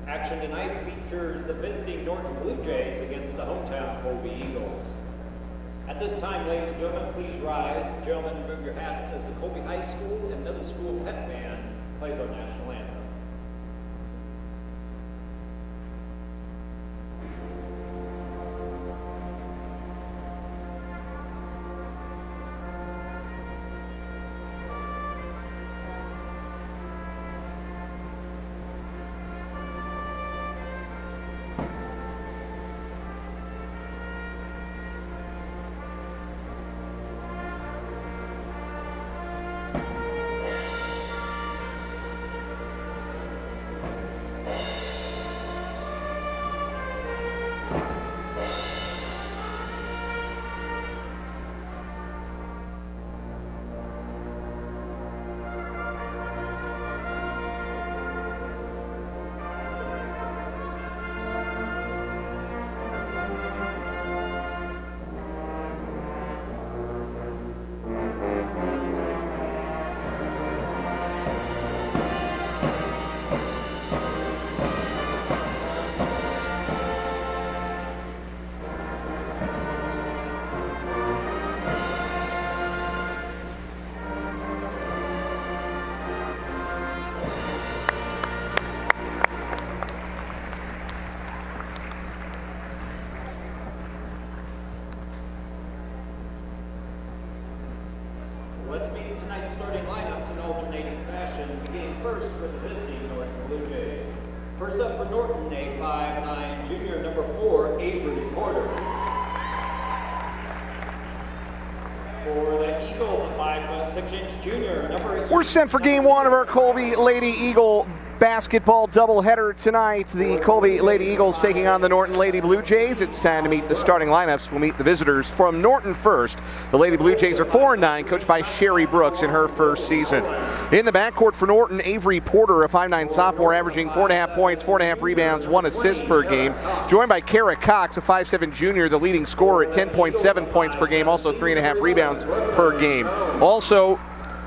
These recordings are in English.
Action tonight features the visiting Norton Blue Jays against the hometown Colby Eagles. At this time, ladies and gentlemen, please rise. Gentlemen, remove your hats as the Colby High School and Middle School pep band plays our national anthem. Let's meet tonight's starting lineups in alternating fashion, beginning first with the visiting Norton Blue Jays. First up for Norton, a 5'9" junior, number 4, Avery Porter. For the Eagles, a 5'6" junior, number 8. We're set for game one of our Colby Lady Eagle basketball doubleheader tonight. The Colby Lady Eagles taking on the Norton Lady Blue Jays. It's time to meet the starting lineups. We'll meet the visitors from Norton first. The Lady Blue Jays are 4-9, coached by Sherry Brooks in her first season. In the backcourt for Norton, Avery Porter, a 5'9" sophomore, averaging 4.5 points, 4.5 rebounds, 1 assist per game. Joined by Kara Cox, a 5'7" junior, the leading scorer at 10.7 points per game, also 3.5 rebounds per game. Also,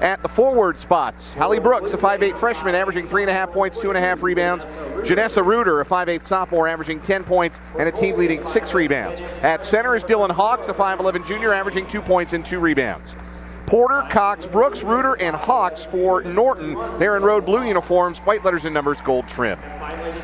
at the forward spots, Hallie Brooks, a 5'8" freshman, averaging 3.5 points, 2.5 rebounds. Janessa Reuter, a 5'8" sophomore, averaging 10 points and a team-leading 6 rebounds. At center is Dylan Hawks, the 5'11" junior, averaging 2 points and 2 rebounds. Porter, Cox, Brooks, Reuter, and Hawks for Norton. They're in road blue uniforms, white letters and numbers, gold trim.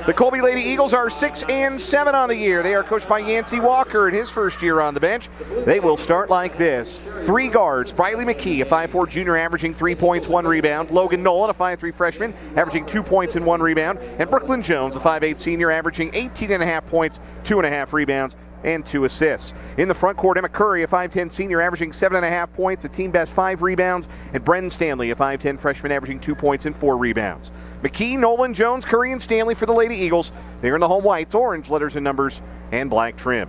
The Colby Lady Eagles are 6-7 on the year. They are coached by Yancey Walker in his first year on the bench. They will start like this. 3 guards, Briley McKee, a 5'4" junior, averaging 3 points, 1 rebound. Logan Nolan, a 5'3" freshman, averaging 2 points and 1 rebound. And Brooklyn Jones, a 5'8" senior, averaging 18.5 points, 2.5 rebounds, and 2 assists. In the front court, Emma Curry, a 5'10" senior, averaging 7.5 points, a team best 5 rebounds, and Brendan Stanley, a 5'10" freshman, averaging 2 points and 4 rebounds. McKee, Nolan, Jones, Curry, and Stanley for the Lady Eagles. They're in the home whites, orange letters and numbers, and black trim.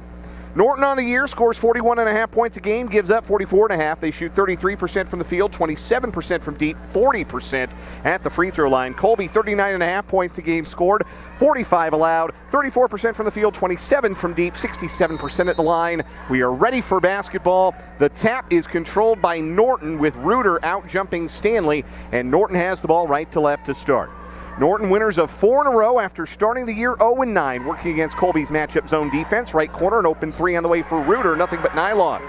Norton on the year scores 41.5 points a game, gives up 44.5. They shoot 33% from the field, 27% from deep, 40% at the free throw line. Colby, 39.5 points a game scored, 45 allowed, 34% from the field, 27 from deep, 67% at the line. We are ready for basketball. The tap is controlled by Norton with Reuter out jumping Stanley, and Norton has the ball right to left to start. Norton winners of 4 in a row after starting the year 0-9, working against Colby's matchup zone defense. Right corner, an open 3 on the way for Reuter, nothing but nylon.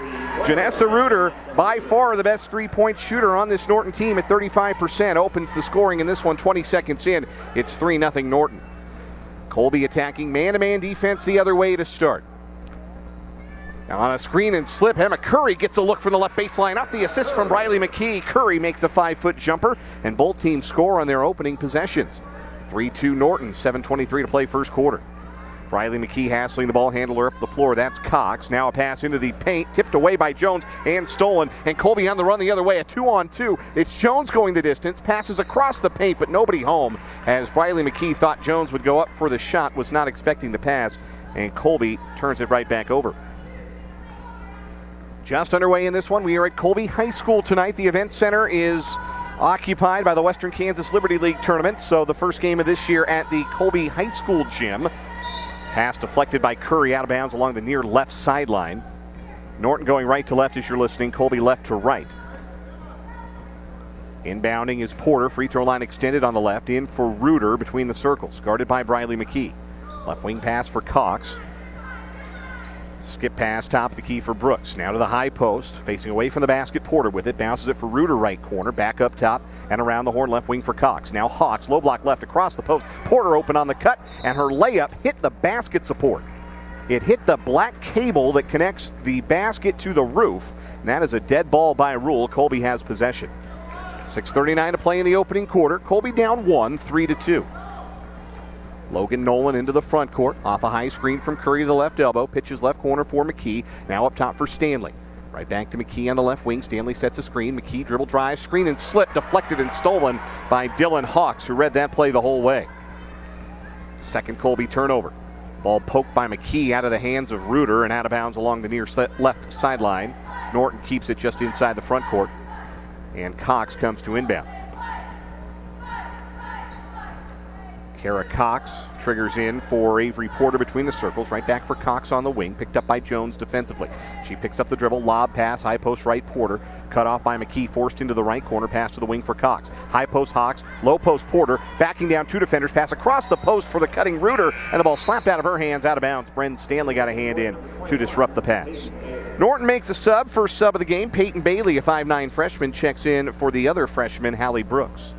Janessa Reuter, by far the best 3-point shooter on this Norton team at 35%, opens the scoring in this one 20 seconds in. It's 3-0 Norton. Colby attacking man-to-man defense the other way to start. Now on a screen and slip, Emma Curry gets a look from the left baseline. Off the assist from Riley McKee. Curry makes a 5-foot jumper, and both teams score on their opening possessions. 3-2 Norton, 7:23 to play first quarter. Riley McKee hassling the ball handler up the floor. That's Cox. Now a pass into the paint, tipped away by Jones and stolen. And Colby on the run the other way, a 2-on-2. It's Jones going the distance, passes across the paint, but nobody home. As Riley McKee thought Jones would go up for the shot, was not expecting the pass, and Colby turns it right back over. Just underway in this one. We are at Colby High School tonight. The event center is occupied by the Western Kansas Liberty League tournament, so the first game of this year at the Colby High School gym. Pass deflected by Curry out of bounds along the near left sideline. Norton going right to left as you're listening. Colby left to right. Inbounding is Porter. Free throw line extended on the left. In for Reuter between the circles. Guarded by Briley McKee. Left wing pass for Cox. Skip pass, top of the key for Brooks. Now to the high post. Facing away from the basket, Porter with it. Bounces it for Reuter, right corner. Back up top and around the horn, left wing for Cox. Now Hawks, low block left across the post. Porter open on the cut, and her layup hit the basket support. It hit the black cable that connects the basket to the roof. And that is a dead ball by rule. Colby has possession. 6:39 to play in the opening quarter. Colby down 1, 3-2. Logan Nolan into the front court. Off a high screen from Curry to the left elbow. Pitches left corner for McKee. Now up top for Stanley. Right back to McKee on the left wing. Stanley sets a screen. McKee dribble drive, screen and slip. Deflected and stolen by Dylan Hawks, who read that play the whole way. Second Colby turnover. Ball poked by McKee out of the hands of Reuter and out of bounds along the near left sideline. Norton keeps it just inside the front court. And Cox comes to inbound. Kara Cox triggers in for Avery Porter between the circles. Right back for Cox on the wing. Picked up by Jones defensively. She picks up the dribble. Lob pass. High post right Porter. Cut off by McKee. Forced into the right corner. Pass to the wing for Cox. High post Hawks. Low post Porter. Backing down two defenders. Pass across the post for the cutting Reuter. And the ball slapped out of her hands. Out of bounds. Bren Stanley got a hand in to disrupt the pass. Norton makes a sub. First sub of the game. Peyton Bailey, a 5'9 freshman, checks in for the other freshman, Hallie Brooks.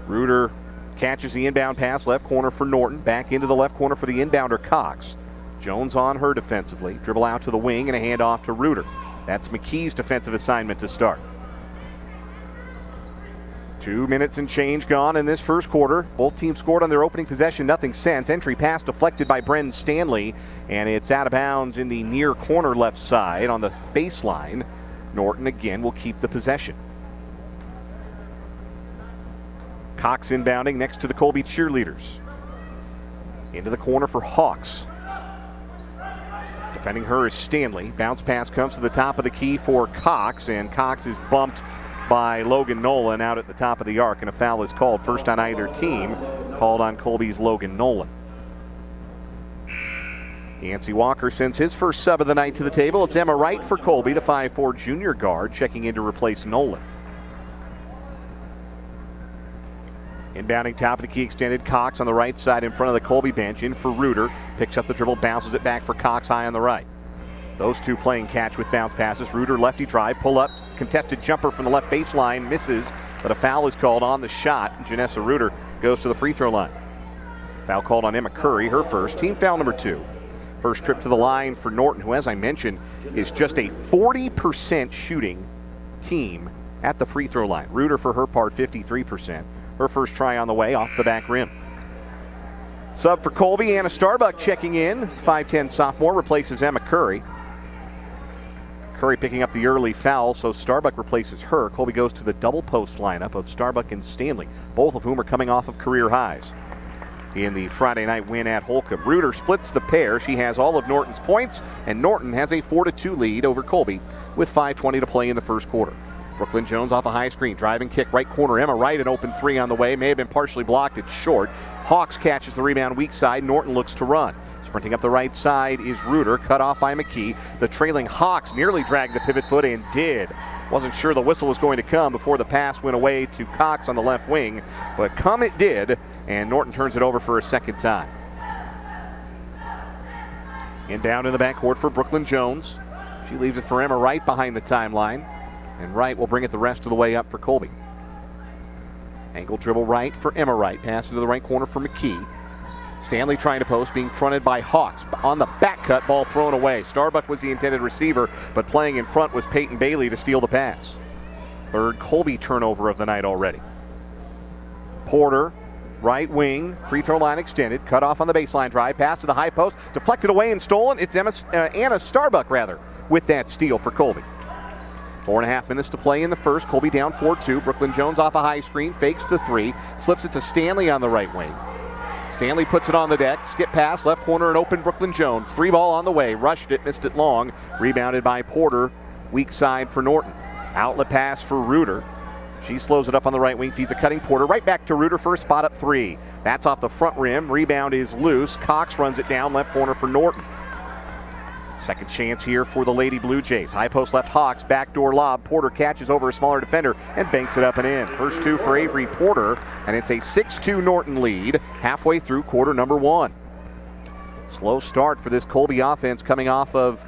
Reuter catches the inbound pass, left corner for Norton. Back into the left corner for the inbounder, Cox. Jones on her defensively. Dribble out to the wing and a handoff to Reuter. That's McKee's defensive assignment to start. 2 minutes and change gone in this first quarter. Both teams scored on their opening possession, nothing since. Entry pass deflected by Bren Stanley, and it's out of bounds in the near corner left side on the baseline. Norton again will keep the possession. Cox inbounding next to the Colby cheerleaders. Into the corner for Hawks. Defending her is Stanley. Bounce pass comes to the top of the key for Cox, and Cox is bumped by Logan Nolan out at the top of the arc, and a foul is called. First on either team, called on Colby's Logan Nolan. Yancey Walker sends his first sub of the night to the table. It's Emma Wright for Colby, the 5'4 junior guard, checking in to replace Nolan. Inbounding top of the key extended. Cox on the right side in front of the Colby bench. In for Reuter. Picks up the dribble, bounces it back for Cox high on the right. Those two playing catch with bounce passes. Reuter lefty drive, pull up, contested jumper from the left baseline, misses, but a foul is called on the shot. Janessa Reuter goes to the free throw line. Foul called on Emma Curry, her first, team foul number 2. First trip to the line for Norton, who, as I mentioned, is just a 40% shooting team at the free throw line. Reuter, for her part, 53%. Her first try on the way, off the back rim. Sub for Colby, Anna Starbuck checking in. 5'10 sophomore replaces Emma Curry. Curry picking up the early foul, so Starbuck replaces her. Colby goes to the double post lineup of Starbuck and Stanley, both of whom are coming off of career highs in the Friday night win at Holcomb. Reuter splits the pair. She has all of Norton's points, and Norton has a 4-2 lead over Colby with 5:20 to play in the first quarter. Brooklyn Jones off a high screen. Driving kick, right corner. Emma Wright, an open three on the way. May have been partially blocked. It's short. Hawks catches the rebound weak side. Norton looks to run. Sprinting up the right side is Reuter, cut off by McKee. The trailing Hawks nearly dragged the pivot foot and did. Wasn't sure the whistle was going to come before the pass went away to Cox on the left wing, but come it did, and Norton turns it over for a second time. Inbound in the backcourt for Brooklyn Jones. She leaves it for Emma Wright behind the timeline, and Wright will bring it the rest of the way up for Colby. Angle dribble right for Emma Wright. Pass into the right corner for McKee. Stanley trying to post, being fronted by Hawks. On the back cut, ball thrown away. Starbuck was the intended receiver, but playing in front was Peyton Bailey to steal the pass. Third Colby turnover of the night already. Porter, right wing, free throw line extended, cut off on the baseline drive, pass to the high post, deflected away and stolen. It's Anna Starbuck, with that steal for Colby. 4.5 minutes to play in the first. Colby down 4-2. Brooklyn Jones off a high screen, fakes the three, slips it to Stanley on the right wing. Stanley puts it on the deck. Skip pass, left corner and open Brooklyn Jones. Three ball on the way. Rushed it, missed it long. Rebounded by Porter. Weak side for Norton. Outlet pass for Reuter. She slows it up on the right wing. Feeds a cutting Porter. Right back to Reuter for a spot up three. That's off the front rim. Rebound is loose. Cox runs it down. Left corner for Norton. Second chance here for the Lady Blue Jays. High post left Hawks, backdoor lob. Porter catches over a smaller defender and banks it up and in. First two for Avery Porter, and it's a 6-2 Norton lead halfway through quarter number 1. Slow start for this Colby offense coming off of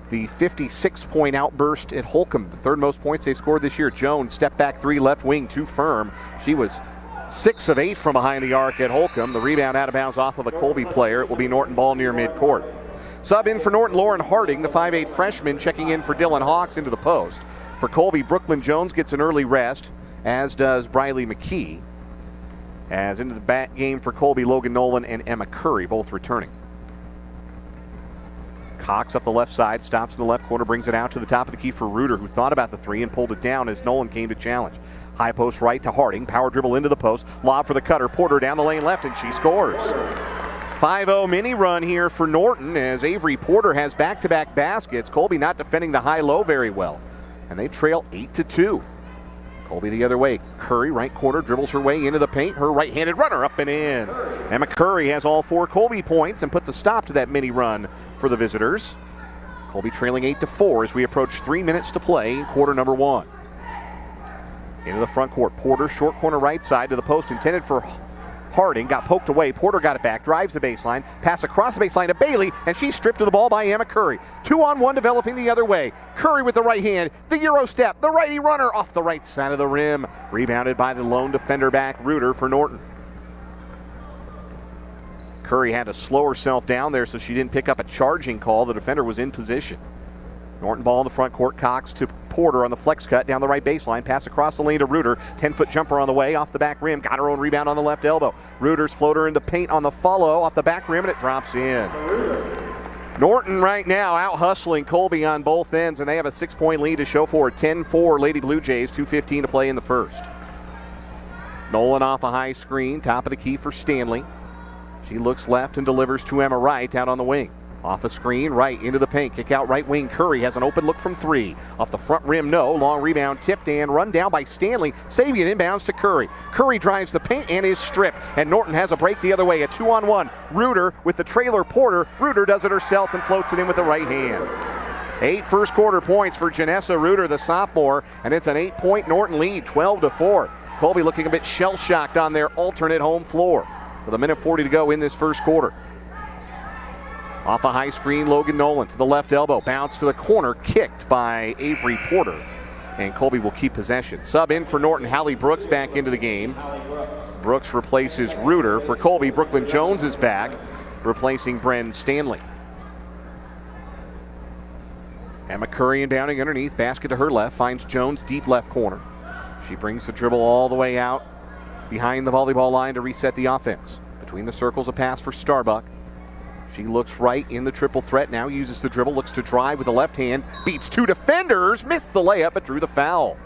the 56-point outburst at Holcomb. The third most points they've scored this year. Jones, step back 3, left wing, too firm. She was 6 of 8 from behind the arc at Holcomb. The rebound out of bounds off of a Colby player. It will be Norton ball near midcourt. Sub in for Norton, Lauren Harding, the 5'8 freshman, checking in for Dylan Hawks into the post. For Colby, Brooklyn Jones gets an early rest, as does Briley McKee. As into the back game for Colby, Logan Nolan and Emma Curry, both returning. Cox up the left side, stops in the left corner, brings it out to the top of the key for Reuter, who thought about the 3 and pulled it down as Nolan came to challenge. High post right to Harding, power dribble into the post, lob for the cutter, Porter down the lane left, and she scores. 5-0 mini run here for Norton as Avery Porter has back-to-back baskets. Colby not defending the high-low very well, and they trail 8-2. Colby the other way. Curry, right corner, dribbles her way into the paint. Her right-handed runner up and in. Emma Curry has all 4 Colby points and puts a stop to that mini run for the visitors. Colby trailing 8-4 as we approach 3 minutes to play in quarter number 1. Into the front court. Porter, short corner right side to the post, intended for Harding, got poked away. Porter got it back, drives the baseline, pass across the baseline to Bailey, and she's stripped of the ball by Emma Curry. 2-on-1 developing the other way. Curry with the right hand, the Euro step, the righty runner off the right side of the rim. Rebounded by the lone defender back, Reuter for Norton. Curry had to slow herself down there so she didn't pick up a charging call. The defender was in position. Norton ball in the front court. Cox to Porter on the flex cut down the right baseline. Pass across the lane to Reuter. 10-foot jumper on the way off the back rim. Got her own rebound on the left elbow. Reuter's floater into paint on the follow off the back rim, and it drops in. Norton right now out hustling Colby on both ends, and they have a 6-point lead to show for it. 10-4 Lady Blue Jays. 2:15 to play in the first. Nolan off a high screen. Top of the key for Stanley. She looks left and delivers to Emma Wright out on the wing. Off a screen, right into the paint. Kick out right wing. Curry has an open look from 3. Off the front rim, no. Long rebound tipped and run down by Stanley. Saving it inbounds to Curry. Curry drives the paint and is stripped. And Norton has a break the other way. A 2-on-1. Reuter with the trailer Porter. Reuter does it herself and floats it in with the right hand. 8 first quarter points for Janessa Reuter, the sophomore. And it's an 8-point Norton lead, 12-4. Colby looking a bit shell-shocked on their alternate home floor. With a minute 40 to go in this first quarter. Off a high screen, Logan Nolan to the left elbow. Bounce to the corner, kicked by Avery Porter. And Colby will keep possession. Sub in for Norton, Hallie Brooks back into the game. Brooks replaces Reuter. For Colby, Brooklyn Jones is back, replacing Bren Stanley. Emma Curry inbounding underneath, basket to her left, finds Jones deep left corner. She brings the dribble all the way out behind the volleyball line to reset the offense. Between the circles, a pass for Starbuck. She looks right in the triple threat, now uses the dribble, looks to drive with the left hand, beats 2 defenders, missed the layup, but drew the foul.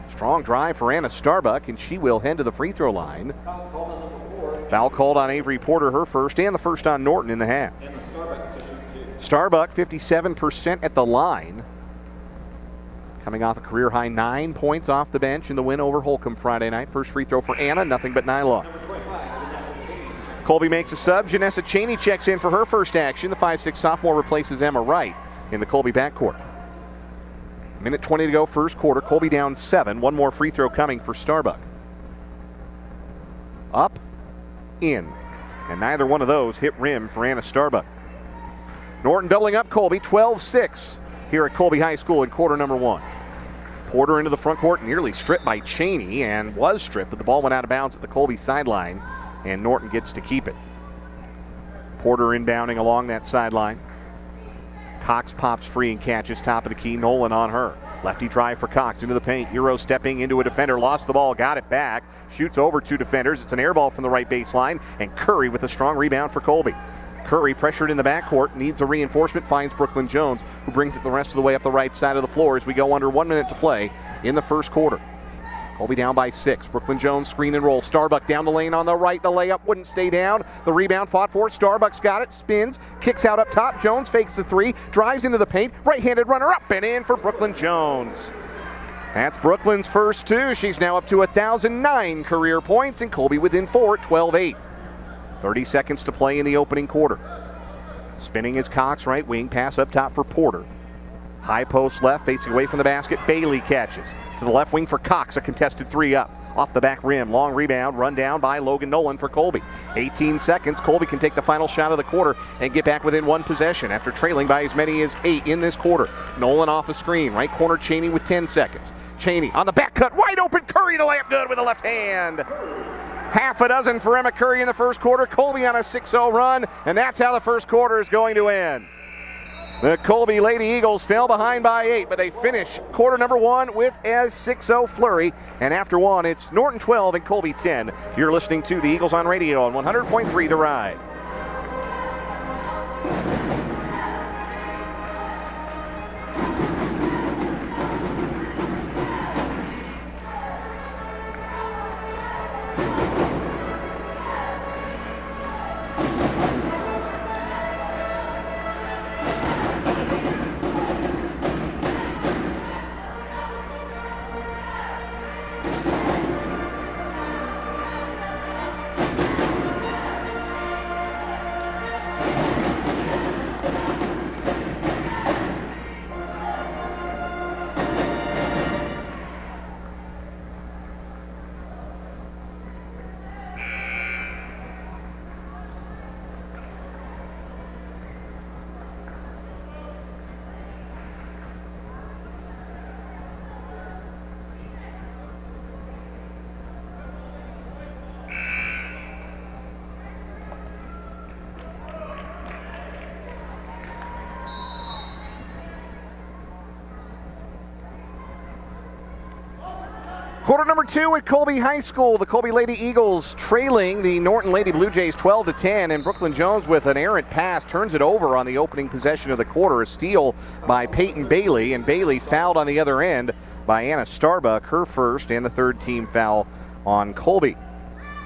Strong drive for Anna Starbuck, and she will head to the free throw line. Foul called on Avery Porter, her first, and the first on Norton in the half. Starbuck, 57% at the line. Coming off a career-high 9 points off the bench in the win over Holcomb Friday night. First free throw for Anna, nothing but nylon. Colby makes a sub. Janessa Cheney checks in for her first action. The 5'6 sophomore replaces Emma Wright in the Colby backcourt. Minute 20 to go, first quarter. Colby down 7. One more free throw coming for Starbuck. Up, in. And neither one of those hit rim for Anna Starbuck. Norton doubling up Colby, 12-6 here at Colby High School in quarter number 1. Porter into the front court, nearly stripped by Cheney, and was stripped, but the ball went out of bounds at the Colby sideline. And Norton gets to keep it. Porter inbounding along that sideline. Cox pops free and catches top of the key. Nolan on her. Lefty drive for Cox into the paint. Euro stepping into a defender. Lost the ball. Got it back. Shoots over 2 defenders. It's an air ball from the right baseline. And Curry with a strong rebound for Colby. Curry pressured in the backcourt. Needs a reinforcement. Finds Brooklyn Jones, who brings it the rest of the way up the right side of the floor as we go under 1 minute to play in the first quarter. Colby down by 6. Brooklyn Jones screen and roll. Starbuck down the lane on the right. The layup wouldn't stay down. The rebound fought for. Starbuck's got it. Spins. Kicks out up top. Jones fakes the 3. Drives into the paint. Right-handed runner up and in for Brooklyn Jones. That's Brooklyn's first 2. She's now up to 1,009 career points, and Colby within 4 at 12-8. 30 seconds to play in the opening quarter. Spinning is Cox, right wing. Pass up top for Porter. High post left, facing away from the basket. Bailey catches. To the left wing for Cox, a contested three up. Off the back rim, long rebound, run down by Logan Nolan for Colby. 18 seconds, Colby can take the final shot of the quarter and get back within one possession after trailing by as many as 8 in this quarter. Nolan off a screen, right corner Cheney with 10 seconds. Cheney on the back cut, wide open, Curry the layup good with the left hand. Half a dozen for Emma Curry in the first quarter. Colby on a 6-0 run, and that's how the first quarter is going to end. The Colby Lady Eagles fell behind by 8, but they finish quarter number 1 with a 6-0 flurry. And after one, it's Norton 12 and Colby 10. You're listening to the Eagles on radio on 100.3 The Ride. Quarter number 2 at Colby High School. The Colby Lady Eagles trailing the Norton Lady Blue Jays 12-10, and Brooklyn Jones with an errant pass turns it over on the opening possession of the quarter. A steal by Peyton Bailey, and Bailey fouled on the other end by Anna Starbuck, her first and the third team foul on Colby.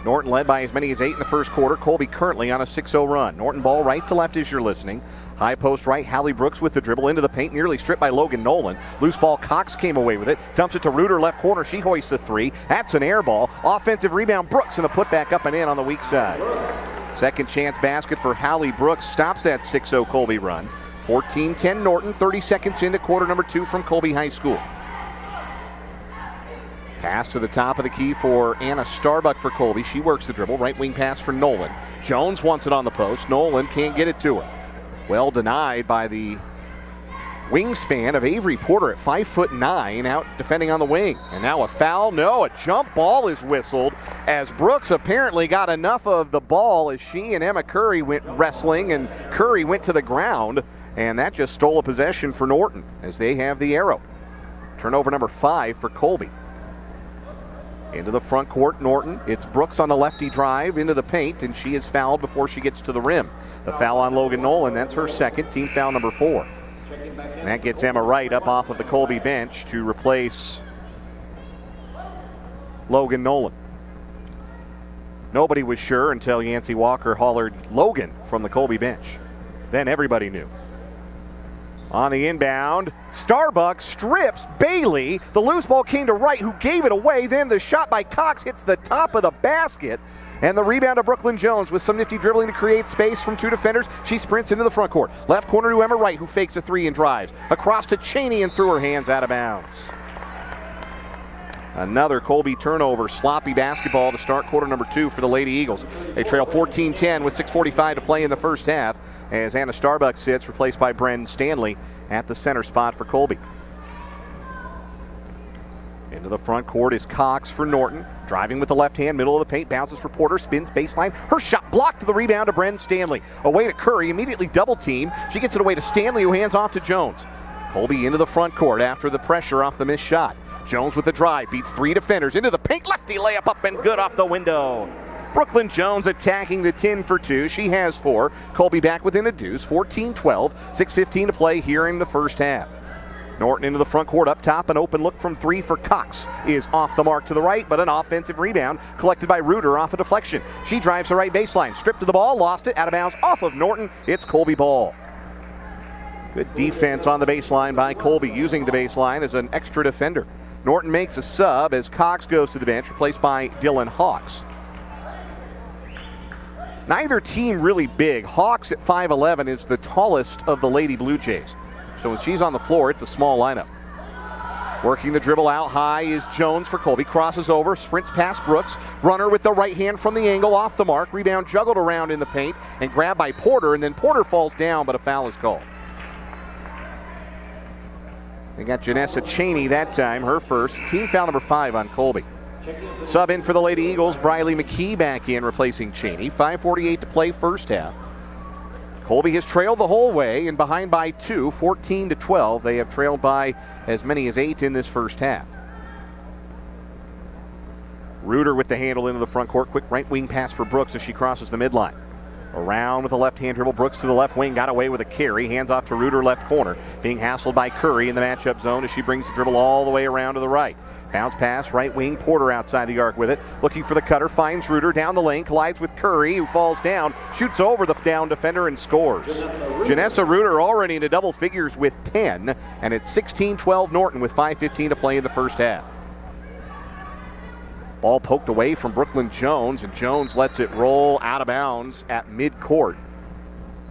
Norton led by as many as 8 in the first quarter. Colby currently on a 6-0 run. Norton ball right to left as you're listening. High post right, Hallie Brooks with the dribble into the paint, nearly stripped by Logan Nolan. Loose ball, Cox came away with it. Dumps it to Reuter, left corner. She hoists the three. That's an air ball. Offensive rebound, Brooks, and the putback up and in on the weak side. Second chance basket for Hallie Brooks stops that 6-0 Colby run. 14-10 Norton, 30 seconds into quarter number 2 from Colby High School. Pass to the top of the key for Anna Starbuck for Colby. She works the dribble. Right wing pass for Nolan. Jones wants it on the post. Nolan can't get it to her. Well denied by the wingspan of Avery Porter at 5'9", out defending on the wing. And now a foul. No, a jump ball is whistled as Brooks apparently got enough of the ball as she and Emma Curry went wrestling, and Curry went to the ground, and that just stole a possession for Norton as they have the arrow. Turnover number 5 for Colby. Into the front court, Norton. It's Brooks on the lefty drive into the paint, and she is fouled before she gets to the rim. The foul on Logan Nolan, that's her second, team foul number 4. And that gets Emma Wright up off of the Colby bench to replace Logan Nolan. Nobody was sure until Yancey Walker hollered Logan from the Colby bench. Then everybody knew. On the inbound, Starbuck strips Bailey. The loose ball came to Wright, who gave it away. Then the shot by Cox hits the top of the basket. And the rebound to Brooklyn Jones with some nifty dribbling to create space from 2 defenders. She sprints into the front court. Left corner to Emma Wright, who fakes a 3 and drives. Across to Cheney and through her hands out of bounds. Another Colby turnover. Sloppy basketball to start quarter number 2 for the Lady Eagles. They trail 14-10 with 6:45 to play in the first half as Anna Starbuck sits, replaced by Bren Stanley at the center spot for Colby. Into the front court is Cox for Norton. Driving with the left hand, middle of the paint, bounces for Porter, spins baseline. Her shot blocked to the rebound to Bren Stanley. Away to Curry, immediately double team. She gets it away to Stanley, who hands off to Jones. Colby into the front court after the pressure off the missed shot. Jones with the drive, beats 3 defenders. Into the paint, lefty layup up and good off the window. Brooklyn Jones attacking the 10 for 2. She has 4. Colby back within a deuce, 14-12. 6:15 to play here in the first half. Norton into the front court up top. An open look from 3 for Cox is off the mark to the right, but an offensive rebound collected by Reuter off a deflection. She drives the right baseline, stripped to the ball, lost it, out of bounds off of Norton. It's Colby ball. Good defense on the baseline by Colby, using the baseline as an extra defender. Norton makes a sub as Cox goes to the bench, replaced by Dylan Hawks. Neither team really big. Hawks at 5'11" is the tallest of the Lady Blue Jays. So when she's on the floor, it's a small lineup. Working the dribble out high is Jones for Colby. Crosses over, sprints past Brooks. Runner with the right hand from the angle, off the mark. Rebound juggled around in the paint and grabbed by Porter, and then Porter falls down, but a foul is called. They got Janessa Cheney that time, her first. Team foul number 5 on Colby. Sub in for the Lady Eagles, Briley McKee back in replacing Cheney. 5:48 to play first half. Colby has trailed the whole way and behind by 2, 14-12. They have trailed by as many as 8 in this first half. Reuter with the handle into the front court. Quick right wing pass for Brooks as she crosses the midline. Around with a left-hand dribble. Brooks to the left wing. Got away with a carry. Hands off to Reuter left corner. Being hassled by Curry in the matchup zone as she brings the dribble all the way around to the right. Bounce pass, right wing, Porter outside the arc with it. Looking for the cutter, finds Reuter down the lane, collides with Curry, who falls down, shoots over the down defender and scores. Janessa Reuter already into double figures with 10, and it's 16-12 Norton with 5:15 to play in the first half. Ball poked away from Brooklyn Jones, and Jones lets it roll out of bounds at midcourt.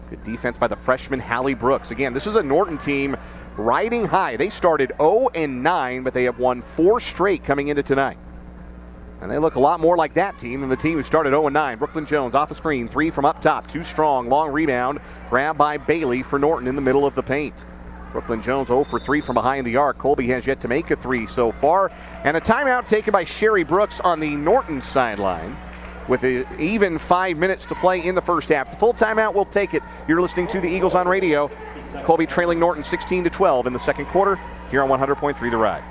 Good defense by the freshman Hallie Brooks. Again, this is a Norton team riding high. They started 0-9, but they have won 4 straight coming into tonight. And they look a lot more like that team than the team who started 0-9. Brooklyn Jones off the screen, 3 from up top, too strong, long rebound, grabbed by Bailey for Norton in the middle of the paint. Brooklyn Jones 0 for 3 from behind the arc. Colby has yet to make a 3 so far. And a timeout taken by Sherry Brooks on the Norton sideline with an even 5 minutes to play in the first half. The full timeout will take it. You're listening to the Eagles on radio. Colby trailing Norton 16-12 in the second quarter here on 100.3 The Ride.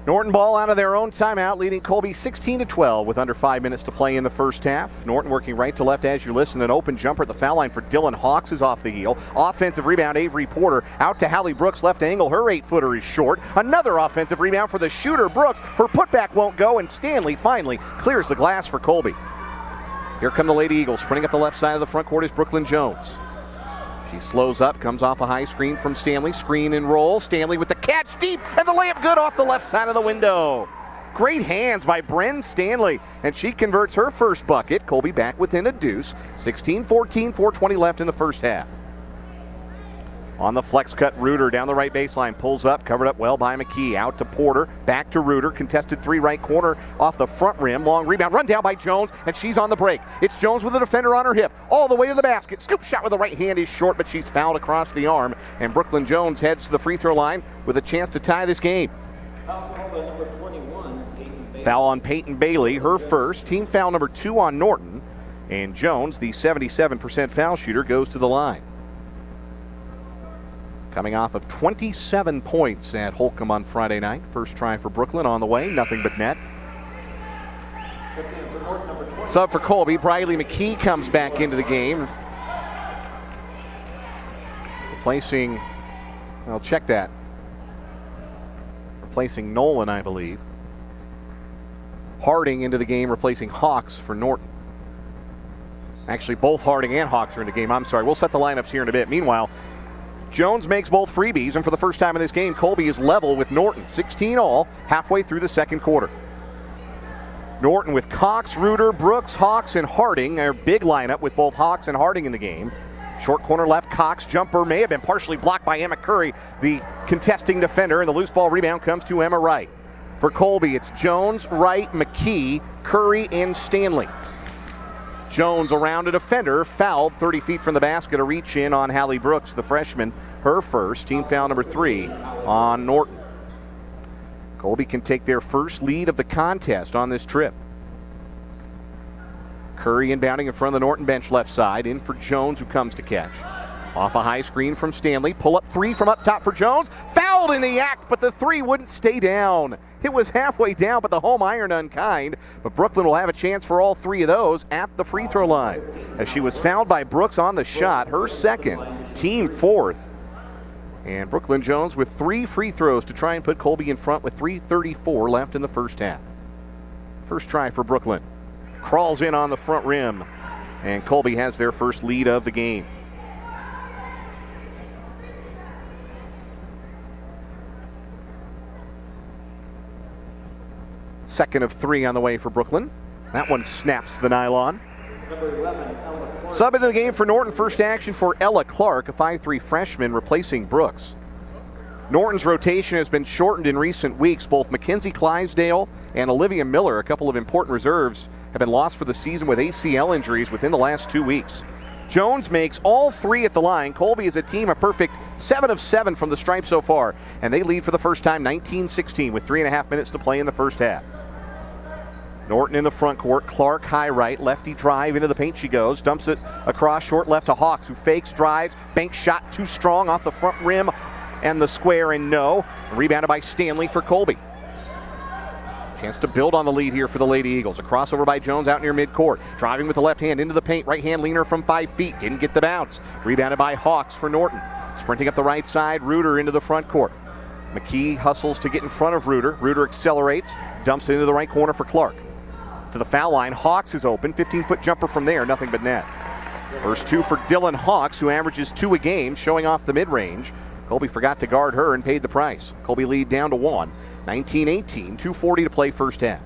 Norton ball out of their own timeout, leading Colby 16-12 with under 5 minutes to play in the first half. Norton working right to left as you listen. An open jumper at the foul line for Dylan Hawks is off the heel. Offensive rebound, Avery Porter out to Hallie Brooks, left angle. Her 8-footer is short. Another offensive rebound for the shooter, Brooks. Her putback won't go, and Stanley finally clears the glass for Colby. Here come the Lady Eagles. Sprinting up the left side of the front court is Brooklyn Jones. She slows up, comes off a high screen from Stanley. Screen and roll. Stanley with the catch deep, and the layup good off the left side of the window. Great hands by Bren Stanley, and she converts her first bucket. Colby back within a deuce. 16-14, 4:20 left in the first half. On the flex cut, Reuter down the right baseline, pulls up, covered up well by McKee. Out to Porter, back to Reuter, contested 3 right corner off the front rim. Long rebound, run down by Jones, and she's on the break. It's Jones with a defender on her hip, all the way to the basket. Scoop shot with the right hand is short, but she's fouled across the arm. And Brooklyn Jones heads to the free throw line with a chance to tie this game. Foul on Peyton Bailey, her first. Team foul number 2 on Norton. And Jones, the 77% foul shooter, goes to the line. Coming off of 27 points at Holcomb on Friday night. First try for Brooklyn on the way, nothing but net. Sub for Colby, Briley McKee comes back into the game. Replacing, well, check that. Replacing Nolan, I believe. Harding into the game, replacing Hawks for Norton. Actually, both Harding and Hawks are in the game. I'm sorry. We'll set the lineups here in a bit. Meanwhile, Jones makes both freebies, and for the first time in this game, Colby is level with Norton. 16 all, halfway through the second quarter. Norton with Cox, Reuter, Brooks, Hawks, and Harding. Their big lineup with both Hawks and Harding in the game. Short corner left, Cox jumper may have been partially blocked by Emma Curry, the contesting defender, and the loose ball rebound comes to Emma Wright. For Colby, it's Jones, Wright, McKee, Curry, and Stanley. Jones around a defender, fouled 30 feet from the basket, a reach in on Hallie Brooks, the freshman, her first, team foul number 3 on Norton. Colby can take their first lead of the contest on this trip. Curry inbounding in front of the Norton bench left side, in for Jones, who comes to catch. Off a high screen from Stanley, pull up 3 from up top for Jones, fouled in the act, but the 3 wouldn't stay down. It was halfway down, but the home iron unkind. But Brooklyn will have a chance for all 3 of those at the free throw line, as she was fouled by Brooks on the shot, her second, team 4th. And Brooklyn Jones with 3 free throws to try and put Colby in front with 3:34 left in the first half. First try for Brooklyn. Crawls in on the front rim, and Colby has their first lead of the game. Second of 3 on the way for Brooklyn. That one snaps the nylon. Sub into the game for Norton. First action for Ella Clark, a 5'3 freshman replacing Brooks. Norton's rotation has been shortened in recent weeks. Both Mackenzie Clydesdale and Olivia Miller, a couple of important reserves, have been lost for the season with ACL injuries within the last 2 weeks. Jones makes all 3 at the line. Colby is a team a perfect 7 of 7 from the stripe so far, and they lead for the first time 19-16 with 3.5 minutes to play in the first half. Norton in the front court, Clark high right, lefty drive into the paint she goes, dumps it across short left to Hawks, who fakes, drives, bank shot too strong off the front rim and the square, and no. Rebounded by Stanley for Colby. Chance to build on the lead here for the Lady Eagles. A crossover by Jones out near midcourt. Driving with the left hand into the paint. Right hand leaner from 5 feet. Didn't get the bounce. Rebounded by Hawks for Norton. Sprinting up the right side, Reuter into the front court. McKee hustles to get in front of Reuter. Reuter accelerates. Dumps it into the right corner for Clark. To the foul line. Hawks is open. 15-foot jumper from there. Nothing but net. First 2 for Dylan Hawks, who averages 2 a game, showing off the mid-range. Colby forgot to guard her and paid the price. Colby lead down to 1. 19-18, 2:40 to play first half.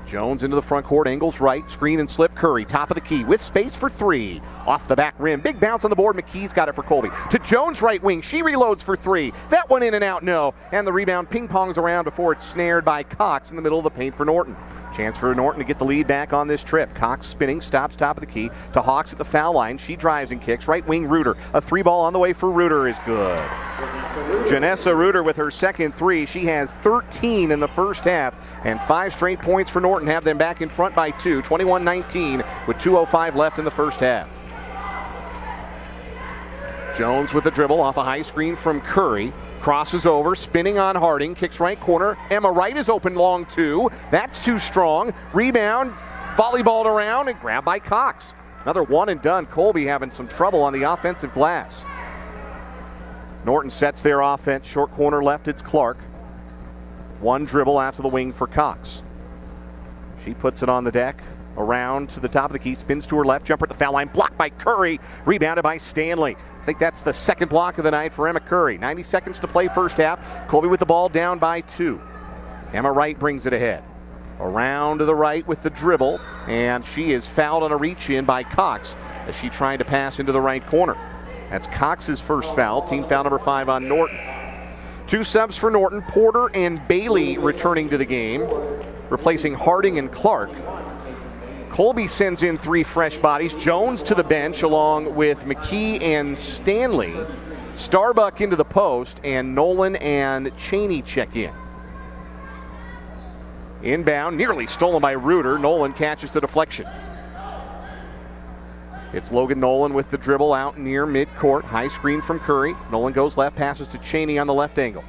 Jones into the front court, angles right, screen and slip. Curry, top of the key, with space for 3. Off the back rim, big bounce on the board. McKee's got it for Colby. To Jones' right wing, she reloads for 3. That one in and out, no. And the rebound ping-pongs around before it's snared by Cox in the middle of the paint for Norton. Chance for Norton to get the lead back on this trip. Cox spinning, stops top of the key. To Hawks at the foul line. She drives and kicks. Right wing Reuter. A 3-ball on the way for Reuter is good. Janessa Reuter with her second 3. She has 13 in the first half. And 5 straight points for Norton. Have them back in front by 2. 21-19 with 2:05 left in the first half. Jones with a dribble off a high screen from Curry. Crosses over, spinning on Harding, kicks right corner. Emma Wright is open long 2. That's too strong. Rebound, volleyballed around, and grabbed by Cox. Another one and done. Colby having some trouble on the offensive glass. Norton sets their offense. Short corner left, it's Clark. One dribble out to the wing for Cox. She puts it on the deck. Around to the top of the key, spins to her left, jumper at the foul line, blocked by Curry, rebounded by Stanley. I think that's the second block of the night for Emma Curry. 90 seconds to play first half. Colby with the ball down by 2. Emma Wright brings it ahead. Around to the right with the dribble, and she is fouled on a reach-in by Cox as she tried to pass into the right corner. That's Cox's first foul, team foul number 5 on Norton. 2 subs for Norton, Porter and Bailey returning to the game, replacing Harding and Clark. Colby sends in 3 fresh bodies. Jones to the bench along with McKee and Stanley. Starbuck into the post, and Nolan and Cheney check in. Inbound, nearly stolen by Reuter. Nolan catches the deflection. It's Logan Nolan with the dribble out near midcourt. High screen from Curry. Nolan goes left, passes to Cheney on the left angle.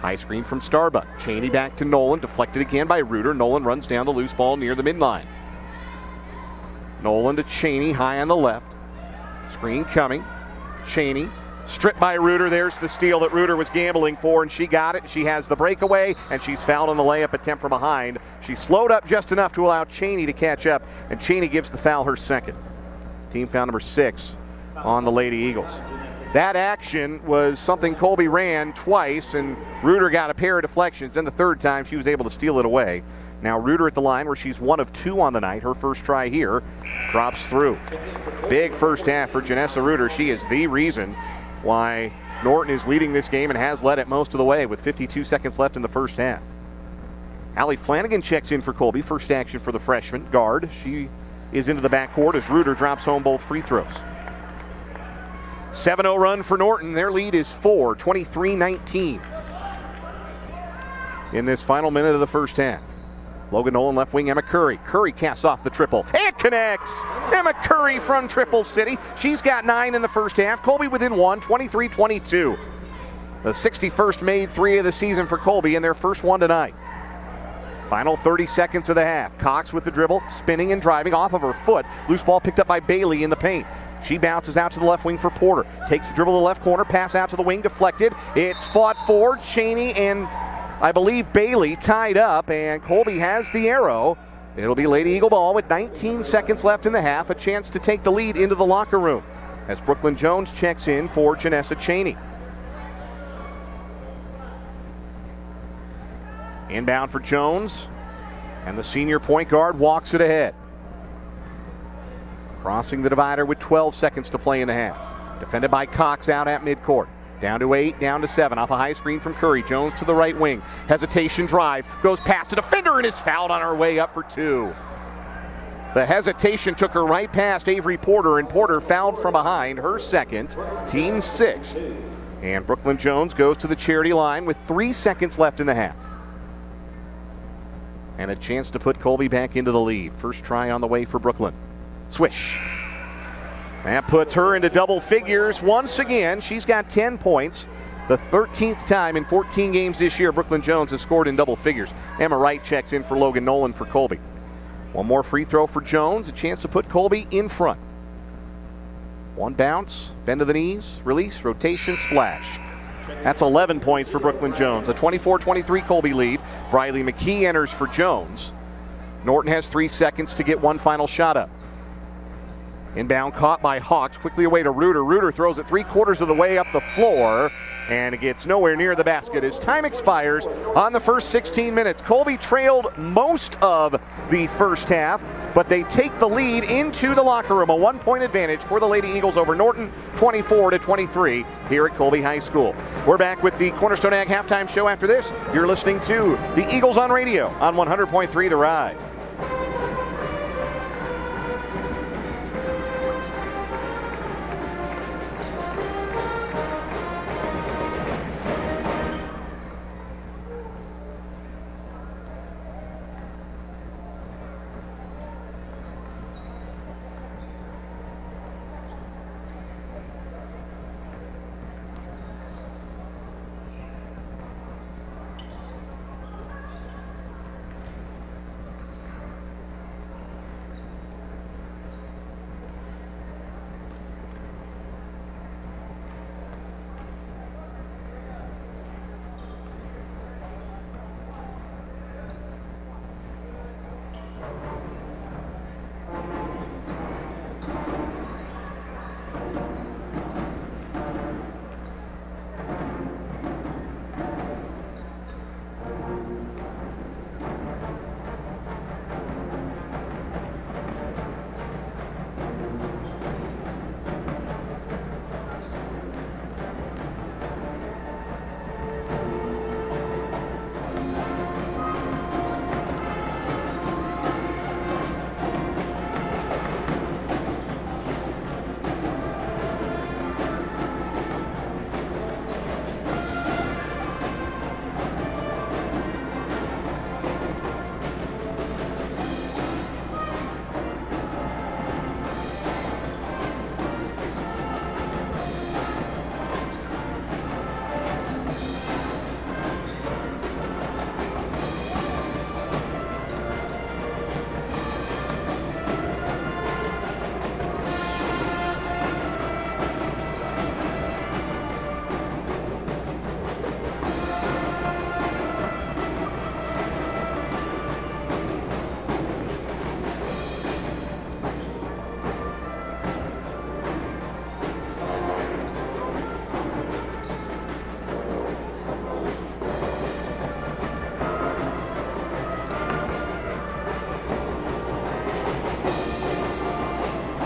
High screen from Starbuck. Cheney back to Nolan, deflected again by Reuter. Nolan runs down the loose ball near the midline. Nolan to Cheney, high on the left. Screen coming. Cheney, stripped by Reuter. There's the steal that Reuter was gambling for, and she got it. She has the breakaway, and she's fouled on the layup attempt from behind. She slowed up just enough to allow Cheney to catch up, and Cheney gives the foul her second. Team foul number 6 on the Lady Eagles. That action was something Colby ran twice, and Reuter got a pair of deflections. Then the third time, she was able to steal it away. Now Reuter at the line where she's 1 of 2 on the night. Her first try here drops through. Big first half for Janessa Reuter. She is the reason why Norton is leading this game and has led it most of the way with 52 seconds left in the first half. Allie Flanagan checks in for Colby. First action for the freshman guard. She is into the backcourt as Reuter drops home both free throws. 7-0 run for Norton. Their lead is 4, 23-19 in this final minute of the first half. Logan Nolan left wing, Emma Curry. Curry casts off the triple. It connects! Emma Curry from Triple City. She's got 9 in the first half. Colby within 1, 23-22. The 61st made 3 of the season for Colby in their first one tonight. Final 30 seconds of the half. Cox with the dribble, spinning and driving off of her foot. Loose ball picked up by Bailey in the paint. She bounces out to the left wing for Porter. Takes the dribble to the left corner, pass out to the wing, deflected. It's fought forward. Cheney and I believe Bailey tied up, and Colby has the arrow. It'll be Lady Eagle ball with 19 seconds left in the half. A chance to take the lead into the locker room as Brooklyn Jones checks in for Janessa Cheney. Inbound for Jones, and the senior point guard walks it ahead. Crossing the divider with 12 seconds to play in the half. Defended by Cox out at midcourt. Down to 8, down to 7. Off a high screen from Curry. Jones to the right wing. Hesitation drive. Goes past a defender and is fouled on her way up for 2. The hesitation took her right past Avery Porter, and Porter fouled from behind. Her second, team 6th. And Brooklyn Jones goes to the charity line with 3 seconds left in the half. And a chance to put Colby back into the lead. First try on the way for Brooklyn. Swish. That puts her into double figures once again. She's got 10 points. The 13th time in 14 games this year Brooklyn Jones has scored in double figures. Emma Wright checks in for Logan Nolan for Colby. One more free throw for Jones. A chance to put Colby in front. One bounce, bend to the knees, release, rotation, splash. That's 11 points for Brooklyn Jones. A 24-23 Colby lead. Briley McKee enters for Jones. Norton has 3 seconds to get one final shot up. Inbound caught by Hawks, quickly away to Reuter. Reuter throws it 3/4 of the way up the floor, and it gets nowhere near the basket as time expires on the first 16 minutes. Colby trailed most of the first half, but they take the lead into the locker room. A 1-point advantage for the Lady Eagles over Norton, 24-23 here at Colby High School. We're back with the Cornerstone Ag halftime show after this. You're listening to the Eagles on radio on 100.3 The Ride.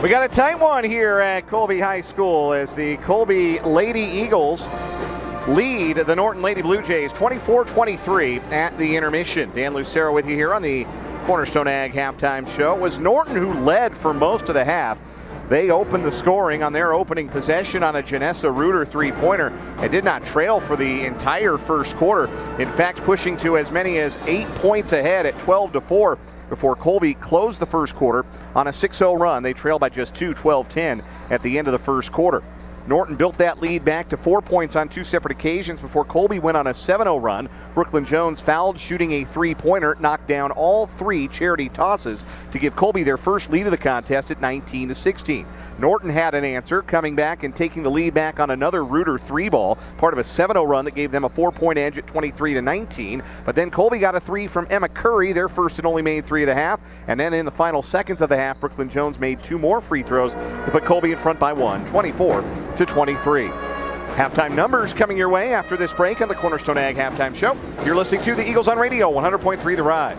We got a tight one here at Colby High School as the Colby Lady Eagles lead the Norton Lady Blue Jays 24-23 at the intermission. Dan Lucero with you here on the Cornerstone Ag halftime show. It was Norton who led for most of the half. They opened the scoring on their opening possession on a Janessa Reuter three-pointer and did not trail for the entire first quarter. In fact, pushing to as many as 8 points ahead at 12-4 before Colby closed the first quarter on a 6-0 run. They trailed by just 12-10 at the end of the first quarter. Norton built that lead back to 4 points on two separate occasions before Colby went on a 7-0 run. Brooklyn Jones fouled, shooting a three-pointer, knocked down all three charity tosses to give Colby their first lead of the contest at 19-16. Norton had an answer, coming back and taking the lead back on another Reuter three-ball, part of a 7-0 run that gave them a 4-point edge at 23-19. But then Colby got a three from Emma Curry, their first and only made three of the half. And then in the final seconds of the half, Brooklyn Jones made two more free throws to put Colby in front by one, 24-23. Halftime numbers coming your way after this break on the Cornerstone Ag Halftime Show. You're listening to the Eagles on Radio, 100.3 The Ride.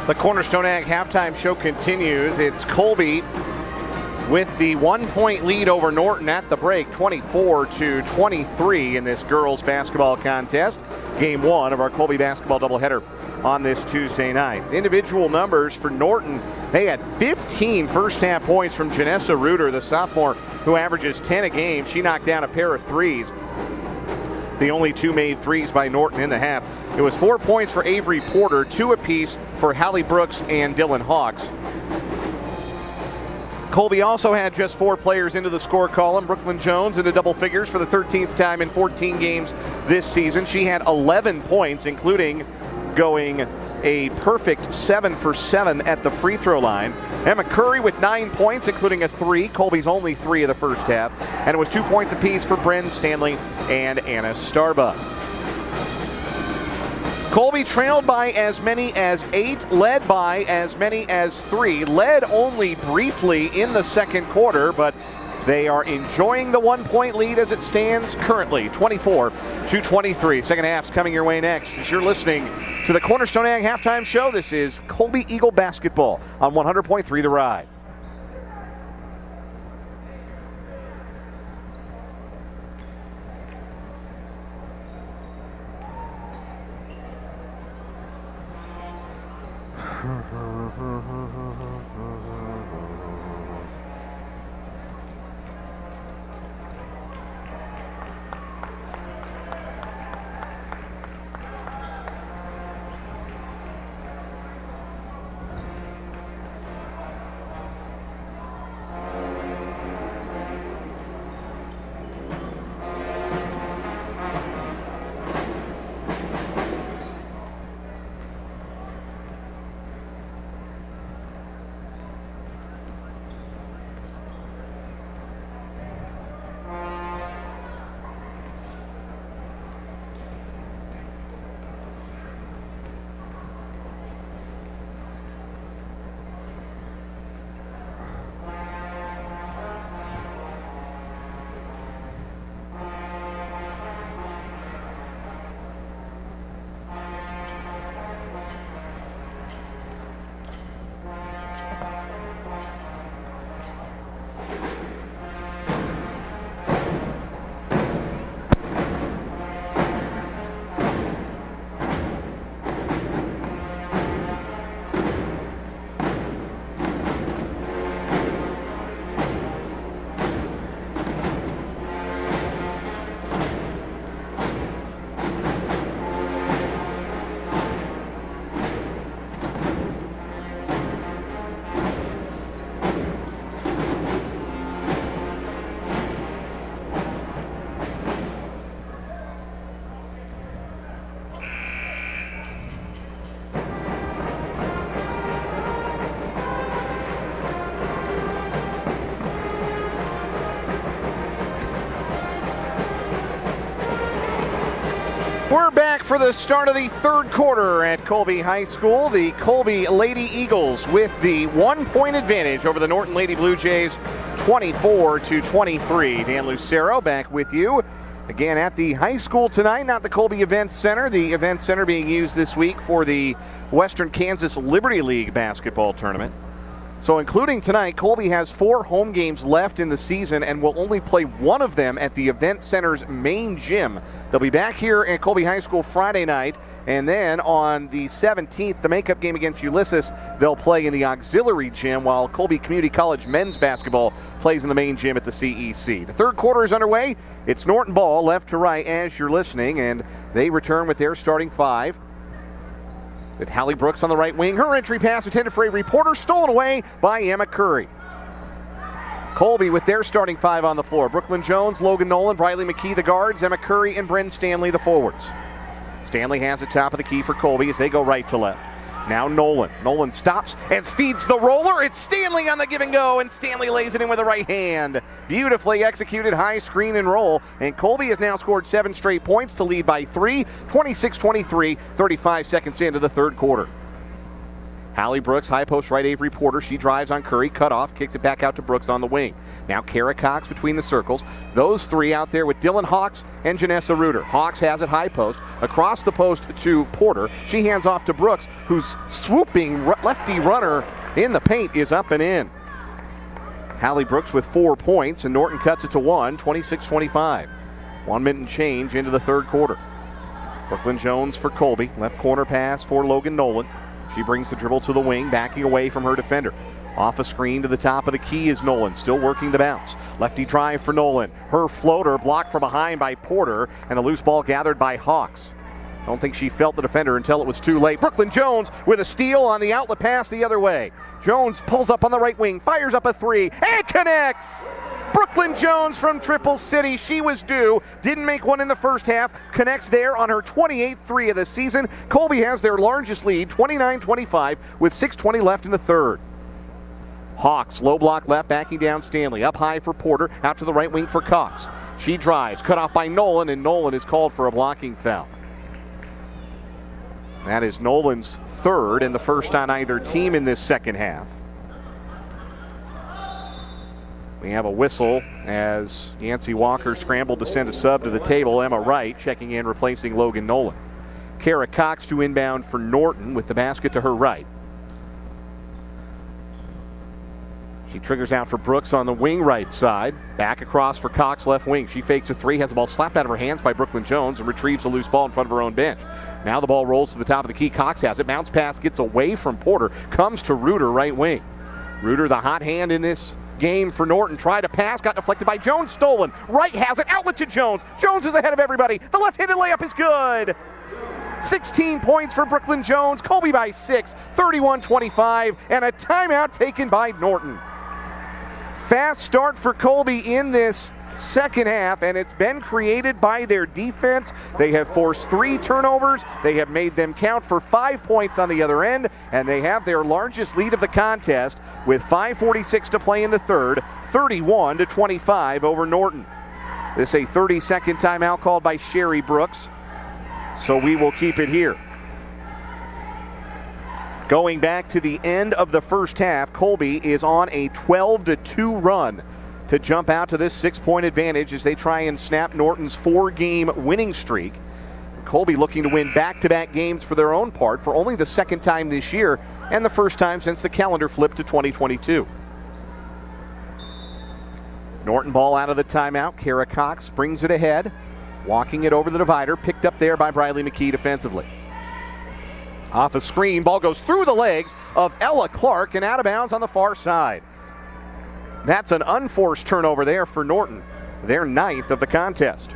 The Cornerstone Ag halftime show continues. It's Colby with the 1 point lead over Norton at the break, 24-23 in this girls basketball contest. Game one of our Colby basketball doubleheader on this Tuesday night. Individual numbers for Norton, they had 15 first half points from Janessa Reuter, the sophomore who averages 10 a game. She knocked down a pair of threes. The only two made threes by Norton in the half. It was 4 points for Avery Porter, two apiece for Hallie Brooks and Dylan Hawks. Colby also had just four players into the score column. Brooklyn Jones into double figures for the 13th time in 14 games this season. She had 11 points, including going a perfect 7 for 7 at the free throw line. Emma Curry with 9 points, including a three, Colby's only three of the first half. And it was 2 points apiece for Bren Stanley and Anna Starbuck. Colby trailed by as many as 8, led by as many as 3, led only briefly in the second quarter, but they are enjoying the 1 point lead as it stands currently, 24-23. Second half's coming your way next as you're listening to the Cornerstone Ag halftime show. This is Colby Eagle basketball on 100.3 The Ride. We're back for the start of the third quarter at Colby High School. The Colby Lady Eagles with the 1-point advantage over the Norton Lady Blue Jays, 24-23. Dan Lucero back with you again at the high school tonight, not the Colby Event Center. The Event Center being used this week for the Western Kansas Liberty League basketball tournament. So including tonight, Colby has 4 home games left in the season and will only play one of them at the Event Center's main gym. They'll be back here at Colby High School Friday night, and then on the 17th, the makeup game against Ulysses, they'll play in the auxiliary gym while Colby Community College men's basketball plays in the main gym at the CEC. The third quarter is underway. It's Norton ball left to right as you're listening, and they return with their starting 5. With Hallie Brooks on the right wing. Her entry pass intended for a reporter, stolen away by Emma Curry. Colby with their starting 5 on the floor. Brooklyn Jones, Logan Nolan, Briley McKee the guards, Emma Curry and Bryn Stanley the forwards. Stanley has the top of the key for Colby as they go right to left. Now Nolan. Nolan stops and feeds the roller. It's Stanley on the give and go, and Stanley lays it in with the right hand. Beautifully executed high screen and roll, and Colby has now scored 7 straight points to lead by 3, 26-23, 35 seconds into the third quarter. Hallie Brooks, high post right Avery Porter. She drives on Curry, cut off, kicks it back out to Brooks on the wing. Now Kara Cox between the circles. Those 3 out there with Dylan Hawks and Janessa Reuter. Hawks has it high post. Across the post to Porter. She hands off to Brooks, whose swooping lefty runner in the paint is up and in. Hallie Brooks with 4 points, and Norton cuts it to 1, 26-25. 1 minute and change into the third quarter. Brooklyn Jones for Colby. Left corner pass for Logan Nolan. She brings the dribble to the wing, backing away from her defender. Off a screen to the top of the key is Nolan, still working the bounce. Lefty drive for Nolan. Her floater blocked from behind by Porter, and a loose ball gathered by Hawks. I don't think she felt the defender until it was too late. Brooklyn Jones with a steal on the outlet pass the other way. Jones pulls up on the right wing, fires up a 3, and connects! Brooklyn Jones from Triple City. She was due. Didn't make one in the first half. Connects there on her 28th 3 of the season. Colby has their largest lead, 29-25, with 6:20 left in the third. Hawks, low block left, backing down Stanley. Up high for Porter, out to the right wing for Cox. She drives, cut off by Nolan, and Nolan is called for a blocking foul. That is Nolan's 3rd and the first on either team in this second half. We have a whistle as Yancey Walker scrambled to send a sub to the table. Emma Wright checking in, replacing Logan Nolan. Kara Cox to inbound for Norton with the basket to her right. She triggers out for Brooks on the wing right side. Back across for Cox left wing. She fakes a 3, has the ball slapped out of her hands by Brooklyn Jones and retrieves a loose ball in front of her own bench. Now the ball rolls to the top of the key. Cox has it. Bounce pass gets away from Porter. Comes to Reuter right wing. Reuter the hot hand in this game for Norton. Tried to pass, got deflected by Jones, stolen. Wright has it, outlet to Jones. Jones is ahead of everybody. The left-handed layup is good. 16 points for Brooklyn Jones. Colby by 6, 31-25, and a timeout taken by Norton. Fast start for Colby in this second half, and it's been created by their defense. They have forced 3 turnovers. They have made them count for 5 points on the other end, and they have their largest lead of the contest with 5:46 to play in the third, 31-25 over Norton. This is a 30-second timeout called by Sherry Brooks, so we will keep it here. Going back to the end of the first half, Colby is on a 12-2 run to jump out to this 6-point advantage as they try and snap Norton's 4-game winning streak. Colby looking to win back-to-back games for their own part for only the second time this year and the first time since the calendar flipped to 2022. Norton ball out of the timeout. Kara Cox brings it ahead, walking it over the divider, picked up there by Briley McKee defensively. Off a screen, ball goes through the legs of Ella Clark and out of bounds on the far side. That's an unforced turnover there for Norton, their 9th of the contest.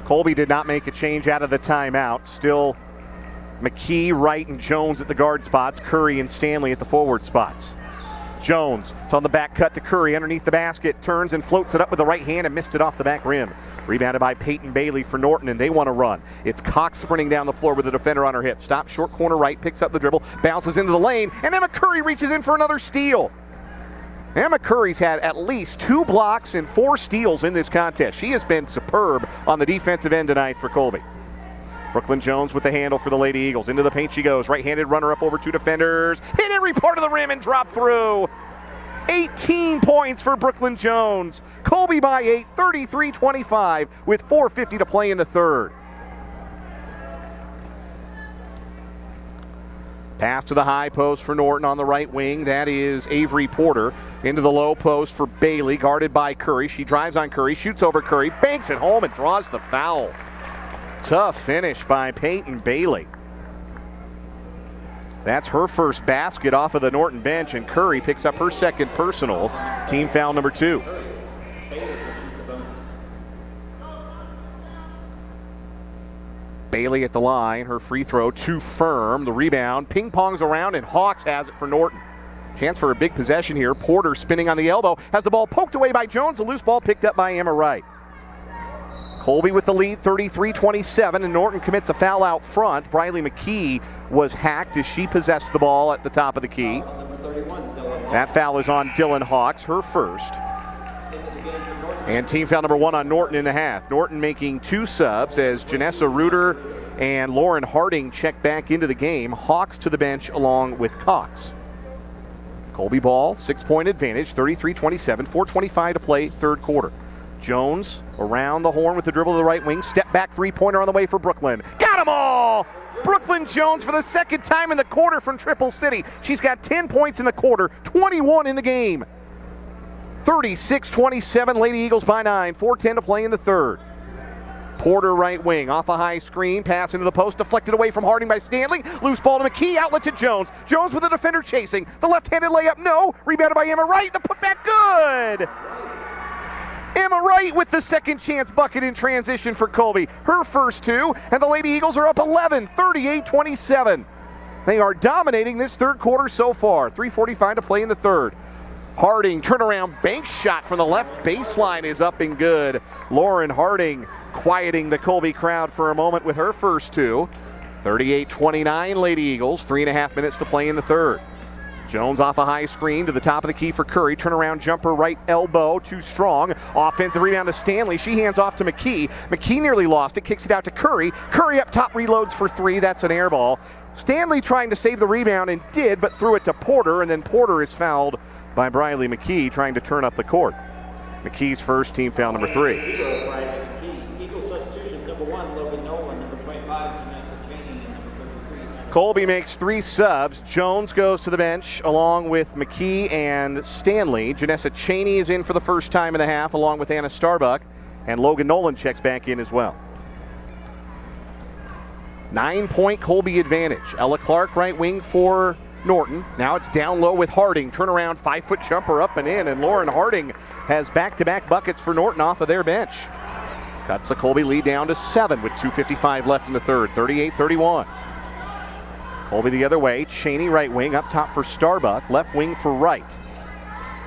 Colby did not make a change out of the timeout. Still McKee, Wright, and Jones at the guard spots. Curry and Stanley at the forward spots. Jones, it's on the back cut to Curry underneath the basket, turns and floats it up with the right hand and missed it off the back rim. Rebounded by Peyton Bailey for Norton, and they want to run. It's Cox sprinting down the floor with the defender on her hip. Stops short corner right, picks up the dribble, bounces into the lane, and Emma Curry reaches in for another steal. Emma Curry's had at least 2 blocks and 4 steals in this contest. She has been superb on the defensive end tonight for Colby. Brooklyn Jones with the handle for the Lady Eagles. Into the paint she goes. Right-handed runner up over 2 defenders. Hit every part of the rim and drop through. 18 points for Brooklyn Jones. Colby by 8, 33-25 with 4:50 to play in the third. Pass to the high post for Norton on the right wing. That is Avery Porter. Into the low post for Bailey, guarded by Curry. She drives on Curry, shoots over Curry, banks it home and draws the foul. Tough finish by Peyton Bailey. That's her first basket off of the Norton bench, and Curry picks up her second personal. Team foul number 2. Bailey at the line, her free throw too firm. The rebound ping-pongs around, and Hawks has it for Norton. Chance for a big possession here. Porter spinning on the elbow, has the ball poked away by Jones. The loose ball picked up by Emma Wright. Colby with the lead, 33-27, and Norton commits a foul out front. Briley McKee was hacked as she possessed the ball at the top of the key. That foul is on Dylan Hawks, her first. And team foul number 1 on Norton in the half. Norton making 2 subs as Janessa Reuter and Lauren Harding check back into the game. Hawks to the bench along with Cox. Colby ball, 6-point advantage, 33-27, 4:25 to play, third quarter. Jones around the horn with the dribble to the right wing. Step back three-pointer on the way for Brooklyn. Got them all! Brooklyn Jones for the second time in the quarter from Triple City. She's got 10 points in the quarter, 21 in the game. 36-27, Lady Eagles by 9, 4:10 to play in the third. Porter right wing, off a high screen, pass into the post, deflected away from Harding by Stanley. Loose ball to McKee, outlet to Jones. Jones with the defender chasing. The left-handed layup, no. Rebounded by Emma Wright, the putback good. Emma Wright with the second chance bucket in transition for Colby. Her first 2, and the Lady Eagles are up 11, 38-27. They are dominating this third quarter so far. 3:45 to play in the third. Harding, turnaround bank shot from the left baseline is up and good. Lauren Harding quieting the Colby crowd for a moment with her first 2. 38-29 Lady Eagles, 3.5 minutes to play in the third. Jones off a high screen to the top of the key for Curry. Turnaround jumper, right elbow, too strong. Offensive rebound to Stanley. She hands off to McKee. McKee nearly lost it, kicks it out to Curry. Curry up top, reloads for 3. That's an air ball. Stanley trying to save the rebound and did, but threw it to Porter, and then Porter is fouled by Briley McKee trying to turn up the court. McKee's first, team foul number 3. Eagle substitutions, number 1, Logan Nolan, number 25, Janessa Cheney, and number 33. Colby makes 3 subs. Jones goes to the bench along with McKee and Stanley. Janessa Cheney is in for the first time in the half along with Anna Starbuck, and Logan Nolan checks back in as well. 9-point Colby advantage. Ella Clark right wing for Norton. Now it's down low with Harding. Turnaround 5-foot jumper up and in, and Lauren Harding has back-to-back buckets for Norton off of their bench. Cuts the Colby lead down to 7 with 2:55 left in the third. 38-31. Colby the other way. Cheney right wing up top for Starbuck. Left wing for Wright.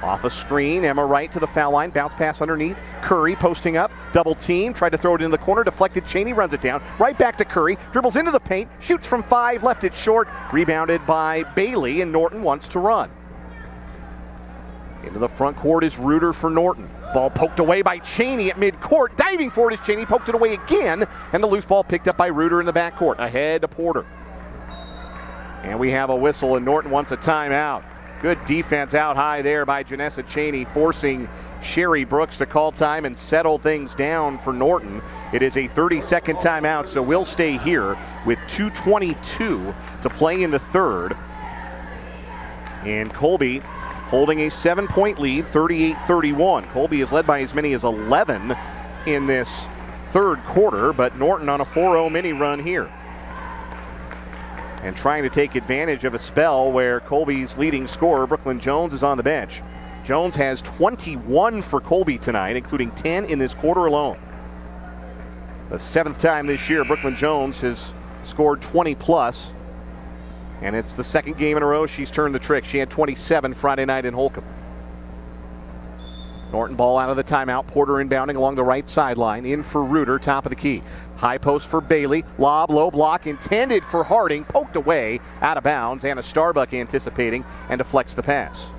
Off a screen, Emma Wright to the foul line. Bounce pass underneath. Curry posting up. Double team. Tried to throw it into the corner. Deflected. Cheney runs it down. Right back to Curry. Dribbles into the paint. Shoots from 5. Left it short. Rebounded by Bailey, and Norton wants to run. Into the front court is Reuter for Norton. Ball poked away by Cheney at midcourt. Diving for it is Cheney. Poked it away again. And the loose ball picked up by Reuter in the backcourt. Ahead to Porter. And we have a whistle, and Norton wants a timeout. Good defense out high there by Janessa Cheney, forcing Sherry Brooks to call time and settle things down for Norton. It is a 30-second timeout, so we'll stay here with 2:22 to play in the third. And Colby holding a 7-point lead, 38-31. Colby is led by as many as 11 in this third quarter, but Norton on a 4-0 mini run here. And trying to take advantage of a spell where Colby's leading scorer, Brooklyn Jones, is on the bench. Jones has 21 for Colby tonight, including 10 in this quarter alone. The 7th time this year Brooklyn Jones has scored 20-plus. And it's the second game in a row she's turned the trick. She had 27 Friday night in Holcomb. Norton ball out of the timeout. Porter inbounding along the right sideline. In for Reuter, top of the key. High post for Bailey. Lob, low block intended for Harding. Poked away, out of bounds. Anna Starbuck anticipating and deflects the pass.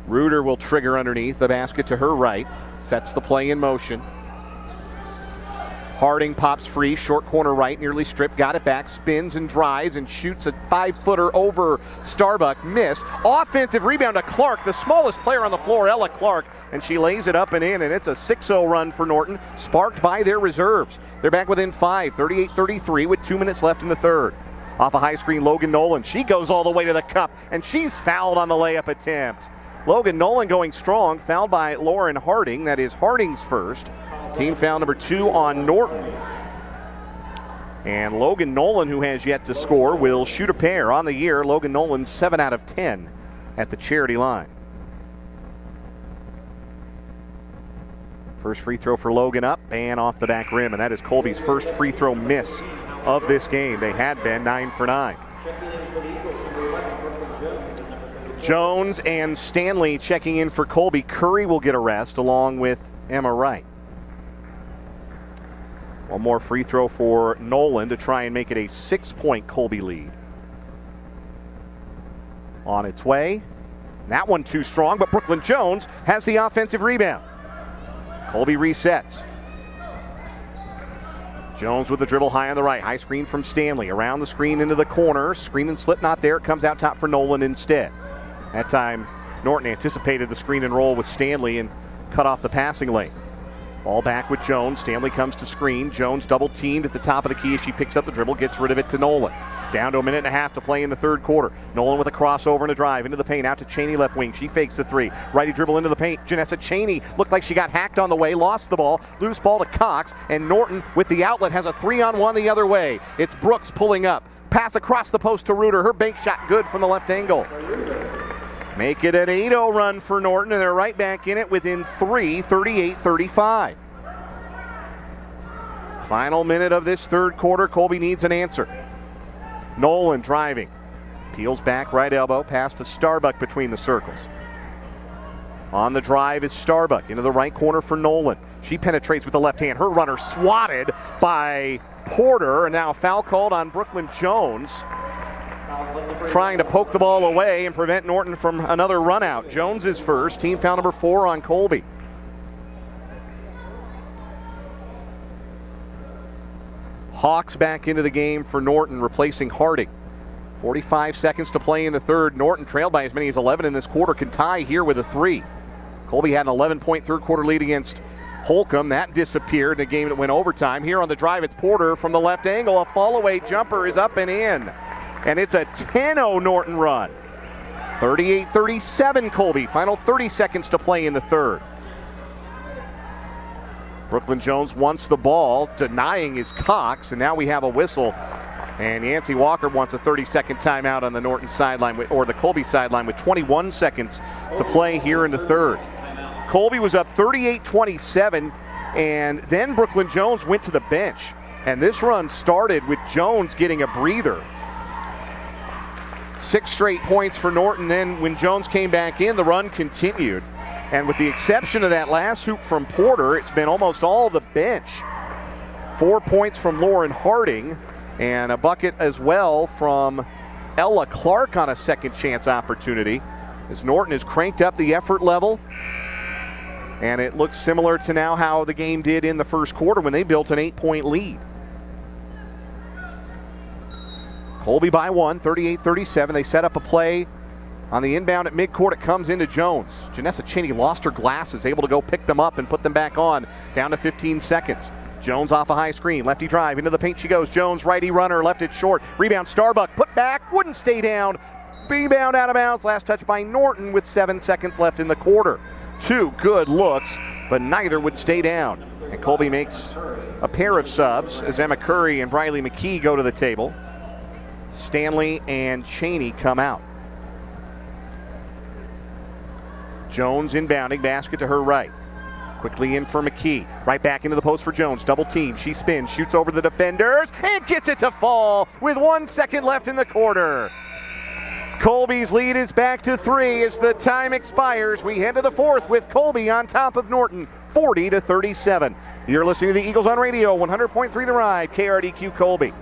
Reuter will trigger underneath the basket to her right. Sets the play in motion. Harding pops free, short corner right, nearly stripped, got it back, spins and drives and shoots a 5-footer over Starbuck, missed. Offensive rebound to Clark, the smallest player on the floor, Ella Clark, and she lays it up and in, and it's a 6-0 run for Norton, sparked by their reserves. They're back within 5, 38-33 with 2 minutes left in the third. Off a high screen, Logan Nolan, she goes all the way to the cup, and she's fouled on the layup attempt. Logan Nolan going strong, fouled by Lauren Harding, that is Harding's first. Team foul number 2 on Norton. And Logan Nolan, who has yet to score, will shoot a pair on the year. Logan Nolan 7 out of 10 at the charity line. First free throw for Logan up and off the back rim, and that is Colby's first free throw miss of this game. They had been 9 for 9. Jones and Stanley checking in for Colby. Curry will get a rest along with Emma Wright. One more free throw for Nolan to try and make it a 6-point Colby lead. On its way. That one too strong, but Brooklyn Jones has the offensive rebound. Colby resets. Jones with the dribble high on the right. High screen from Stanley. Around the screen into the corner. Screen and slip not there. It comes out top for Nolan instead. That time, Norton anticipated the screen and roll with Stanley and cut off the passing lane. Ball back with Jones. Stanley comes to screen. Jones double teamed at the top of the key as she picks up the dribble, gets rid of it to Nolan. Down to a minute and a half to play in the third quarter. Nolan with a crossover and a drive into the paint. Out to Cheney left wing. She fakes the three. Righty dribble into the paint. Janessa Cheney looked like she got hacked on the way. Lost the ball. Loose ball to Cox. And Norton with the outlet has a 3-on-1 the other way. It's Brooks pulling up. Pass across the post to Reuter. Her bank shot good from the left angle. Make it an 8-0 run for Norton, and they're right back in it within 3, 38-35. Final minute of this third quarter. Colby needs an answer. Nolan driving. Peels back, right elbow. Pass to Starbuck between the circles. On the drive is Starbuck into the right corner for Nolan. She penetrates with the left hand. Her runner swatted by Porter, and now a foul called on Brooklyn Jones, trying to poke the ball away and prevent Norton from another run out. Jones is first. Team foul number 4 on Colby. Hawks back into the game for Norton, replacing Harding. 45 seconds to play in the third. Norton trailed by as many as 11 in this quarter. Can tie here with a 3. Colby had an 11-point third quarter lead against Holcomb. That disappeared in a game that went overtime. Here on the drive, it's Porter from the left angle. A fall-away jumper is up and in. And it's a 10-0 Norton run. 38-37 Colby. Final 30 seconds to play in the third. Brooklyn Jones wants the ball, denying his Cox, and now we have a whistle. And Yancey Walker wants a 30-second timeout on the Norton sideline, or the Colby sideline, with 21 seconds to play here in the third. Colby was up 38-27, and then Brooklyn Jones went to the bench. And this run started with Jones getting a breather. 6 straight points for Norton. Then when Jones came back in, the run continued. And with the exception of that last hoop from Porter, it's been almost all the bench. 4 points from Lauren Harding and a bucket as well from Ella Clark on a second chance opportunity, as Norton has cranked up the effort level. And it looks similar to now how the game did in the first quarter when they built an 8-point lead. Colby by 1, 38-37. They set up a play on the inbound at midcourt. It comes into Jones. Janessa Cheney lost her glasses, able to go pick them up and put them back on. Down to 15 seconds. Jones off a high screen. Lefty drive. Into the paint she goes. Jones, righty runner, left it short. Rebound, Starbuck, put back, wouldn't stay down. Rebound out of bounds. Last touch by Norton with 7 seconds left in the quarter. 2 good looks, but neither would stay down. And Colby makes a pair of subs as Emma Curry and Briley McKee go to the table. Stanley and Cheney come out. Jones inbounding, basket to her right. Quickly in for McKee. Right back into the post for Jones. Double team. She spins, shoots over the defenders, and gets it to fall with 1 second left in the quarter. Colby's lead is back to 3 as the time expires. We head to the fourth with Colby on top of Norton, 40-37. You're listening to the Eagles on Radio, 100.3 The Ride, KRDQ Colby.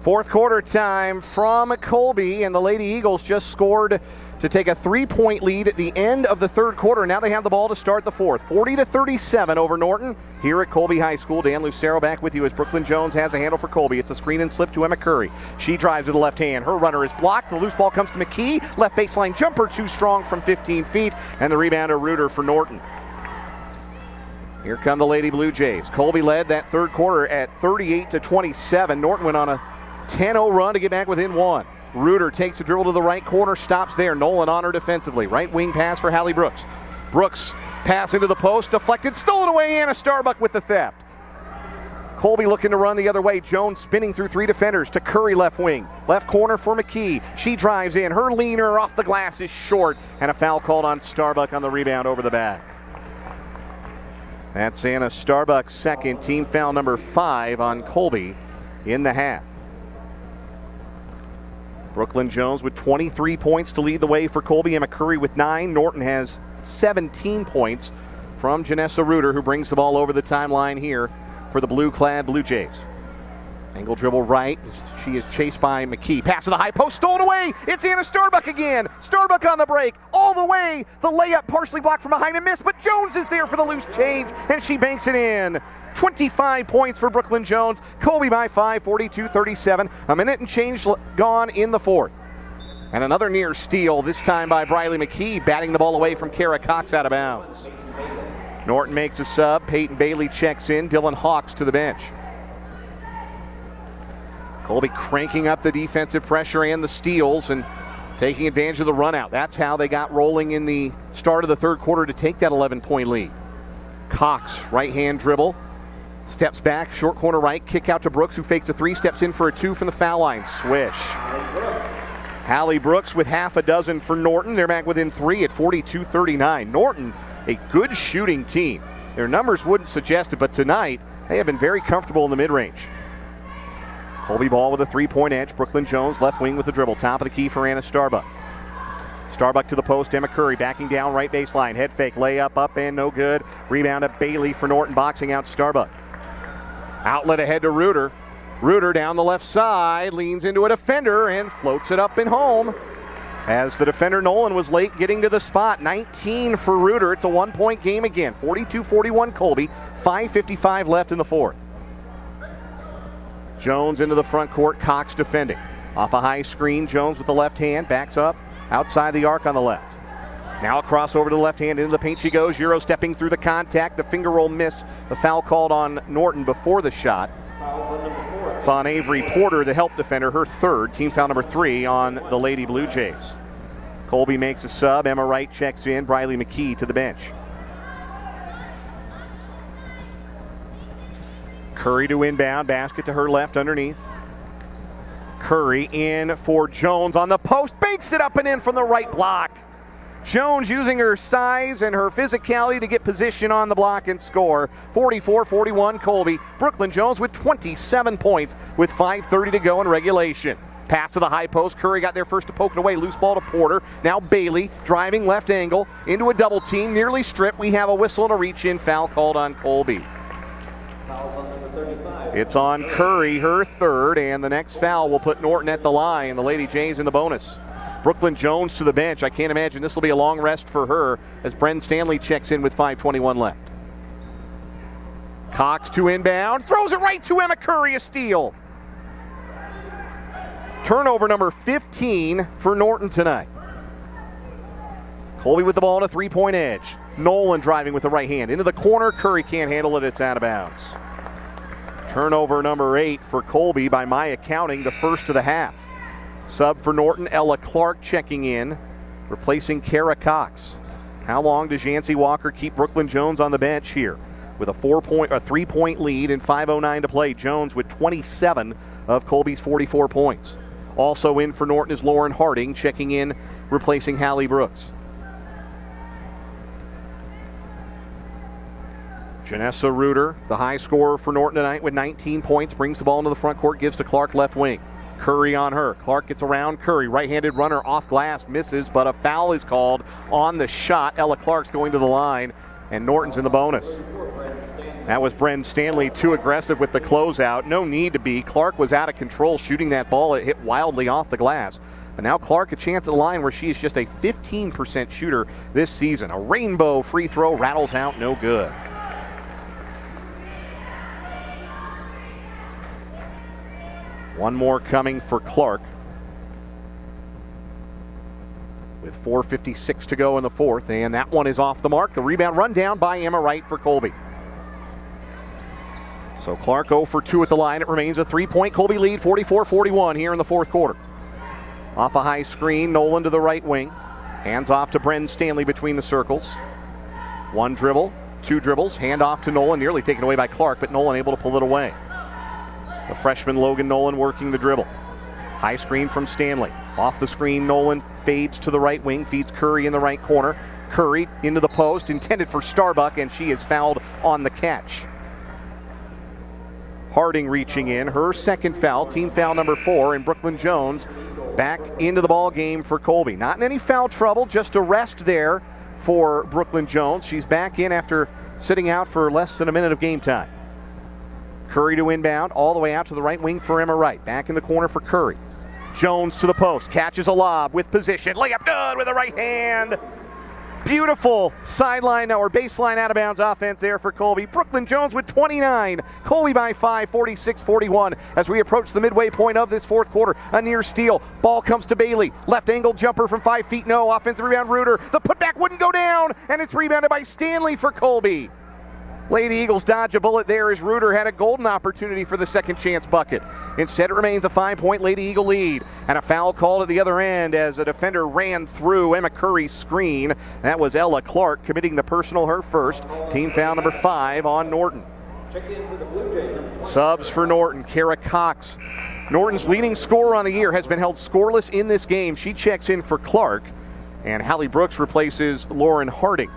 Fourth quarter time from Colby, and the Lady Eagles just scored to take a 3-point lead at the end of the third quarter. Now they have the ball to start the fourth. 40-37 over Norton here at Colby High School. Dan Lucero back with you as Brooklyn Jones has a handle for Colby. It's a screen and slip to Emma Curry. She drives with the left hand. Her runner is blocked. The loose ball comes to McKee. Left baseline jumper too strong from 15 feet, and the rebounder Reuter for Norton. Here come the Lady Blue Jays. Colby led that third quarter at 38-27. Norton went on a 10-0 run to get back within one. Reuter takes the dribble to the right corner, stops there. Nolan on her defensively. Right wing pass for Hallie Brooks. Brooks pass into the post, deflected, stolen away. Anna Starbuck with the theft. Colby looking to run the other way. Jones spinning through three defenders to Curry left wing. Left corner for McKee. She drives in. Her leaner off the glass is short, and a foul called on Starbuck on the rebound over the back. That's Anna Starbuck's second, team foul number 5 on Colby in the half. Brooklyn Jones with 23 points to lead the way for Colby. Emma Curry with 9. Norton has 17 points from Janessa Reuter, who brings the ball over the timeline here for the blue-clad Blue Jays. Angle dribble right. She is chased by McKee. Pass to the high post, stolen away. It's Anna Starbuck again. Starbuck on the break, all the way. The layup partially blocked from behind and missed, but Jones is there for the loose change, and she banks it in. 25 points for Brooklyn Jones. Colby by 5, 42-37. A minute and change gone in the fourth. And another near steal, this time by Briley McKee, batting the ball away from Kara Cox out of bounds. Norton makes a sub. Peyton Bailey checks in. Dylan Hawks to the bench. Colby cranking up the defensive pressure and the steals and taking advantage of the run out. That's how they got rolling in the start of the third quarter to take that 11-point lead. Cox, right hand dribble. Steps back, short corner right, kick out to Brooks, who fakes a 3, steps in for a 2 from the foul line. Swish. Hallie Brooks with half a dozen for Norton. They're back within 3 at 42-39. Norton, a good shooting team. Their numbers wouldn't suggest it, but tonight they have been very comfortable in the mid-range. Colby ball with a 3-point edge. Brooklyn Jones left wing with the dribble. Top of the key for Anna Starbuck. Starbuck to the post. Emma Curry backing down right baseline. Head fake, layup up and no good. Rebound to Bailey for Norton, boxing out Starbuck. Outlet ahead to Reuter. Reuter down the left side, leans into a defender and floats it up and home. As the defender Nolan was late getting to the spot. 19 for Reuter. It's a 1-point game again. 42-41 Colby. 5:55 left in the fourth. Jones into the front court. Cox defending. Off a high screen, Jones with the left hand. Backs up outside the arc on the left. Now a crossover to the left hand. Into the paint she goes. Euro stepping through the contact. The finger roll miss. The foul called on Norton before the shot. It's on Avery Porter, the help defender, her third. Team foul number 3 on the Lady Blue Jays. Colby makes a sub. Emma Wright checks in. Briley McKee to the bench. Curry to inbound. Basket to her left underneath. Curry in for Jones on the post. Banks it up and in from the right block. Jones using her size and her physicality to get position on the block and score. 44-41 Colby. Brooklyn Jones with 27 points with 5:30 to go in regulation. Pass to the high post. Curry got there first to poke it away. Loose ball to Porter. Now Bailey driving left angle into a double team. Nearly stripped. We have a whistle and a reach in. Foul called on Colby. Foul's on number 35. It's on Curry, her third, and the next foul will put Norton at the line. The Lady Jays in the bonus. Brooklyn Jones to the bench. I can't imagine this will be a long rest for her as Bren Stanley checks in with 5:21 left. Cox to inbound. Throws it right to Emma Curry. A steal. Turnover number 15 for Norton tonight. Colby with the ball on a 3-point edge. Nolan driving with the right hand. Into the corner. Curry can't handle it. It's out of bounds. Turnover number 8 for Colby, by my accounting, the first of the half. Sub for Norton, Ella Clark checking in, replacing Kara Cox. How long does Yancey Walker keep Brooklyn Jones on the bench here? With a 3-point lead and 5:09 to play. Jones with 27 of Colby's 44 points. Also in for Norton is Lauren Harding, checking in, replacing Hallie Brooks. Janessa Reuter, the high scorer for Norton tonight with 19 points, brings the ball into the front court, gives to Clark left wing. Curry on her. Clark gets around Curry. Right-handed runner off glass, misses, but a foul is called on the shot. Ella Clark's going to the line, and Norton's in the bonus. That was Bren Stanley too aggressive with the closeout. No need to be. Clark was out of control shooting that ball. It hit wildly off the glass. But now Clark a chance at the line where she is just a 15% shooter this season. A rainbow free throw rattles out, no good. One more coming for Clark. With 4:56 to go in the fourth, and that one is off the mark. The rebound run down by Emma Wright for Colby. So Clark 0 for 2 at the line. It remains a 3-point Colby lead, 44-41 here in the fourth quarter. Off a high screen, Nolan to the right wing. Hands off to Bren Stanley between the circles. One dribble, two dribbles, hand off to Nolan, nearly taken away by Clark, but Nolan able to pull it away. The freshman Logan Nolan working the dribble. High screen from Stanley. Off the screen, Nolan fades to the right wing, feeds Curry in the right corner. Curry into the post, intended for Starbuck, and she is fouled on the catch. Harding reaching in, her second foul, team foul number 4, and Brooklyn Jones back into the ball game for Colby. Not in any foul trouble, just a rest there for Brooklyn Jones. She's back in after sitting out for less than a minute of game time. Curry to inbound, all the way out to the right wing for Emma Wright. Back in the corner for Curry. Jones to the post, catches a lob with position. Layup good with the right hand. Beautiful sideline or baseline out of bounds offense there for Colby. Brooklyn Jones with 29. Colby by 5, 46-41 as we approach the midway point of this fourth quarter. A near steal. Ball comes to Bailey. Left angle jumper from 5 feet. No. Offensive rebound, Reuter. The putback wouldn't go down, and it's rebounded by Stanley for Colby. Lady Eagles dodge a bullet there as Reuter had a golden opportunity for the second chance bucket. Instead, it remains a 5-point Lady Eagle lead. And a foul called at the other end as a defender ran through Emma Curry's screen. That was Ella Clark committing the personal, her first. Team foul number 5 on Norton. Check in for the Blue Jays. Subs for Norton, Kara Cox. Norton's leading scorer on the year has been held scoreless in this game. She checks in for Clark. And Hallie Brooks replaces Lauren Harding.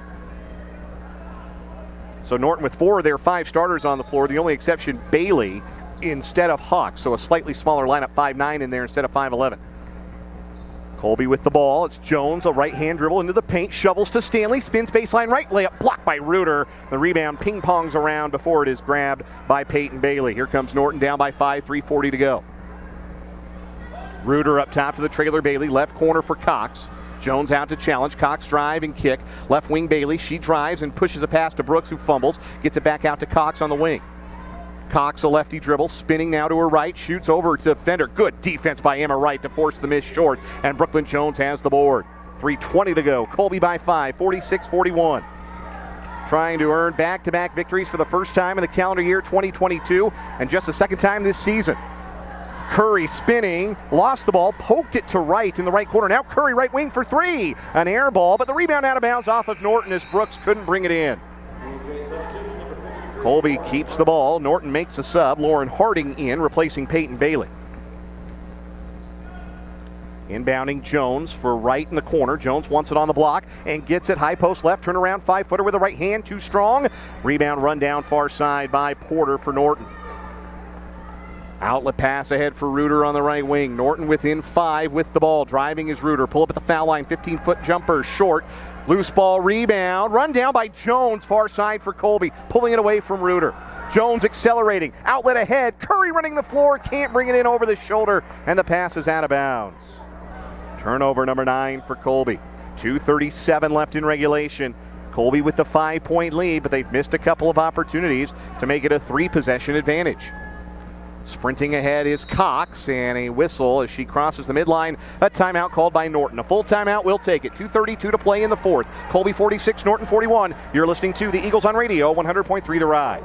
So Norton with 4 of their 5 starters on the floor. The only exception, Bailey instead of Hawks. So a slightly smaller lineup, 5'9" in there instead of 5'11". Colby with the ball. It's Jones, a right-hand dribble into the paint. Shovels to Stanley. Spins baseline right. Layup blocked by Reuter. The rebound ping-pongs around before it is grabbed by Peyton Bailey. Here comes Norton down by 5, 3:40 to go. Reuter up top to the trailer Bailey. Left corner for Cox. Jones out to challenge. Cox drive and kick. Left wing Bailey. She drives and pushes a pass to Brooks, who fumbles. Gets it back out to Cox on the wing. Cox, a lefty dribble, spinning now to her right. Shoots over to defender. Good defense by Emma Wright to force the miss short. And Brooklyn Jones has the board. 3:20 to go. Colby by 5, 46-41. Trying to earn back-to-back victories for the first time in the calendar year 2022. And just the second time this season. Curry spinning, lost the ball, poked it to Wright in the right corner. Now Curry right wing for 3. An air ball, but the rebound out of bounds off of Norton as Brooks couldn't bring it in. Colby keeps the ball. Norton makes a sub. Lauren Harding in, replacing Peyton Bailey. Inbounding Jones for Wright in the corner. Jones wants it on the block and gets it. High post left, turn around, 5-footer with the right hand, too strong. Rebound run down far side by Porter for Norton. Outlet pass ahead for Reuter on the right wing. Norton within 5 with the ball. Driving is Reuter. Pull up at the foul line. 15-foot jumper short. Loose ball rebound. Run down by Jones. Far side for Colby. Pulling it away from Reuter. Jones accelerating. Outlet ahead. Curry running the floor. Can't bring it in over the shoulder. And the pass is out of bounds. Turnover number 9 for Colby. 2:37 left in regulation. Colby with the 5-point lead, but they've missed a couple of opportunities to make it a 3-possession advantage. Sprinting ahead is Cox, and a whistle as she crosses the midline. A timeout called by Norton. A full timeout, we'll take it. 2:32 to play in the fourth. Colby 46, Norton 41. You're listening to the Eagles on Radio, 100.3 The Ride.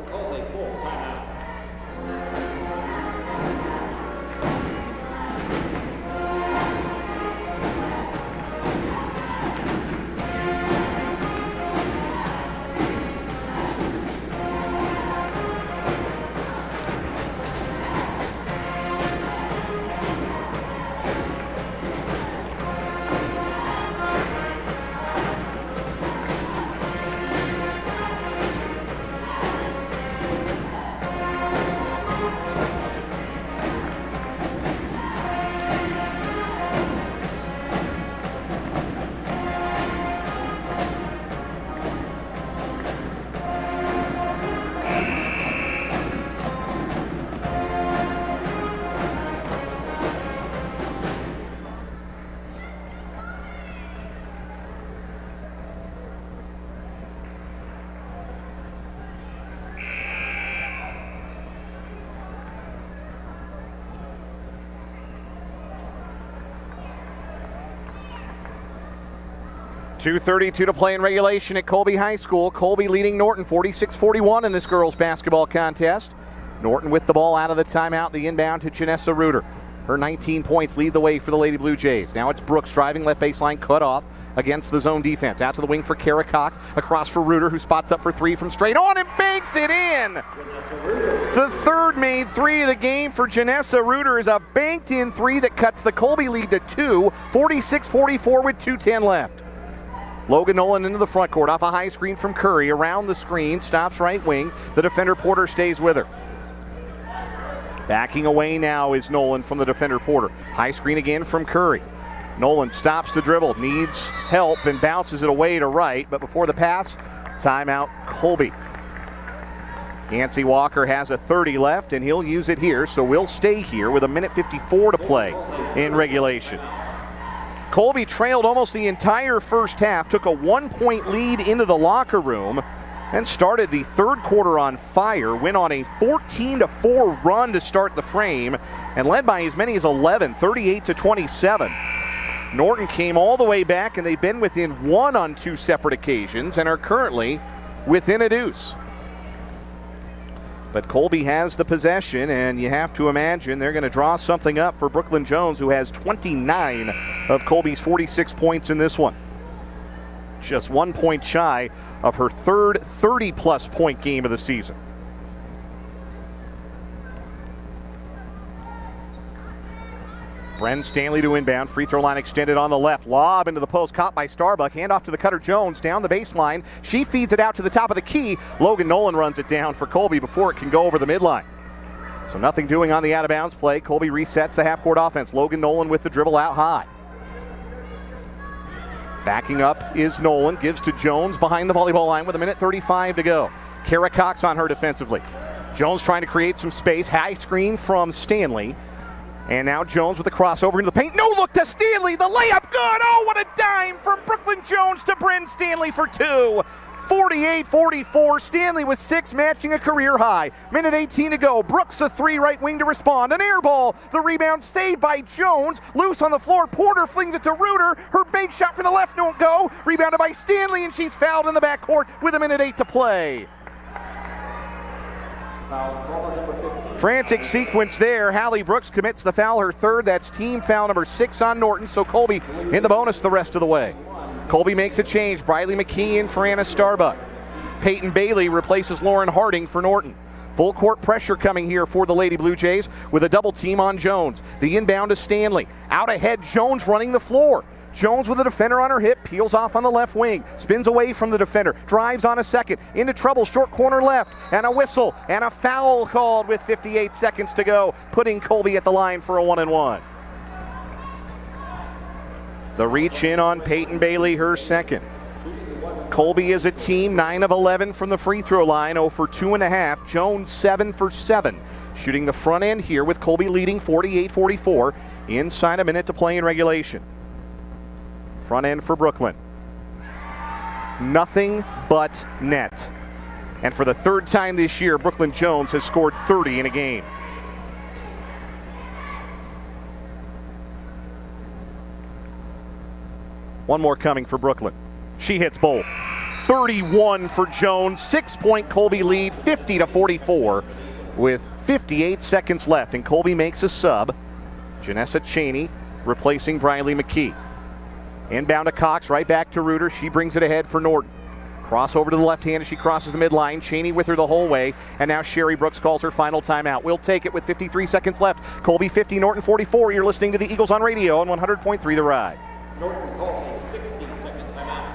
2:32 to play in regulation at Colby High School. Colby leading Norton 46-41 in this girls basketball contest. Norton with the ball out of the timeout, the inbound to Janessa Reuter. Her 19 points lead the way for the Lady Blue Jays. Now it's Brooks driving left baseline, cut off against the zone defense. Out to the wing for Kara Cox, across for Reuter, who spots up for three from straight on and banks it in. The third made three of the game for Janessa Reuter is a banked in three that cuts the Colby lead to 2, 46-44 with 2:10 left. Logan Nolan into the front court off a high screen from Curry. Around the screen, stops right wing. The defender Porter stays with her. Backing away now is Nolan from the defender Porter. High screen again from Curry. Nolan stops the dribble, needs help, and bounces it away to right. But before the pass, timeout Colby. Yancey Walker has a 30 left, and he'll use it here, so we'll stay here with 1:54 to play in regulation. Colby trailed almost the entire first half, took a 1-point lead into the locker room, and started the third quarter on fire. Went on a 14-4 run to start the frame, and led by as many as 11, 38-27. Norton came all the way back, and they've been within one on two separate occasions, and are currently within a deuce. But Colby has the possession, and you have to imagine they're going to draw something up for Brooklyn Jones, who has 29 of Colby's 46 points in this one. Just 1 point shy of her third 30-plus point game of the season. Bren Stanley to inbound. Free throw line extended on the left. Lob into the post. Caught by Starbuck. Handoff to the cutter Jones. Down the baseline. She feeds it out to the top of the key. Logan Nolan runs it down for Colby before it can go over the midline. So nothing doing on the out-of-bounds play. Colby resets the half-court offense. Logan Nolan with the dribble out high. Backing up is Nolan. Gives to Jones behind the volleyball line with 1:35 to go. Kara Cox on her defensively. Jones trying to create some space. High screen from Stanley. And now Jones with the crossover into the paint. No look to Stanley. The layup good. Oh, what a dime from Brooklyn Jones to Bryn Stanley for two. 48-44. Stanley with 6, matching a career high. 1:18 to go. Brooks a 3, right wing to respond. An air ball. The rebound saved by Jones. Loose on the floor. Porter flings it to Reuter. Her bank shot from the left won't go. Rebounded by Stanley, and she's fouled in the backcourt with 1:08 to play. Frantic sequence there. Hallie Brooks commits the foul, her third. That's team foul number 6 on Norton, so Colby in the bonus the rest of the way. Colby makes a change. Briley McKee in for Anna Starbuck. Peyton Bailey replaces Lauren Harding for Norton. Full court pressure coming here for the Lady Blue Jays with a double team on Jones. The inbound to Stanley. Out ahead, Jones running the floor. Jones with a defender on her hip, peels off on the left wing, spins away from the defender, drives on a second, into trouble, short corner left, and a whistle, and a foul called with 58 seconds to go, putting Colby at the line for a 1-and-1. The reach in on Peyton Bailey, her second. Colby is a team 9 of 11 from the free throw line, 0 for 2.5. Jones 7 for 7. Shooting the front end here with Colby leading 48-44. Inside a minute to play in regulation. Front end for Brooklyn. Nothing but net. And for the third time this year, Brooklyn Jones has scored 30 in a game. One more coming for Brooklyn. She hits both. 31 for Jones, 6-point Colby lead, 50-44 with 58 seconds left. And Colby makes a sub. Janessa Cheney replacing Briley McKee. Inbound to Cox, right back to Reuter. She brings it ahead for Norton. Cross over to the left hand as she crosses the midline. Cheney with her the whole way. And now Sherry Brooks calls her final timeout. We'll take it with 53 seconds left. Colby 50, Norton 44. You're listening to the Eagles on radio on 100.3 The Ride. Norton calls a 60-second timeout.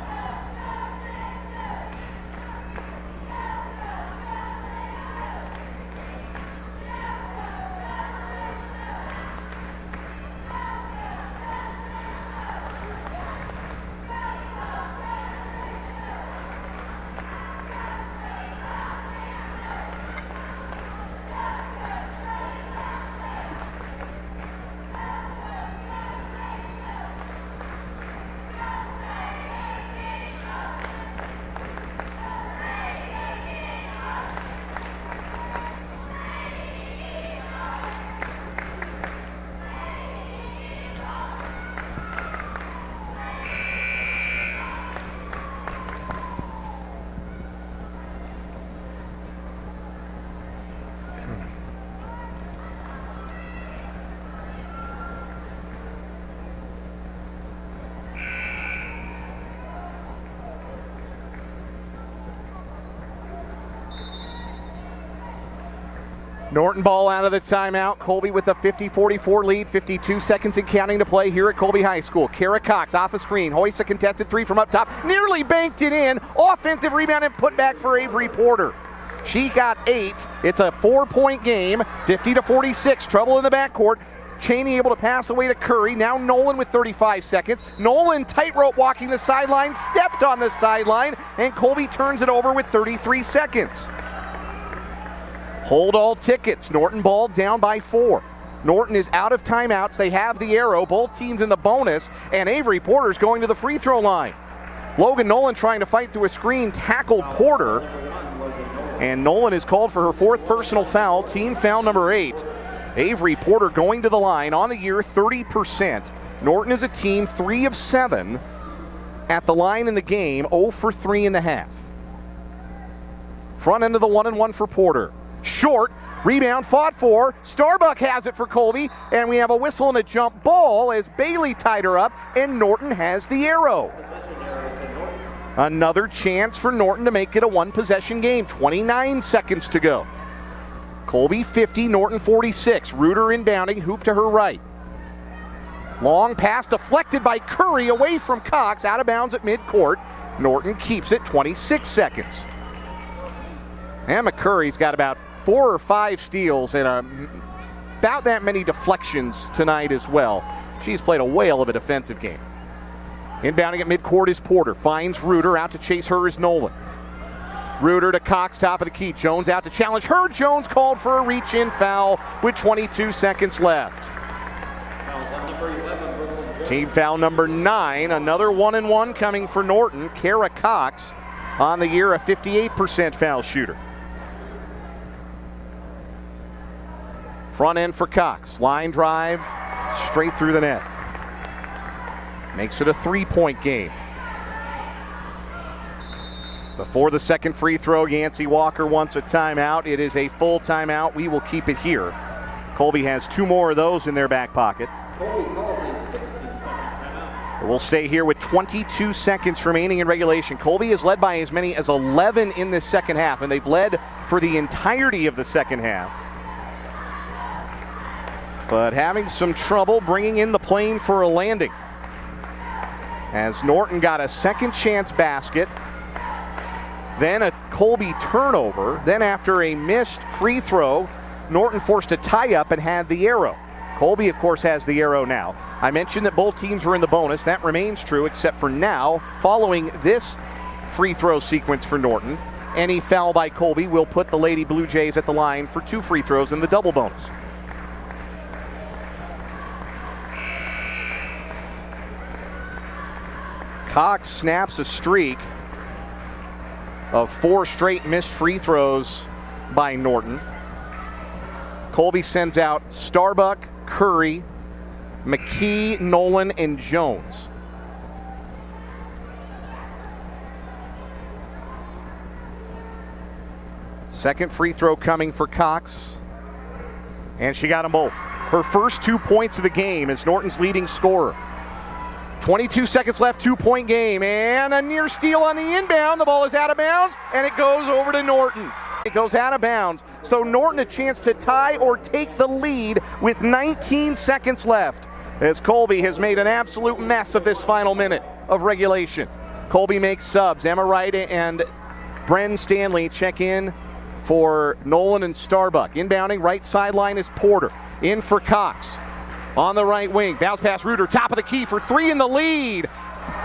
Norton ball out of the timeout. Colby with a 50-44 lead, 52 seconds and counting to play here at Colby High School. Kara Cox off a screen, hoists a contested three from up top, nearly banked it in. Offensive rebound and put back for Avery Porter. She got 8. It's a 4-point game, 50-46. Trouble in the backcourt. Cheney able to pass away to Curry. Now Nolan with 35 seconds. Nolan tightrope walking the sideline, stepped on the sideline, and Colby turns it over with 33 seconds. Hold all tickets. Norton ball down by 4. Norton is out of timeouts. They have the arrow. Both teams in the bonus, and Avery Porter's going to the free throw line. Logan Nolan trying to fight through a screen, tackled Porter, and Nolan is called for her 4th personal foul, team foul number 8. Avery Porter going to the line on the year, 30%. Norton is a team 3 of 7 at the line in the game, 0 for 3 in the half. Front end of the 1-and-1 for Porter. Short, rebound fought for. Starbuck has it for Colby, and we have a whistle and a jump ball as Bailey tied her up, and Norton has the arrow. Another chance for Norton to make it a 1-possession game. 29 seconds to go. Colby 50, Norton 46. Reuter inbounding, hoop to her right. Long pass deflected by Curry away from Cox, out of bounds at midcourt. Norton keeps it, 26 seconds. And McCurry's got about 4 or 5 steals and about that many deflections tonight as well. She's played a whale of a defensive game. Inbounding at midcourt is Porter. Finds Reuter. Out to chase her is Nolan. Reuter to Cox, top of the key. Jones out to challenge her. Jones called for a reach-in foul with 22 seconds left. Team foul number 9. Another 1-and-1 coming for Norton. Kara Cox on the year, a 58% foul shooter. Front end for Cox. Line drive straight through the net. Makes it a 3-point game. Before the second free throw, Yancey Walker wants a timeout. It is a full timeout. We will keep it here. Colby has 2 more of those in their back pocket. Colby calls a 60-second timeout. We'll stay here with 22 seconds remaining in regulation. Colby is led by as many as 11 in this second half, and they've led for the entirety of the second half. But having some trouble bringing in the plane for a landing, as Norton got a second chance basket, then a Colby turnover, then after a missed free throw, Norton forced a tie-up and had the arrow. Colby, of course, has the arrow now. I mentioned that both teams were in the bonus. That remains true, except for now, following this free throw sequence for Norton. Any foul by Colby will put the Lady Blue Jays at the line for 2 free throws in the double bonus. Cox snaps a streak of 4 straight missed free throws by Norton. Colby sends out Starbuck, Curry, McKee, Nolan, and Jones. Second free throw coming for Cox, and she got them both. Her first 2 points of the game as Norton's leading scorer. 22 seconds left, 2-point game, and a near steal on the inbound. The ball is out of bounds, and it goes over to Norton. It goes out of bounds, so Norton a chance to tie or take the lead with 19 seconds left, as Colby has made an absolute mess of this final minute of regulation. Colby makes subs. Emma Wright and Bren Stanley check in for Nolan and Starbuck. Inbounding right sideline is Porter. In for Cox. On the right wing, bounce pass Reuter, top of the key for 3 in the lead.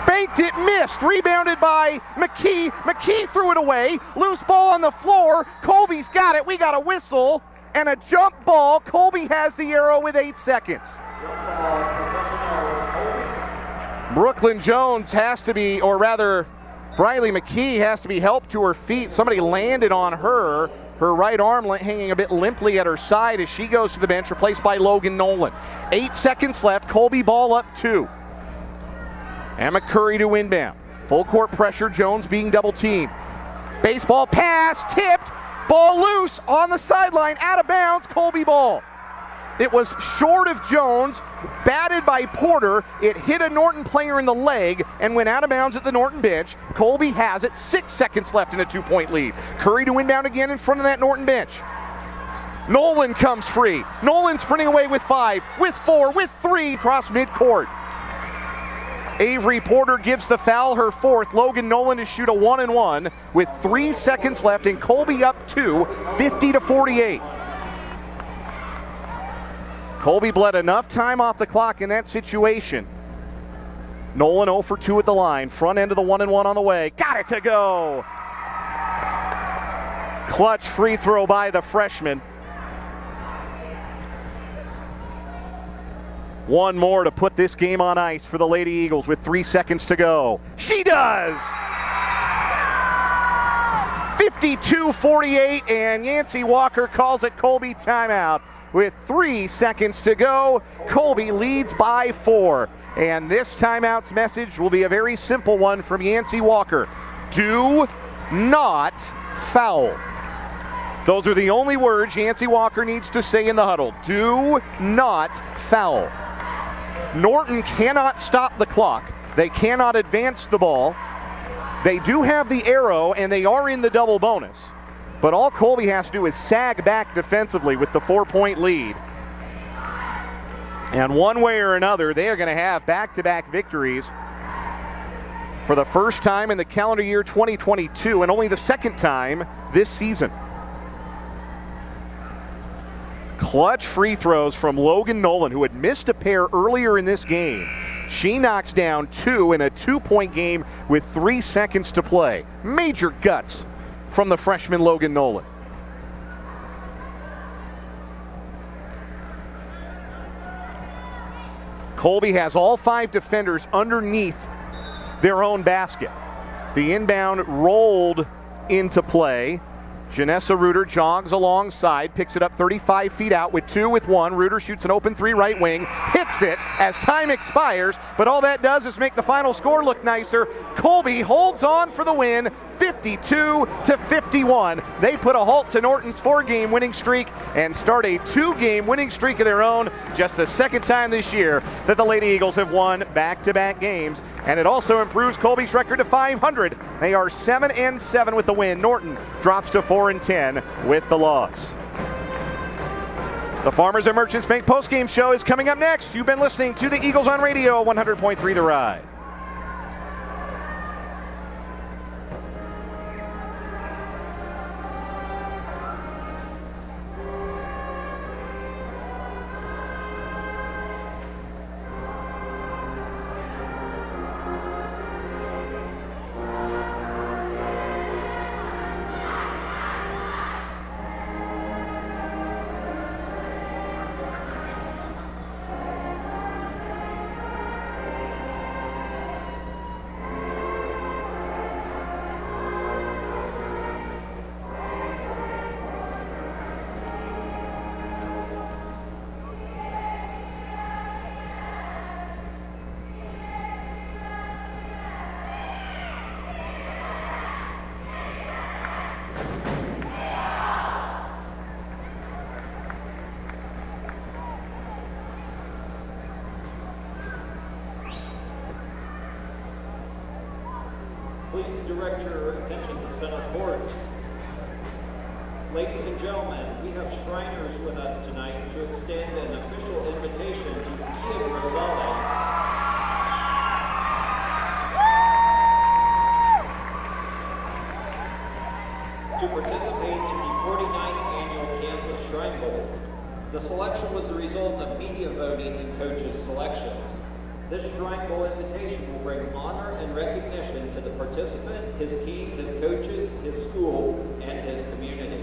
Banked it, missed, rebounded by McKee. McKee threw it away, loose ball on the floor. Colby's got it, we got a whistle and a jump ball. Colby has the arrow with 8 seconds. Brooklyn Jones has to be, or rather, Briley McKee has to be helped to her feet. Somebody landed on her. Her right arm hanging a bit limply at her side as she goes to the bench, replaced by Logan Nolan. 8 seconds left, Colby ball up 2. Emma Curry to inbound. Full court pressure, Jones being double teamed. Baseball pass, tipped, ball loose on the sideline, out of bounds, Colby ball. It was short of Jones, batted by Porter. It hit a Norton player in the leg and went out of bounds at the Norton bench. Colby has it, 6 seconds left in a 2-point lead. Curry to inbound again in front of that Norton bench. Nolan comes free. Nolan sprinting away with 5, with 4, with 3 across midcourt. Avery Porter gives the foul, her 4th. Logan Nolan to shoot a 1-and-1 with 3 seconds left, and Colby up 2, 50-48. Colby bled enough time off the clock in that situation. Nolan 0 for 2 at the line. Front end of the 1-and-1 on the way. Got it to go. Clutch free throw by the freshman. One more to put this game on ice for the Lady Eagles with 3 seconds to go. She does! 52-48, and Yancey Walker calls it Colby timeout. With 3 seconds to go, Colby leads by 4. And this timeout's message will be a very simple one from Yancey Walker. Do not foul. Those are the only words Yancey Walker needs to say in the huddle. Do not foul. Norton cannot stop the clock. They cannot advance the ball. They do have the arrow, and they are in the double bonus. But all Colby has to do is sag back defensively with the 4-point lead. And one way or another, they are going to have back-to-back victories for the first time in the calendar year 2022, and only the second time this season. Clutch free throws from Logan Nolan, who had missed a pair earlier in this game. She knocks down 2 in a 2-point game with 3 seconds to play. Major guts from the freshman Logan Nolan. Colby has all 5 defenders underneath their own basket. The inbound rolled into play. Janessa Reuter jogs alongside, picks it up 35 feet out with 2 with 1. Reuter shoots an open 3 right wing, hits it as time expires, but all that does is make the final score look nicer. Colby holds on for the win, 52-51. They put a halt to Norton's 4-game winning streak and start a 2-game winning streak of their own. Just the second time this year that the Lady Eagles have won back-to-back games. And it also improves Colby's record to 500. They are 7-7 with the win. Norton drops to 4-10 with the loss. The Farmers and Merchants Bank postgame show is coming up next. You've been listening to the Eagles on Radio, 100.3 The Ride. Please direct your attention to center court. Ladies and gentlemen, we have Shriners with us tonight to extend an official invitation to Ian Rosales. To participate in the 49th annual Kansas Shrine Bowl. The selection was the result of media voting and coaches' selections. This Shrine Bowl invitation will bring honor and recognition to the participant, his team, his coaches, his school, and his community.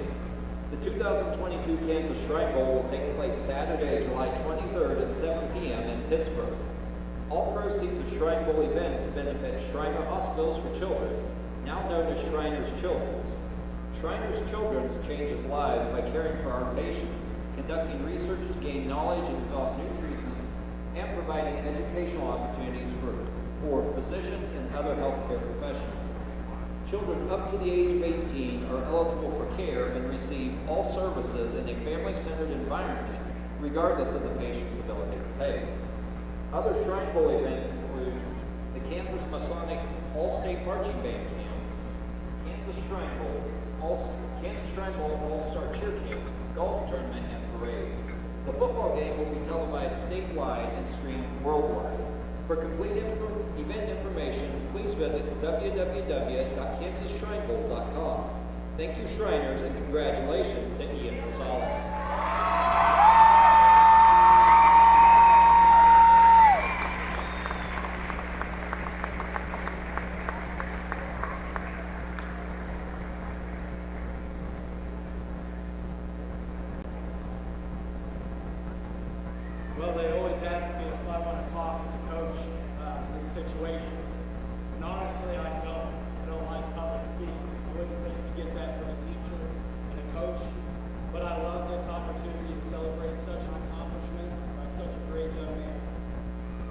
The 2022 Kansas Shrine Bowl will take place Saturday, July 23rd at 7 p.m. in Pittsburgh. All proceeds of Shrine Bowl events benefit Shriner Hospitals for Children, now known as Shriners Children's. Shriners Children's changes lives by caring for our patients, conducting research to gain knowledge and develop new treatments, and providing educational opportunities for physicians and other healthcare professionals. Children up to the age of 18 are eligible for care and receive all services in a family-centered environment, regardless of the patient's ability to pay. Other Shrine Bowl events include the Kansas Masonic All-State Marching Band Camp, Kansas Kansas Shrine Bowl All-Star Cheer Camp, Golf Tournament, and Parade. The football game will be televised statewide and streamed worldwide. For complete event information, please visit www.kansasshrinebowl.com. Thank you, Shriners, and congratulations to Ian Rosales. Well, they always ask me if I want to talk as a coach in situations. And honestly, I don't. I don't like public speaking. I wouldn't think you get that from a teacher and a coach. But I love this opportunity to celebrate such an accomplishment by such a great young man.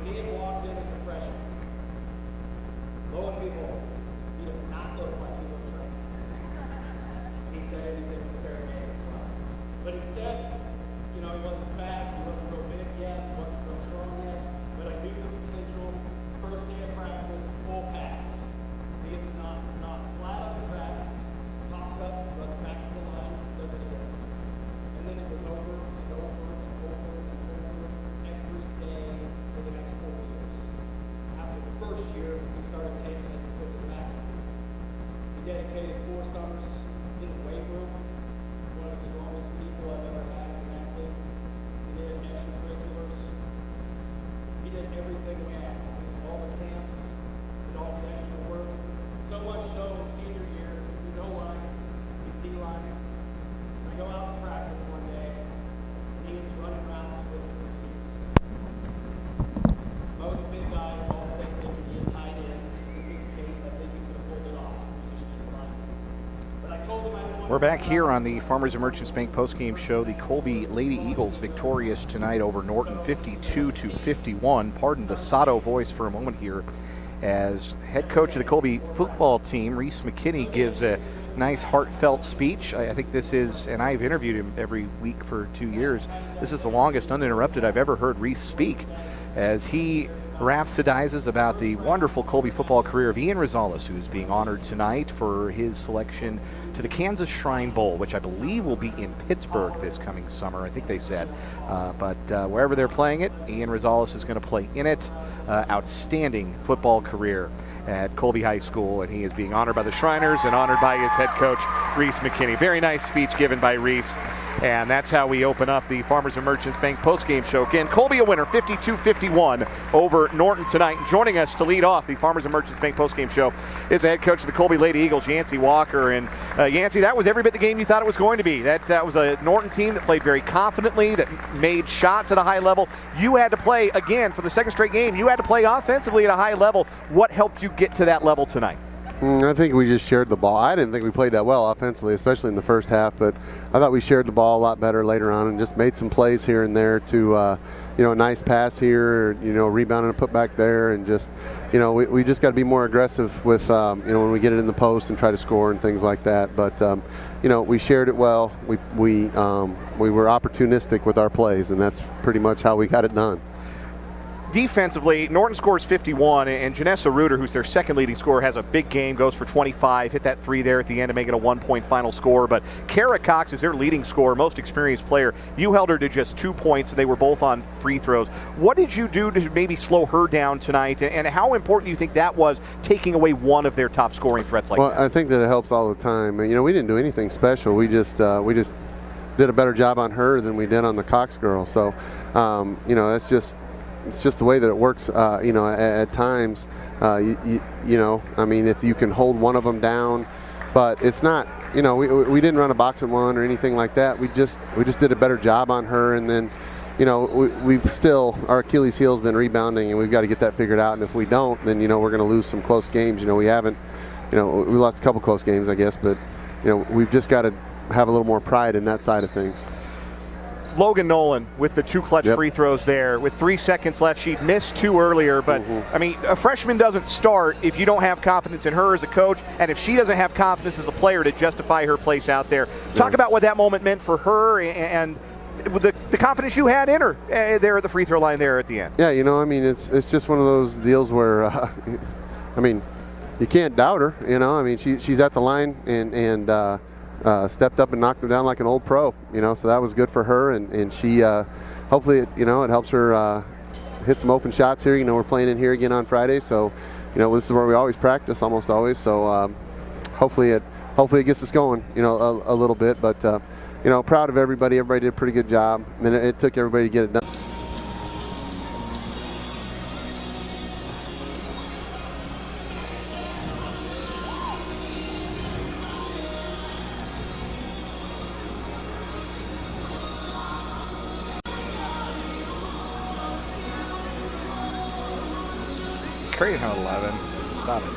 When Ian walked in as a freshman, lo and behold, he did not look like he looks right now. He said everything was fair game as well. But instead, he wasn't fast, he wasn't real big yet, he wasn't real strong yet, but I knew the potential. First day of practice, full pass. He gets not flat on the track, pops up, runs back to the line, does it again. And then it was over and over and over and over every day for the next 4 years. After the first year, we started taking it with the back. We dedicated 4 summers in the weight room, one of the strongest people I've ever had. He did extracurriculars. He did everything we asked. He went to all the camps, did all the extra work. So much so in senior year, he's O-line, he's D-line. I go out to practice one day, and he was running routes with the receivers. Most big guys all think they can be a tight end. In this case, I think he could have pulled it off. He just didn't like it. But I told him I didn't want We're back here on the Farmers and Merchants Bank postgame show. The Colby Lady Eagles victorious tonight over Norton, 52-51. Pardon the Sato voice for a moment here, as head coach of the Colby football team, Reese McKinney, gives a nice heartfelt speech. I think this is, and I've interviewed him every week for 2 years, this is the longest uninterrupted I've ever heard Reese speak, as he rhapsodizes about the wonderful Colby football career of Ian Rosales, who is being honored tonight for his selection to the Kansas Shrine Bowl, which I believe will be in Pittsburgh this coming summer, I think they said. But wherever they're playing it, Ian Rosales is going to play in it. Outstanding football career at Colby High School, and he is being honored by the Shriners and honored by his head coach, Reese McKinney. Very nice speech given by Reese. And that's how we open up the Farmers and Merchants Bank postgame show. Again, Colby a winner, 52-51 over Norton tonight. And joining us to lead off the Farmers and Merchants Bank postgame show is the head coach of the Colby Lady Eagles, Yancey Walker. And Yancey, that was every bit the game you thought it was going to be. That was a Norton team that played very confidently, that made shots at a high level. You had to play, again, for the second straight game, you had to play offensively at a high level. What helped you get to that level tonight? I think we just shared the ball. I didn't think we played that well offensively, especially in the first half, but I thought we shared the ball a lot better later on and just made some plays here and there to, a nice pass here, rebound and a put back there, and just, we just got to be more aggressive with, when we get it in the post and try to score and things like that. But, we shared it well. We were opportunistic with our plays, and that's pretty much how we got it done. Defensively, Norton scores 51, and Janessa Reuter, who's their second leading scorer, has a big game, goes for 25, hit that 3 there at the end to make it a 1-point final score. But Kara Cox is their leading scorer, most experienced player. You held her to just 2 points, and they were both on free throws. What did you do to maybe slow her down tonight, and how important do you think that was, taking away one of their top scoring threats like that? Well, I think that it helps all the time. We didn't do anything special. We just did a better job on her than we did on the Cox girl. So, it's just the way that it works, at times, if you can hold one of them down, but it's not, we didn't run a box and one or anything like that. We just did a better job on her. And then, we've still, our Achilles heel's been rebounding, and we've got to get that figured out. And if we don't, then, we're going to lose some close games. We haven't, we lost a couple close games, I guess, but, we've just got to have a little more pride in that side of things. Logan Nolan with the 2 clutch free throws there. With 3 seconds left, she missed 2 earlier, but a freshman doesn't start if you don't have confidence in her as a coach, and if she doesn't have confidence as a player to justify her place out there. Talk about what that moment meant for her and the confidence you had in her there at the free throw line there at the end. Yeah, it's just one of those deals where, you can't doubt her. You know, I mean, she's at the line and stepped up and knocked him down like an old pro. You know, so that was good for her, and she hopefully it helps her hit some open shots here. You know, we're playing in here again on Friday, so you know this is where we always practice, almost always. So hopefully it gets us going. You know, a little bit, but you know, proud of everybody. Everybody did a pretty good job. I mean, it took everybody to get it done. Creighton on 11. Stop it.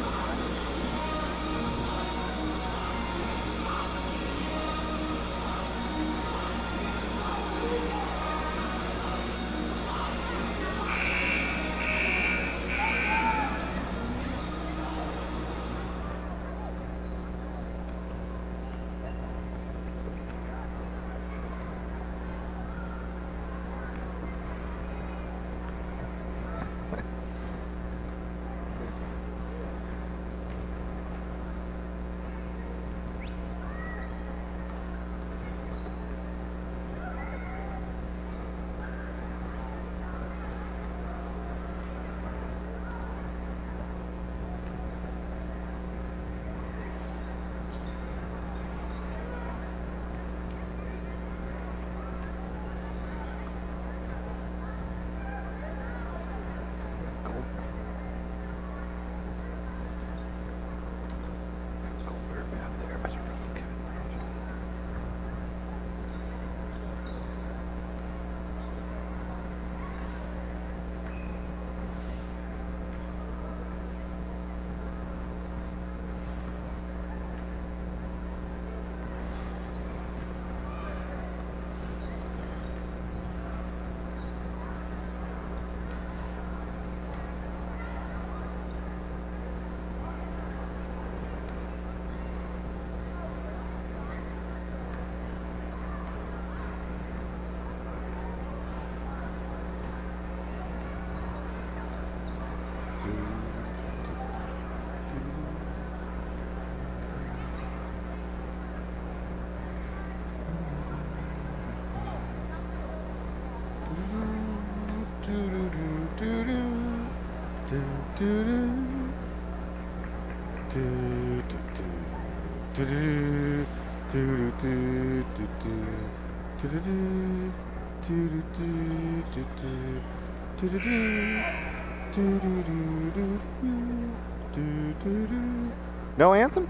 No anthem?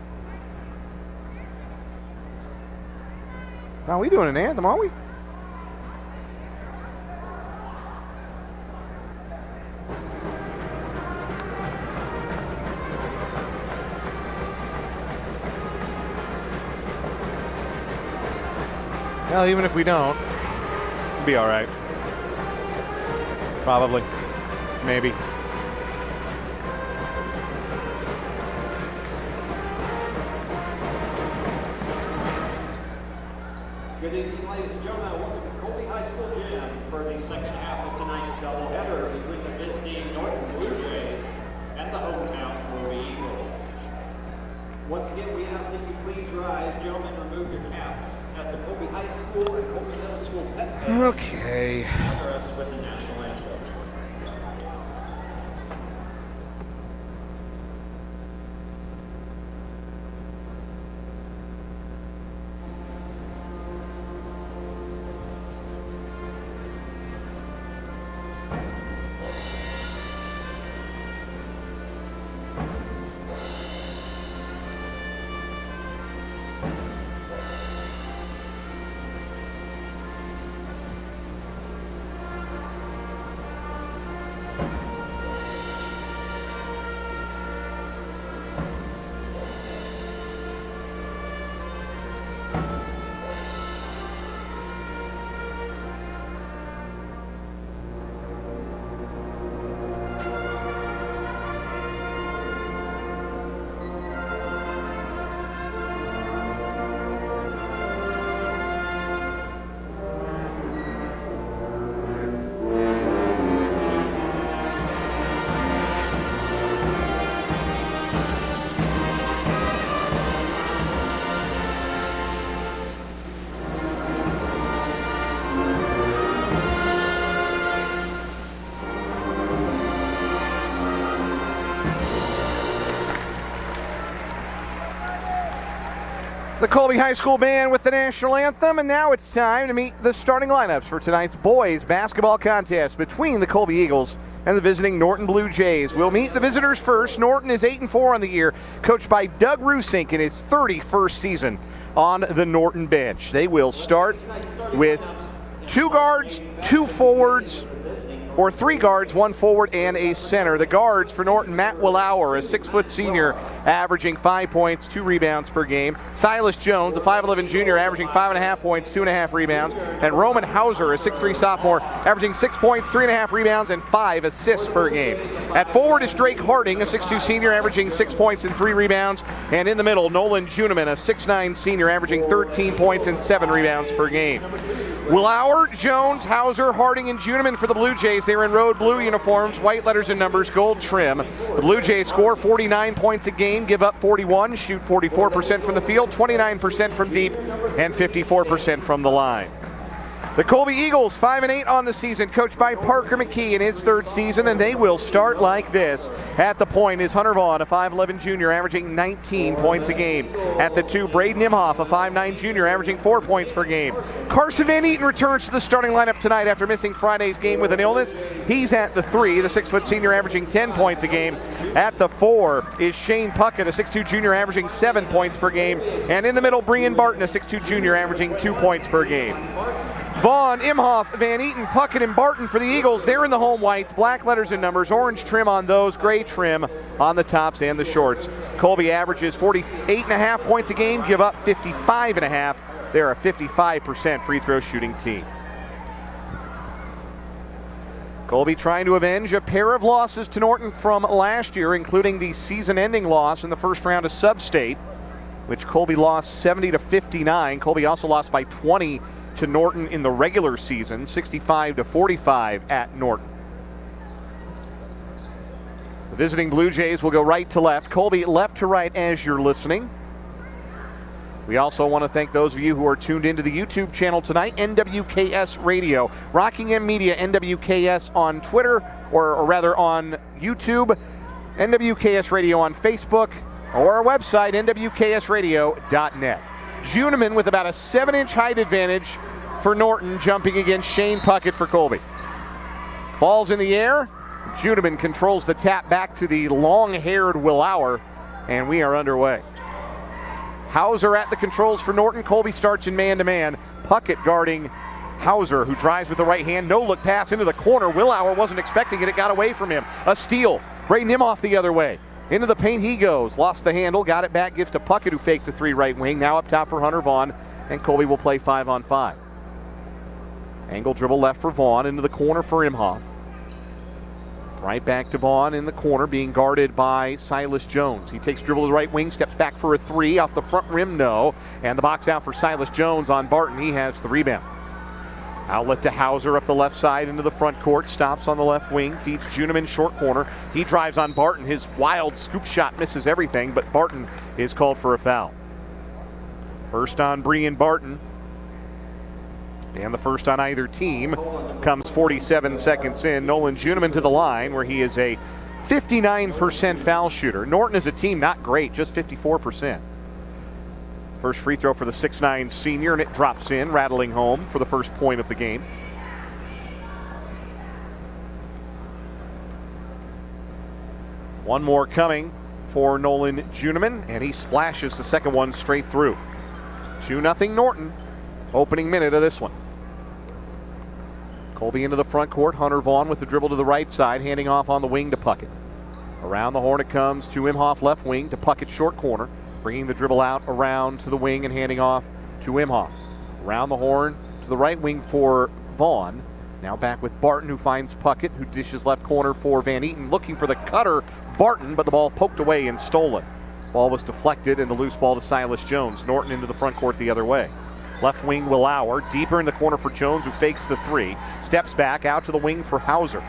No, we doing an anthem, aren't we? Well, even if we don't, it'll be all right. Probably. Maybe. Good evening, ladies and gentlemen. Welcome to Colby High School Gym for the second half of tonight's doubleheader between the visiting Norton Blue Jays and the hometown Colby Eagles. Once again, we ask that you please rise. Gentlemen, remove your caps as the Colby High School and Colby Middle School pet fans Okay. honor us with the national anthem. The Colby High School band with the national anthem, and now it's time to meet the starting lineups for tonight's boys basketball contest between the Colby Eagles and the visiting Norton Blue Jays. We'll meet the visitors first. Norton is 8-4 on the year, coached by Doug Rusink in his 31st season on the Norton bench. They will start with 2 guards, 2 forwards, or 3 guards, 1 forward, and a center. The guards for Norton, Matt Willauer, a 6-foot senior, averaging 5 points, 2 rebounds per game. Silas Jones, a 5'11 junior, averaging 5.5 points, 2.5 rebounds. And Roman Hauser, a 6'3 sophomore, averaging 6 points, 3.5 rebounds, and 5 assists per game. At forward is Drake Harding, a 6'2 senior, averaging 6 points and 3 rebounds. And in the middle, Nolan Juniman, a 6'9 senior, averaging 13 points and 7 rebounds per game. Willauer, Jones, Hauser, Harding, and Juniman for the Blue Jays. They're in road blue uniforms, white letters and numbers, gold trim. The Blue Jays score 49 points a game, give up 41, shoot 44% from the field, 29% from deep, and 54% from the line. The Colby Eagles, 5-8 on the season, coached by Parker McKee in his 3rd season, and they will start like this. At the point is Hunter Vaughn, a 5'11 junior, averaging 19 points a game. At the 2, Braden Imhoff, a 5'9 junior, averaging 4 points per game. Carson Van Eaton returns to the starting lineup tonight after missing Friday's game with an illness. He's at the 3, the 6-foot senior, averaging 10 points a game. At the 4 is Shane Puckett, a 6'2 junior, averaging 7 points per game. And in the middle, Brian Barton, a 6'2 junior, averaging 2 points per game. Vaughn, Imhoff, Van Eaton, Puckett, and Barton for the Eagles. They're in the home whites, black letters and numbers, orange trim on those, gray trim on the tops and the shorts. Colby averages 48.5 points a game, give up 55.5. They're a 55% free throw shooting team. Colby trying to avenge a pair of losses to Norton from last year, including the season-ending loss in the first round of Sub-State, which Colby lost 70-59. Colby also lost by 20 to Norton in the regular season, 65-45 at Norton. The visiting Blue Jays will go right to left. Colby left to right as you're listening. We also want to thank those of you who are tuned into the YouTube channel tonight, NWKS Radio. Rockingham Media, NWKS on Twitter, or rather on YouTube, NWKS Radio on Facebook, or our website, nwksradio.net. Juniman with about a 7-inch height advantage for Norton, jumping against Shane Puckett for Colby. Ball's in the air. Juniman controls the tap back to the long-haired Willauer, and we are underway. Hauser at the controls for Norton. Colby starts in man-to-man. Puckett guarding Hauser, who drives with the right hand. No-look pass into the corner. Willauer wasn't expecting it. It got away from him. A steal. Braden Imhoff the other way. Into the paint he goes. Lost the handle. Got it back. Gives to Puckett, who fakes a 3 right wing. Now up top for Hunter Vaughn. And Colby will play 5-on-5. Angle dribble left for Vaughn. Into the corner for Imhoff. Right back to Vaughn in the corner, being guarded by Silas Jones. He takes dribble to the right wing. Steps back for a 3. Off the front rim, no. And the box out for Silas Jones on Barton. He has the rebound. Outlet to Hauser up the left side into the front court. Stops on the left wing. Feeds Juniman short corner. He drives on Barton. His wild scoop shot misses everything, but Barton is called for a foul. First on Brian Barton. And the first on either team comes 47 seconds in. Nolan Juniman to the line, where he is a 59% foul shooter. Norton is a team not great, just 54%. First free throw for the 6'9 senior, and it drops in, rattling home for the first point of the game. One more coming for Nolan Juniman, and he splashes the second one straight through. 2-0 Norton, opening minute of this one. Colby into the front court. Hunter Vaughn with the dribble to the right side, handing off on the wing to Puckett. Around the horn it comes to Imhoff left wing to Puckett short corner. Bringing the dribble out around to the wing and handing off to Imhoff. Around the horn to the right wing for Vaughn. Now back with Barton, who finds Puckett, who dishes left corner for Van Eaton. Looking for the cutter, Barton, but the ball poked away and stolen. Ball was deflected, and the loose ball to Silas Jones. Norton into the front court the other way. Left wing Willauer, deeper in the corner for Jones, who fakes the 3. Steps back out to the wing for Hauser.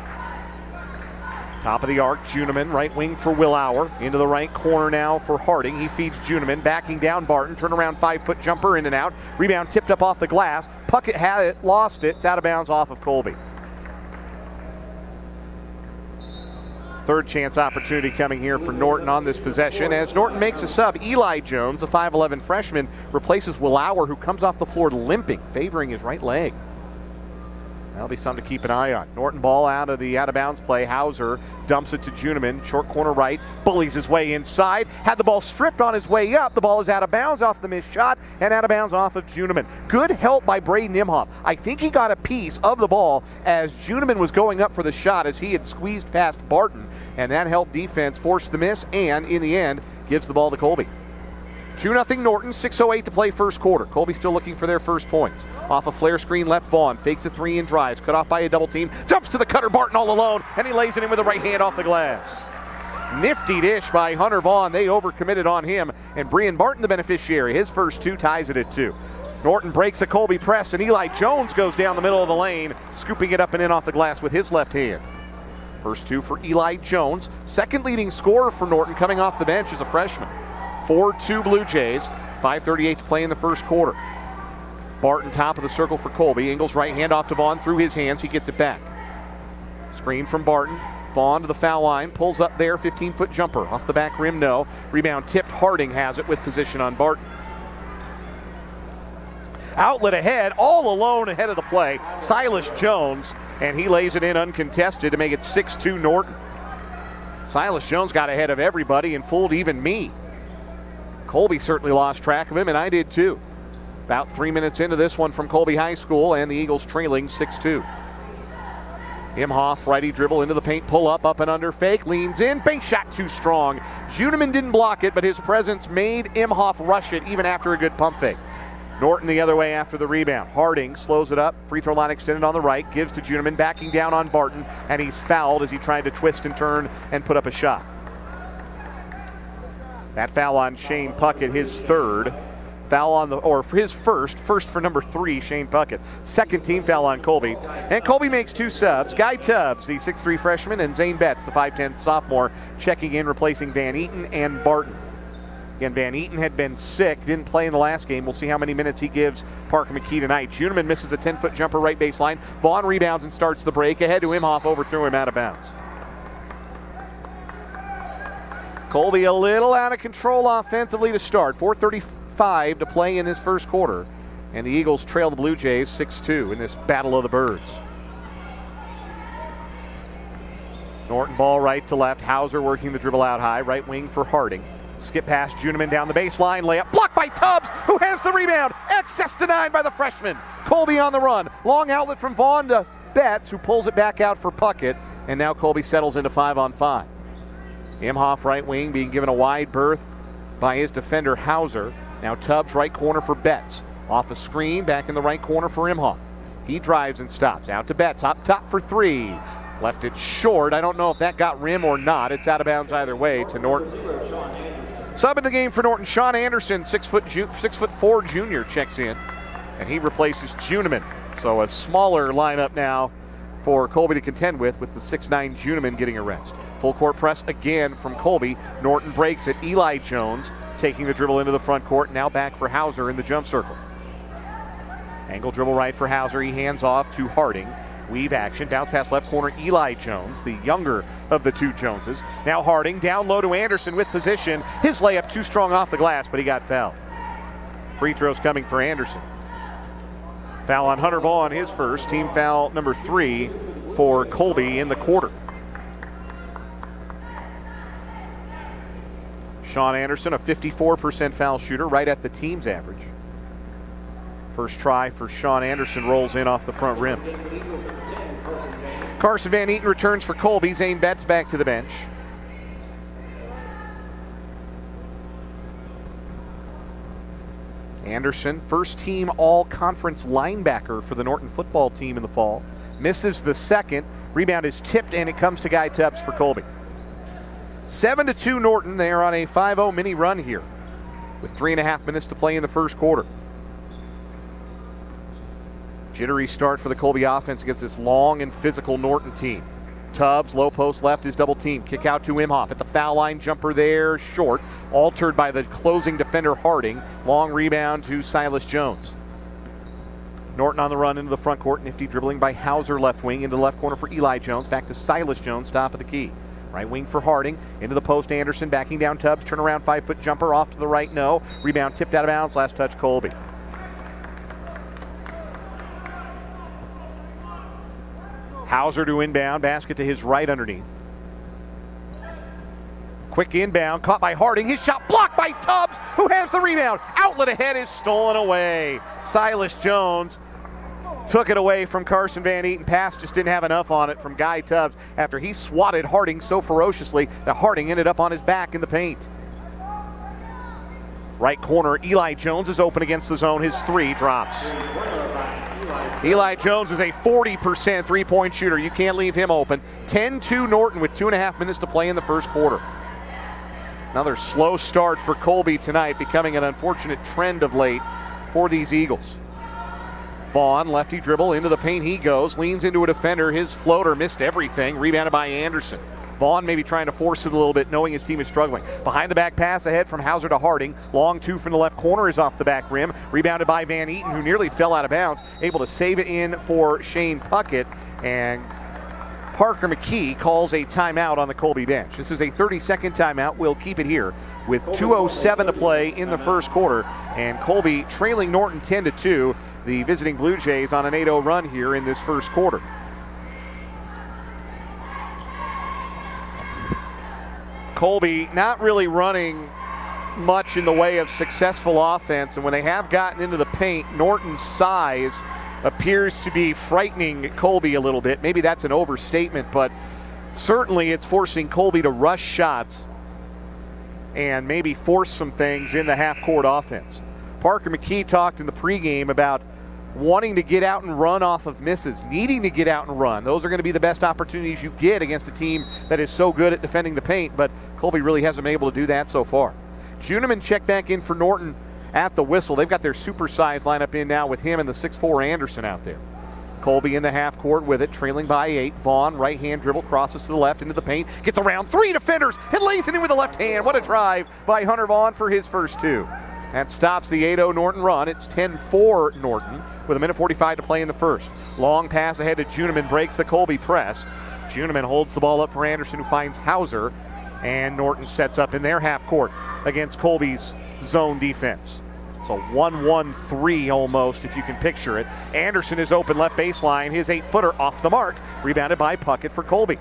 Top of the arc, Juniman, right wing for Willauer. Into the right corner now for Harding. He feeds Juniman, backing down Barton. Turnaround 5-foot jumper in and out. Rebound tipped up off the glass. Puckett had it, lost it. It's out of bounds off of Colby. Third chance opportunity coming here for Norton on this possession as Norton makes a sub. Eli Jones, the 5'11 freshman, replaces Willauer, who comes off the floor limping, favoring his right leg. That'll be something to keep an eye on. Norton ball out of the out-of-bounds play. Hauser dumps it to Juniman. Short corner right. Bullies his way inside. Had the ball stripped on his way up. The ball is out of bounds off the missed shot and out of bounds off of Juniman. Good help by Braden Imhoff. I think he got a piece of the ball as Juniman was going up for the shot as he had squeezed past Barton. And that helped defense force the miss and, in the end, gives the ball to Colby. 2-0 Norton, 6:08 to play first quarter. Colby still looking for their first points. Off a flare screen left, Vaughn fakes a three and drives. Cut off by a double team. Jumps to the cutter, Barton all alone, and he lays it in with the right hand off the glass. Nifty dish by Hunter Vaughn. They overcommitted on him, and Brian Barton the beneficiary. His first two ties it at 2. Norton breaks a Colby press, and Eli Jones goes down the middle of the lane, scooping it up and in off the glass with his left hand. First two for Eli Jones. Second leading scorer for Norton coming off the bench as a freshman. 4-2 Blue Jays. 5:38 to play in the first quarter. Barton top of the circle for Colby. Ingles right hand off to Vaughn through his hands. He gets it back. Screen from Barton. Vaughn to the foul line. Pulls up there. 15-foot jumper. Off the back rim, no. Rebound tipped. Harding has it with position on Barton. Outlet ahead. All alone ahead of the play. Silas Jones. And he lays it in uncontested to make it 6-2 Norton. Silas Jones got ahead of everybody and fooled even me. Colby certainly lost track of him, and I did too. About 3 minutes into this one from Colby High School, and the Eagles trailing 6-2. Imhoff, righty dribble into the paint, pull up and under, fake, leans in, bank shot too strong. Juniman didn't block it, but his presence made Imhoff rush it even after a good pump fake. Norton the other way after the rebound. Harding slows it up, free throw line extended on the right, gives to Juniman, backing down on Barton, and he's fouled as he tried to twist and turn and put up a shot. That foul on Shane Puckett, his third. Foul on his first for number 3, Shane Puckett. Second team foul on Colby. And Colby makes 2 subs. Guy Tubbs, the 6'3 freshman, and Zane Betts, the 5'10 sophomore, checking in, replacing Van Eaton and Barton. Again, Van Eaton had been sick, didn't play in the last game. We'll see how many minutes he gives Parker McKee tonight. Juniman misses a 10-foot jumper right baseline. Vaughn rebounds and starts the break. Ahead to Imhoff, overthrew him out of bounds. Colby a little out of control offensively to start. 4:35 to play in this first quarter. And the Eagles trail the Blue Jays 6-2 in this battle of the birds. Norton ball right to left. Hauser working the dribble out high. Right wing for Harding. Skip past Juniman down the baseline. Layup blocked by Tubbs, who has the rebound. Access denied by the freshman. Colby on the run. Long outlet from Vaughn to Betts, who pulls it back out for Puckett. And now Colby settles into 5-on-5. Imhoff right wing being given a wide berth by his defender Hauser. Now Tubbs right corner for Betts. Off the screen, back in the right corner for Imhoff. He drives and stops. Out to Betts, up top for 3. Left it short. I don't know if that got rim or not. It's out of bounds either way to Norton. Sub in the game for Norton, Sean Anderson, 6'4" junior, checks in. And he replaces Juniman. So a smaller lineup now for Colby to contend with the 6'9" Juniman getting a rest. Full court press again from Colby. Norton breaks it. Eli Jones taking the dribble into the front court. Now back for Hauser in the jump circle. Angle dribble right for Hauser. He hands off to Harding. Weave action. Bounce pass left corner. Eli Jones, the younger of the two Joneses. Now Harding down low to Anderson with position. His layup too strong off the glass, but he got fouled. Free throws coming for Anderson. Foul on Hunter Vaughn, his first. Team foul number 3 for Colby in the quarter. Sean Anderson, a 54% foul shooter, right at the team's average. First try for Sean Anderson rolls in off the front rim. Carson Van Eaton returns for Colby. Zane Betts back to the bench. Anderson, first team all-conference linebacker for the Norton football team in the fall. Misses the second. Rebound is tipped, and it comes to Guy Tubbs for Colby. 7-2 Norton. They are on a 5-0 mini run here with 3.5 minutes to play in the first quarter. Jittery start for the Colby offense against this long and physical Norton team. Tubbs, low post left, is double team. Kick out to Imhoff at the foul line. Jumper there, short. Altered by the closing defender Harding. Long rebound to Silas Jones. Norton on the run into the front court. Nifty dribbling by Hauser left wing into the left corner for Eli Jones. Back to Silas Jones, top of the key. Right wing for Harding. Into the post, Anderson backing down Tubbs. Turn around 5-foot jumper off to the right, no. Rebound tipped out of bounds. Last touch, Colby. Hauser to inbound. Basket to his right underneath. Quick inbound, caught by Harding. His shot blocked by Tubbs, who has the rebound. Outlet ahead is stolen away. Silas Jones took it away from Carson Van Eaton. Pass just didn't have enough on it from Guy Tubbs after he swatted Harding so ferociously that Harding ended up on his back in the paint. Right corner, Eli Jones is open against the zone. His three drops. Eli Jones is a 40% three-point shooter. You can't leave him open. 10-2 Norton with 2.5 minutes to play in the first quarter. Another slow start for Colby tonight, becoming an unfortunate trend of late for these Eagles. Vaughn, lefty dribble, into the paint he goes, leans into a defender. His floater missed everything, rebounded by Anderson. Vaughn maybe trying to force it a little bit, knowing his team is struggling. Behind the back pass ahead from Hauser to Harding. Long two from the left corner is off the back rim. Rebounded by Van Eaton, who nearly fell out of bounds. Able to save it in for Shane Puckett. And Parker McKee calls a timeout on the Colby bench. This is a 30-second timeout. We'll keep it here with 2:07 to play in the first quarter. And Colby trailing Norton 10-2. The visiting Blue Jays on an 8-0 run here in this first quarter. Colby not really running much in the way of successful offense, and when they have gotten into the paint, Norton's size appears to be frightening Colby a little bit. Maybe that's an overstatement, but certainly it's forcing Colby to rush shots and maybe force some things in the half-court offense. Parker McKee talked in the pregame about wanting to get out and run off of misses, needing to get out and run. Those are going to be the best opportunities you get against a team that is so good at defending the paint, but Colby really hasn't been able to do that so far. Juneman checked back in for Norton at the whistle. They've got their super-size lineup in now with him and the 6'4 Anderson out there. Colby in the half court with it, trailing by 8. Vaughn, right-hand dribble, crosses to the left into the paint, gets around 3 defenders, and lays it in with the left hand. What a drive by Hunter Vaughn for his first 2. That stops the 8-0 Norton run. It's 10-4 Norton with 1:45 to play in the first. Long pass ahead to Juneman, breaks the Colby press. Juneman holds the ball up for Anderson, who finds Hauser, and Norton sets up in their half court against Colby's zone defense. It's a 1-1-3 almost, if you can picture it. Anderson is open left baseline. His 8-footer off the mark. Rebounded by Puckett for Colby.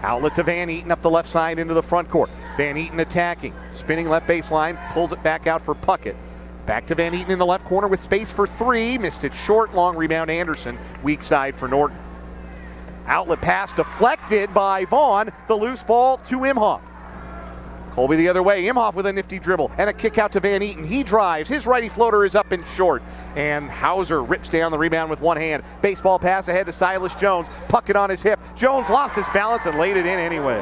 Outlet to Van Eaton up the left side into the front court. Van Eaton attacking. Spinning left baseline. Pulls it back out for Puckett. Back to Van Eaton in the left corner with space for 3. Missed it short. Long rebound Anderson. Weak side for Norton. Outlet pass deflected by Vaughn. The loose ball to Imhoff. Colby the other way. Imhoff with a nifty dribble and a kick out to Van Eaton. He drives. His righty floater is up and short. And Hauser rips down the rebound with one hand. Baseball pass ahead to Silas Jones. Puckett on his hip. Jones lost his balance and laid it in anyway.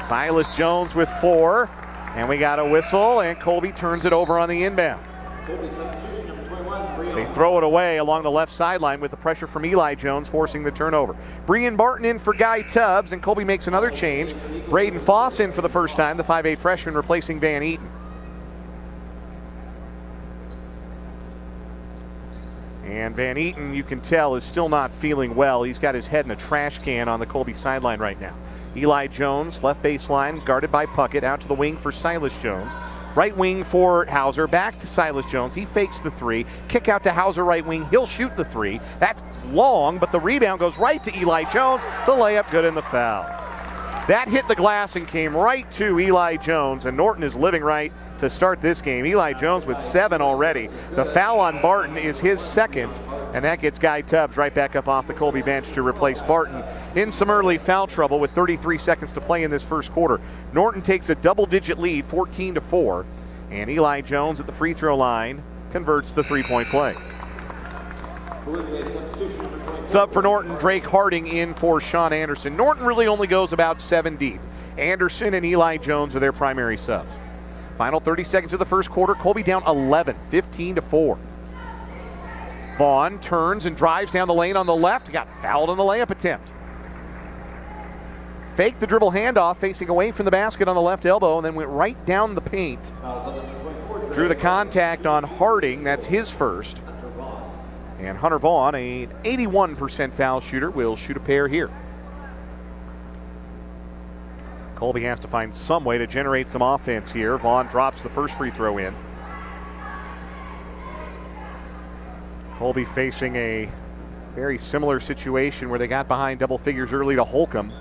Silas Jones with 4. And we got a whistle, and Colby turns it over on the inbound. They throw it away along the left sideline with the pressure from Eli Jones forcing the turnover. Breon Barton in for Guy Tubbs, and Colby makes another change. Braden Foss in for the first time, the 5'8 freshman replacing Van Eaton. And Van Eaton, you can tell, is still not feeling well. He's got his head in a trash can on the Colby sideline right now. Eli Jones, left baseline, guarded by Puckett, out to the wing for Silas Jones. Right wing for Hauser, back to Silas Jones. He fakes the 3. Kick out to Hauser right wing. He'll shoot the 3. That's long, but the rebound goes right to Eli Jones. The layup good in the foul. That hit the glass and came right to Eli Jones, and Norton is living right to start this game. Eli Jones with 7 already. The foul on Barton is his second, and that gets Guy Tubbs right back up off the Colby bench to replace Barton in some early foul trouble with 33 seconds to play in this first quarter. Norton takes a double-digit lead, 14-4, and Eli Jones at the free throw line converts the three-point play. Sub for Norton, Drake Harding in for Sean Anderson. Norton really only goes about 7 deep. Anderson and Eli Jones are their primary subs. Final 30 seconds of the first quarter. Colby down 11, 15-4. Vaughn turns and drives down the lane on the left. Got fouled on the layup attempt. Faked the dribble handoff, facing away from the basket on the left elbow, and then went right down the paint. Drew the contact on Harding. That's his first. And Hunter Vaughn, an 81% foul shooter, will shoot a pair here. Colby has to find some way to generate some offense here. Vaughn drops the first free throw in. Colby facing a very similar situation where they got behind double figures early to Holcomb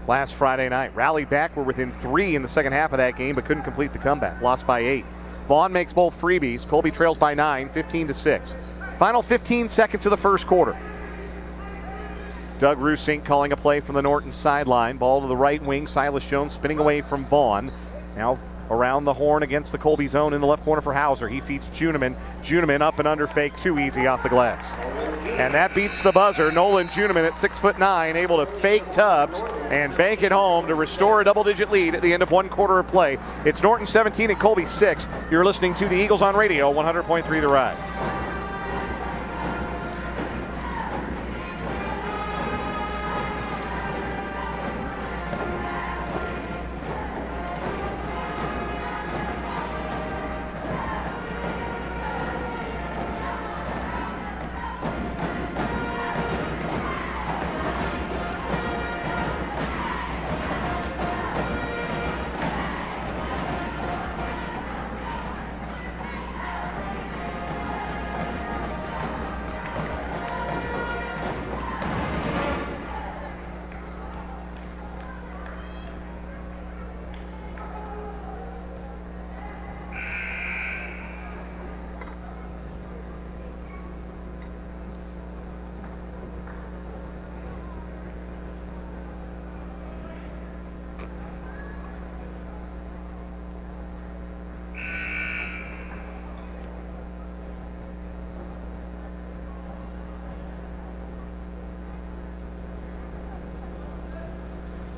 last Friday night. Rallied back, were within 3 in the second half of that game, but couldn't complete the comeback. Lost by 8. Vaughn makes both freebies. Colby trails by 9, 15-6. Final 15 seconds of the first quarter. Doug Rusink calling a play from the Norton sideline. Ball to the right wing. Silas Jones spinning away from Vaughn. Now around the horn against the Colby zone in the left corner for Hauser. He feeds Juneman. Juneman up and under fake, too easy off the glass. And that beats the buzzer. Nolan Juneman at 6'9", able to fake Tubbs and bank it home to restore a double-digit lead at the end of one quarter of play. It's Norton 17 and Colby 6. You're listening to the Eagles on Radio, 100.3 The Ride.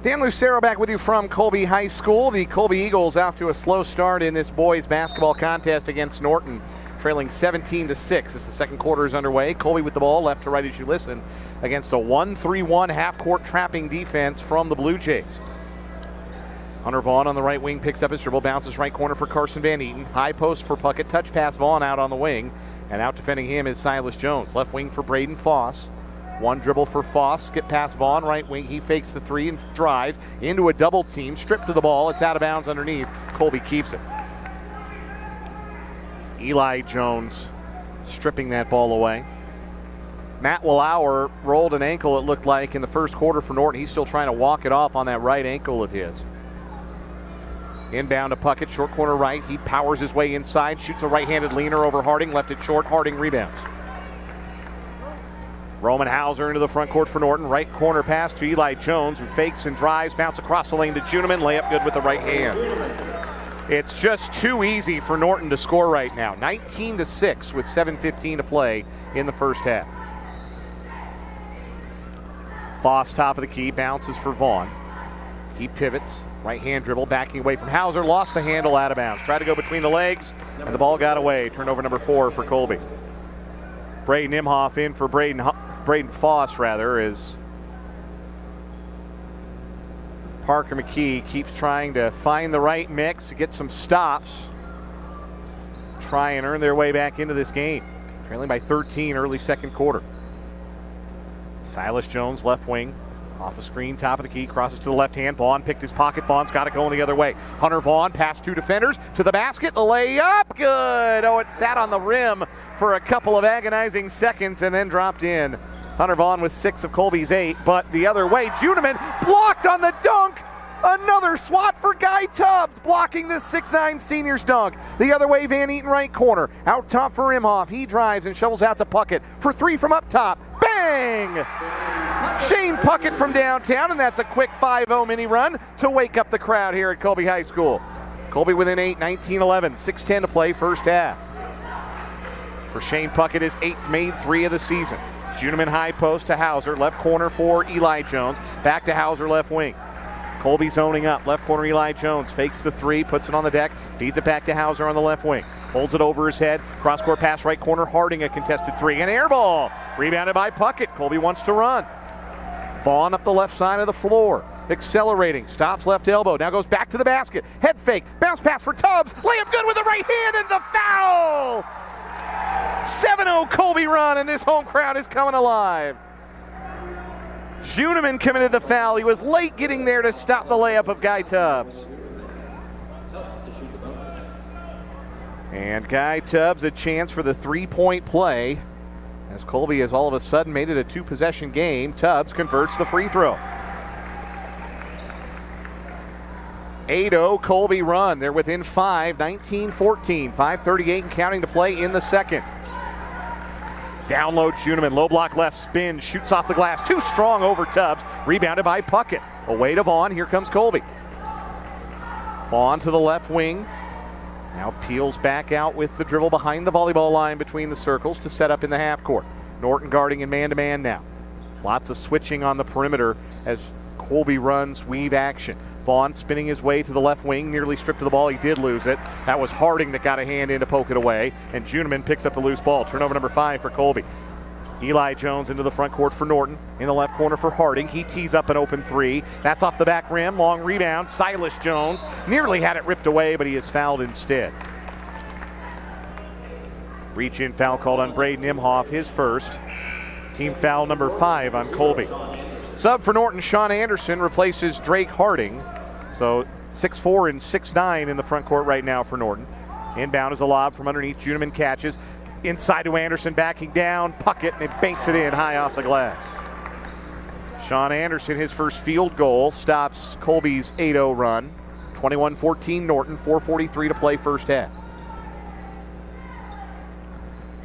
Dan Lucero back with you from Colby High School. The Colby Eagles off to a slow start in this boys basketball contest against Norton, trailing 17-6 as the second quarter is underway. Colby with the ball left to right as you listen against a 1-3-1 half-court trapping defense from the Blue Jays. Hunter Vaughn on the right wing picks up his dribble, bounces right corner for Carson Van Eaton. High post for Puckett, touch pass Vaughn out on the wing. And out defending him is Silas Jones. Left wing for Braden Foss. One dribble for Foss, skip past Vaughn, right wing. He fakes the three and drives into a double team. Stripped to the ball. It's out of bounds underneath. Colby keeps it. Eli Jones stripping that ball away. Matt Willauer rolled an ankle, it looked like, in the first quarter for Norton. He's still trying to walk it off on that right ankle of his. Inbound to Puckett, short corner right. He powers his way inside, shoots a right-handed leaner over Harding, left it short. Harding rebounds. Roman Hauser into the front court for Norton. Right corner pass to Eli Jones, who fakes and drives, bounce across the lane to Juneman. Layup good with the right hand. It's just too easy for Norton to score right now. 19-6 with 7:15 to play in the first half. Foss top of the key, bounces for Vaughn. He pivots, right hand dribble, backing away from Hauser, lost the handle, out of bounds. Tried to go between the legs, and the ball got away. Turnover number 4 for Colby. Braden Imhoff in for Braden Foss, as Parker McKee keeps trying to find the right mix to get some stops, try and earn their way back into this game. Trailing by 13 early second quarter. Silas Jones, left wing, off a screen, top of the key, crosses to the left hand. Vaughn picked his pocket. Vaughn's got it going the other way. Hunter Vaughn past 2 defenders to the basket. The layup, good. Oh, it sat on the rim for a couple of agonizing seconds and then dropped in. Hunter Vaughn with 6 of Colby's 8, but the other way. Juneman blocked on the dunk. Another swat for Guy Tubbs, blocking the 6'9 senior's dunk. The other way, Van Eaton right corner. Out top for Imhoff. He drives and shovels out to Puckett for 3 from up top. Bang! Shane Puckett from downtown, and that's a quick 5-0 mini run to wake up the crowd here at Colby High School. Colby within 8, 19-11, 6:10 to play first half. For Shane Puckett, his 8th made 3 of the season. Juneman high post to Hauser, left corner for Eli Jones. Back to Hauser, left wing. Colby zoning up, left corner Eli Jones, fakes the 3, puts it on the deck, feeds it back to Hauser on the left wing. Holds it over his head, cross-court pass right corner, Harding a contested 3, and air ball. Rebounded by Puckett, Colby wants to run. Vaughn up the left side of the floor, accelerating, stops left elbow, now goes back to the basket. Head fake, bounce pass for Tubbs, layup good with the right hand, and the foul! 7-0 Colby run, and this home crowd is coming alive. Juneman committed the foul. He was late getting there to stop the layup of Guy Tubbs. And Guy Tubbs a chance for the three-point play. As Colby has all of a sudden made it a two-possession game, Tubbs converts the free throw. 8-0 Colby run. They're within 5, 19-14. 5:38 and counting to play in the second. Down low Juneman, low block left spin, shoots off the glass. Too strong over Tubbs. Rebounded by Puckett. Away to Vaughn. Here comes Colby. Vaughn to the left wing. Now peels back out with the dribble behind the volleyball line between the circles to set up in the half court. Norton guarding in man-to-man now. Lots of switching on the perimeter as Colby runs weave action. Vaughn spinning his way to the left wing, nearly stripped of the ball. He did lose it. That was Harding that got a hand in to poke it away. And Juneman picks up the loose ball. Turnover number 5 for Colby. Eli Jones into the front court for Norton. In the left corner for Harding. He tees up an open three. That's off the back rim. Long rebound. Silas Jones nearly had it ripped away, but he is fouled instead. Reach-in foul called on Braden Imhoff, his first. Team foul number 5 on Colby. Sub for Norton, Sean Anderson replaces Drake Harding. So 6'4" and 6'9" in the front court right now for Norton. Inbound is a lob from underneath. Juneman catches. Inside to Anderson, backing down. Puckett, and it banks it in high off the glass. Sean Anderson, his first field goal, stops Colby's 8-0 run. 21-14 Norton, 4:43 to play first half.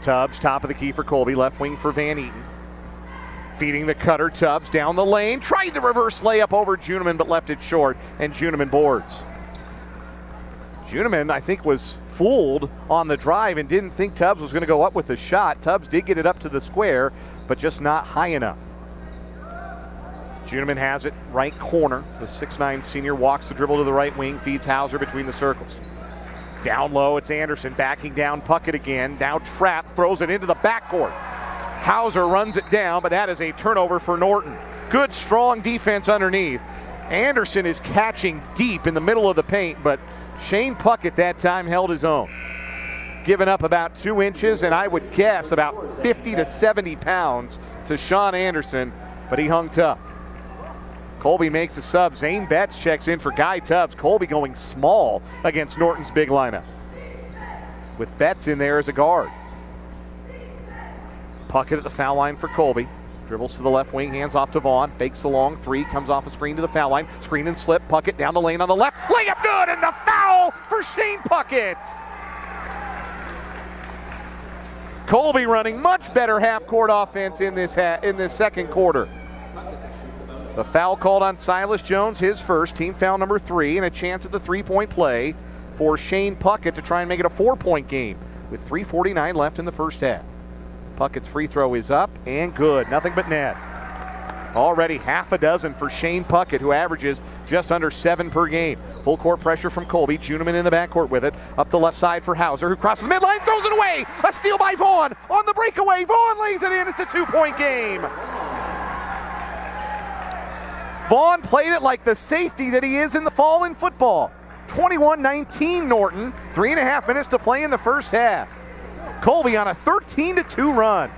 Tubbs, top of the key for Colby, left wing for Van Eaton. Feeding the cutter, Tubbs down the lane. Tried the reverse layup over Juneman, but left it short, and Juneman boards. Juneman, I think, was fooled on the drive and didn't think Tubbs was going to go up with the shot. Tubbs did get it up to the square, but just not high enough. Juneman has it, right corner. The 6'9" senior walks the dribble to the right wing, feeds Hauser between the circles. Down low, it's Anderson backing down Puckett again. Now trapped, throws it into the backcourt. Hauser runs it down, but that is a turnover for Norton. Good, strong defense underneath. Anderson is catching deep in the middle of the paint, but Shane Puckett that time held his own. Giving up about 2 inches, and I would guess about 50 to 70 pounds to Sean Anderson, but he hung tough. Colby makes a sub. Zane Betts checks in for Guy Tubbs. Colby going small against Norton's big lineup, with Betts in there as a guard. Puckett at the foul line for Colby. Dribbles to the left wing, hands off to Vaughn. Fakes the long three, comes off a screen to the foul line. Screen and slip, Puckett down the lane on the left. Layup good, and the foul for Shane Puckett. Colby running much better half-court offense in this second quarter. The foul called on Silas Jones, his first, team foul number 3, and a chance at the three-point play for Shane Puckett to try and make it a 4-point game with 3:49 left in the first half. Puckett's free throw is up and good. Nothing but net. Already half a dozen for Shane Puckett, who averages just under 7 per game. Full court pressure from Colby. Juneman in the backcourt with it. Up the left side for Hauser, who crosses the midline, throws it away. A steal by Vaughn on the breakaway. Vaughn lays it in. It's a 2-point game. Vaughn played it like the safety that he is in the fall in football. 21-19 Norton. 3.5 minutes to play in the first half. Colby on a 13-2 run.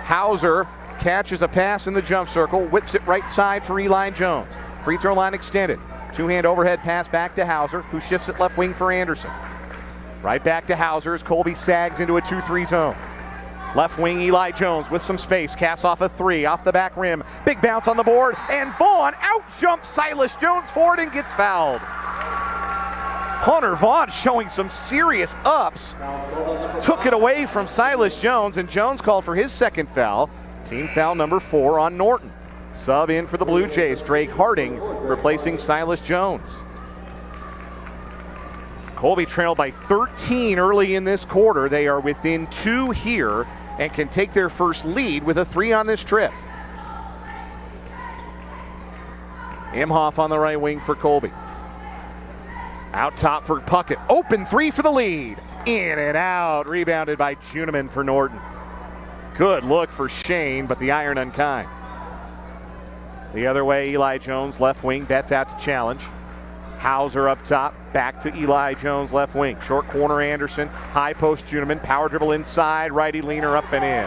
Hauser catches a pass in the jump circle, whips it right side for Eli Jones. Free throw line extended. Two-hand overhead pass back to Hauser, who shifts it left wing for Anderson. Right back to Hauser as Colby sags into a 2-3 zone. Left wing Eli Jones with some space, casts off a 3, off the back rim. Big bounce on the board, and Vaughn out-jumps Silas Jones for it and gets fouled. Hunter Vaughn showing some serious ups. Took it away from Silas Jones, and Jones called for his second foul. Team foul number 4 on Norton. Sub in for the Blue Jays, Drake Harding replacing Silas Jones. Colby trailed by 13 early in this quarter. They are within 2 here and can take their first lead with a 3 on this trip. Imhoff on the right wing for Colby. Out top for Puckett. Open 3 for the lead. In and out. Rebounded by Juneman for Norton. Good look for Shane, but the iron unkind. The other way, Eli Jones, left wing. Betts out to challenge. Hauser up top. Back to Eli Jones, left wing. Short corner, Anderson. High post, Juneman. Power dribble inside. Righty leaner up and in.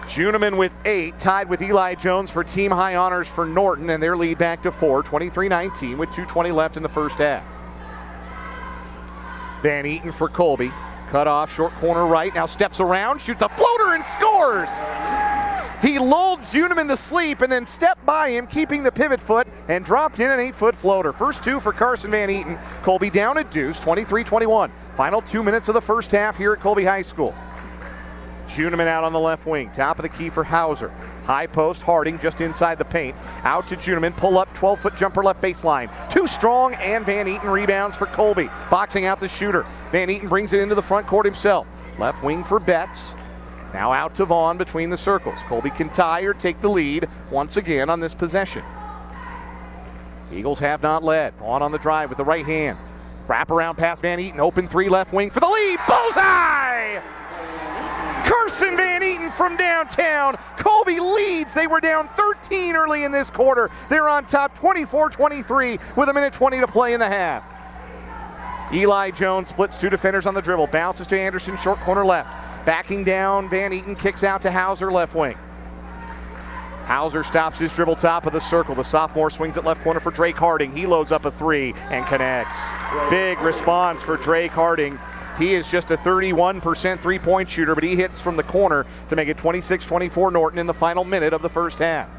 Juniman with 8, tied with Eli Jones for team high honors for Norton, and their lead back to 4, 23-19 with 2:20 left in the first half. Van Eaton for Colby. Cut off, short corner right, now steps around, shoots a floater and scores! He lulled Juniman to sleep and then stepped by him, keeping the pivot foot, and dropped in an 8-foot floater. First 2 for Carson Van Eaton. Colby down at deuce, 23-21. Final 2 minutes of the first half here at Colby High School. Juniman out on the left wing. Top of the key for Hauser. High post, Harding just inside the paint. Out to Juniman, pull up, 12-foot jumper left baseline. Too strong, and Van Eaton rebounds for Colby. Boxing out the shooter. Van Eaton brings it into the front court himself. Left wing for Betts. Now out to Vaughn between the circles. Colby can tie or take the lead once again on this possession. Eagles have not led. Vaughn on the drive with the right hand. Wrap around pass Van Eaton. Open 3 left wing for the lead. Bullseye! Carson Van Eaton from downtown. Colby leads. They were down 13 early in this quarter. They're on top 24-23 with 1:20 to play in the half. Eli Jones splits 2 defenders on the dribble. Bounces to Anderson, short corner left. Backing down, Van Eaton kicks out to Hauser, left wing. Hauser stops his dribble top of the circle. The sophomore swings at left corner for Drake Harding. He loads up a 3 and connects. Big response for Drake Harding. He is just a 31% three-point shooter, but he hits from the corner to make it 26-24 Norton in the final minute of the first half.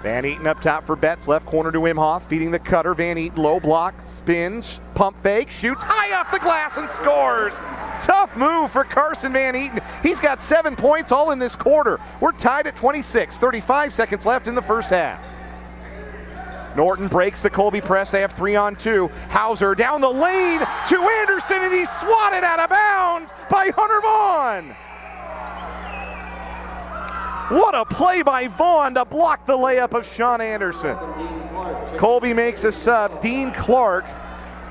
Van Eaton up top for Betts, left corner to Imhoff, feeding the cutter. Van Eaton low block, spins, pump fake, shoots high off the glass and scores. Tough move for Carson Van Eaton. He's got 7 points all in this quarter. We're tied at 26, 35 seconds left in the first half. Norton breaks the Colby press. They have 3-on-2. Hauser down the lane to Anderson, and he's swatted out of bounds by Hunter Vaughn. What a play by Vaughn to block the layup of Sean Anderson. Colby makes a sub. Dean Clark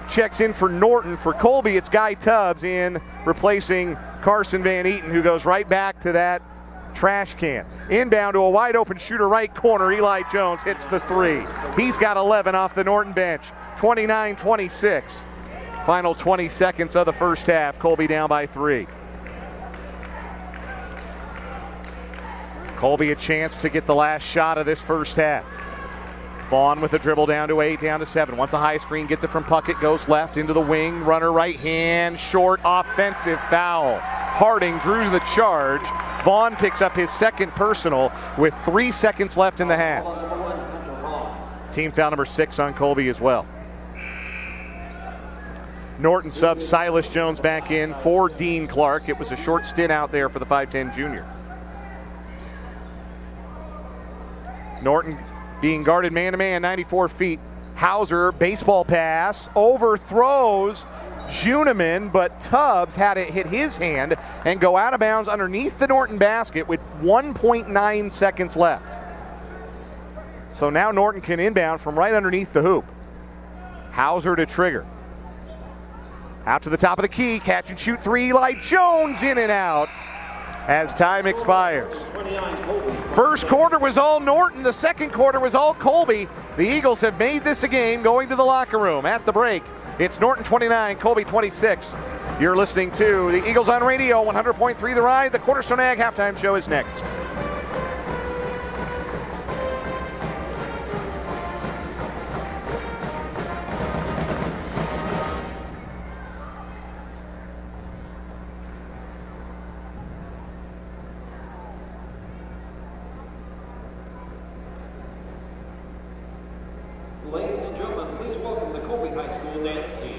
checks in for Norton. For Colby, it's Guy Tubbs in, replacing Carson Van Eaton, who goes right back to that trash can. Inbound to a wide open shooter right corner. Eli Jones hits the 3. He's got 11 off the Norton bench. 29-26. Final 20 seconds of the first half. Colby down by 3. Colby a chance to get the last shot of this first half. Vaughn with the dribble down to 8, down to 7. Wants a high screen, gets it from Puckett, goes left into the wing. Runner right hand, short, offensive foul. Harding drew the charge. Vaughn picks up his second personal with 3 seconds left in the half. Team foul number 6 on Colby as well. Norton subs Silas Jones back in for Dean Clark. It was a short stint out there for the 5'10 junior. Norton being guarded man-to-man, 94 feet. Hauser, baseball pass, overthrows Juniman, but Tubbs had it hit his hand and go out of bounds underneath the Norton basket with 1.9 seconds left. So now Norton can inbound from right underneath the hoop. Hauser to trigger. Out to the top of the key, catch and shoot 3, Eli Jones in and out as time expires. First quarter was all Norton. The second quarter was all Colby. The Eagles have made this a game going to the locker room. At the break, it's Norton 29, Colby 26. You're listening to the Eagles on Radio, 100.3 The Ride. The Cornerstone Ag halftime show is next. Ladies and gentlemen, please welcome the Colby High School dance team.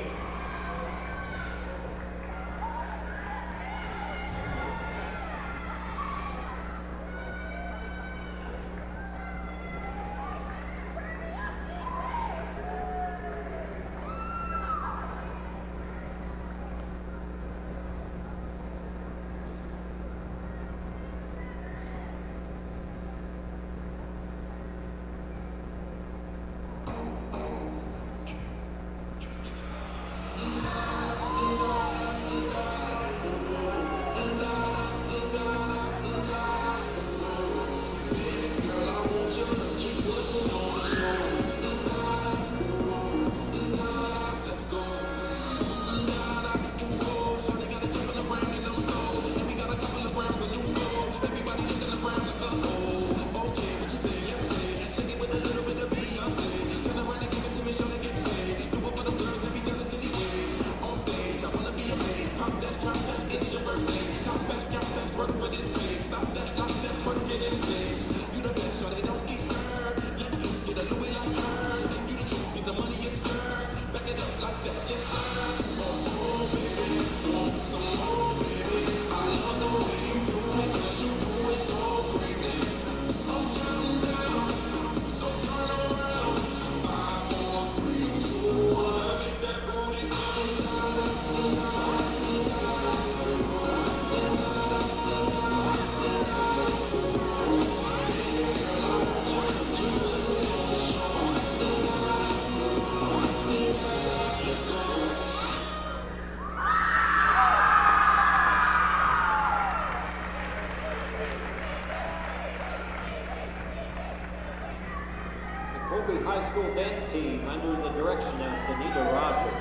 Colby High School dance team under the direction of Danita Rogers.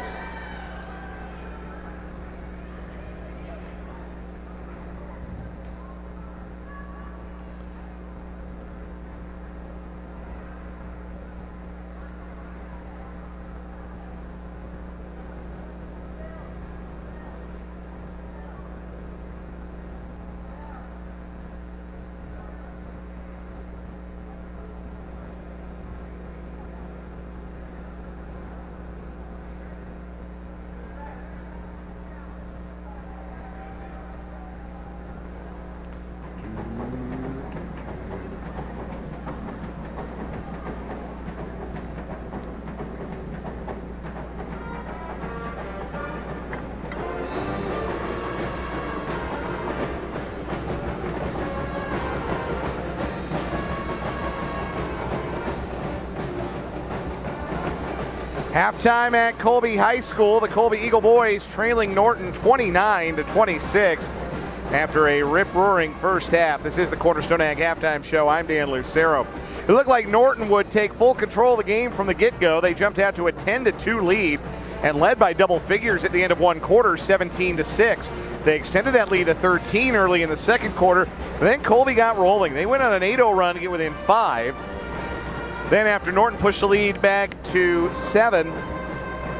Halftime at Colby High School. The Colby Eagle boys trailing Norton 29-26 after a rip-roaring first half. This is the Cornerstone Ag Halftime Show. I'm Dan Lucero. It looked like Norton would take full control of the game from the get-go. They jumped out to a 10-2 lead and led by double figures at the end of one quarter, 17-6. They extended that lead to 13 early in the second quarter. Then Colby got rolling. They went on an 8-0 run to get within 5. Then after Norton pushed the lead back to 7,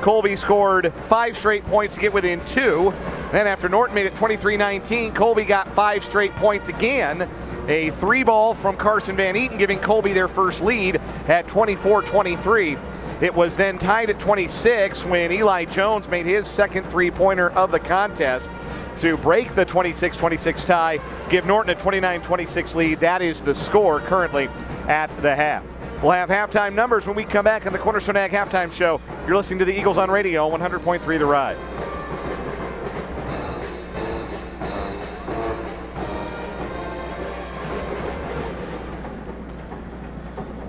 Colby scored 5 straight points to get within 2. Then after Norton made it 23-19, Colby got 5 straight points again. A 3-ball from Carson Van Eaton giving Colby their first lead at 24-23. It was then tied at 26 when Eli Jones made his second 3-pointer of the contest to break the 26-26 tie, give Norton a 29-26 lead. That is the score currently at the half. We'll have halftime numbers when we come back on the Cornerstone Ag Halftime Show. You're listening to the Eagles on Radio, 100.3 The Ride.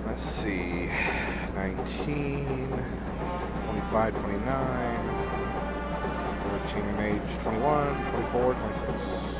Let's see. 19, 25, 29, 13 in age, 21, 24, 26.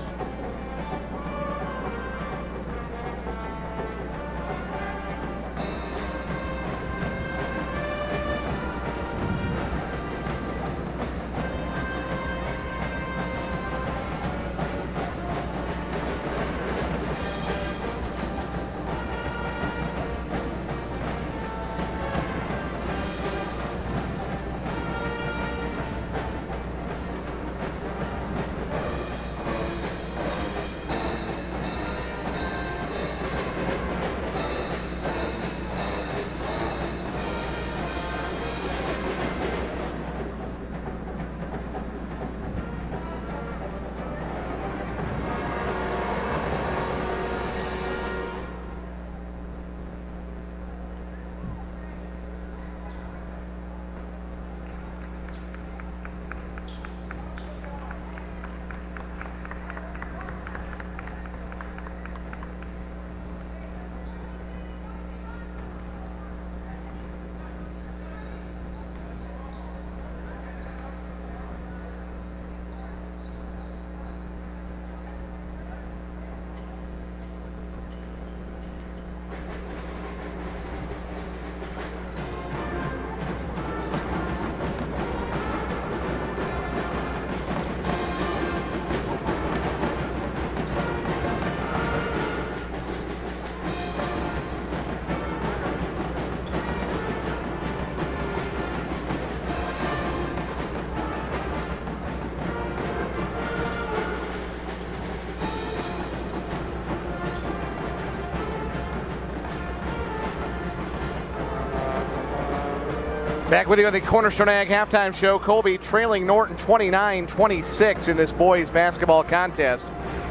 Back with you on the Cornerstone Ag Halftime Show. Colby trailing Norton 29-26 in this boys basketball contest.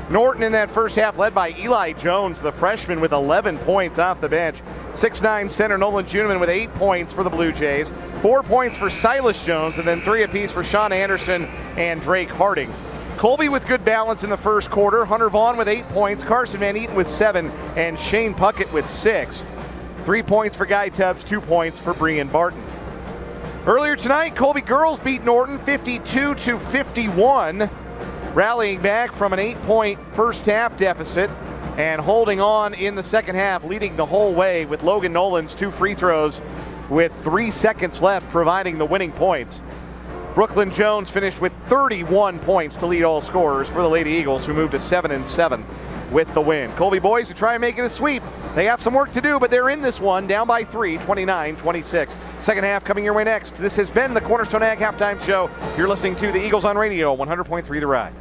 Norton in that first half led by Eli Jones, the freshman, with 11 points off the bench. 6'9" center Nolan Juneman with 8 points for the Blue Jays. 4 points for Silas Jones, and then 3 apiece for Sean Anderson and Drake Harding. Colby with good balance in the first quarter. Hunter Vaughn with 8 points, Carson Van Eaton with 7, and Shane Puckett with 6. 3 points for Guy Tubbs, 2 points for Brian Barton. Earlier tonight, Colby girls beat Norton 52-51, rallying back from an 8-point first half deficit. and holding on in the second half, leading the whole way with Logan Nolan's 2 free throws with 3 seconds left, providing the winning points. Brooklyn Jones finished with 31 points to lead all scorers for the Lady Eagles, who moved to 7-7 with the win. Colby boys to try and make it a sweep. They have some work to do, but they're in this one, down by 3, 29-26. Second half coming your way next. This has been the Cornerstone Ag Halftime Show. You're listening to the Eagles on Radio, 100.3 The Ride.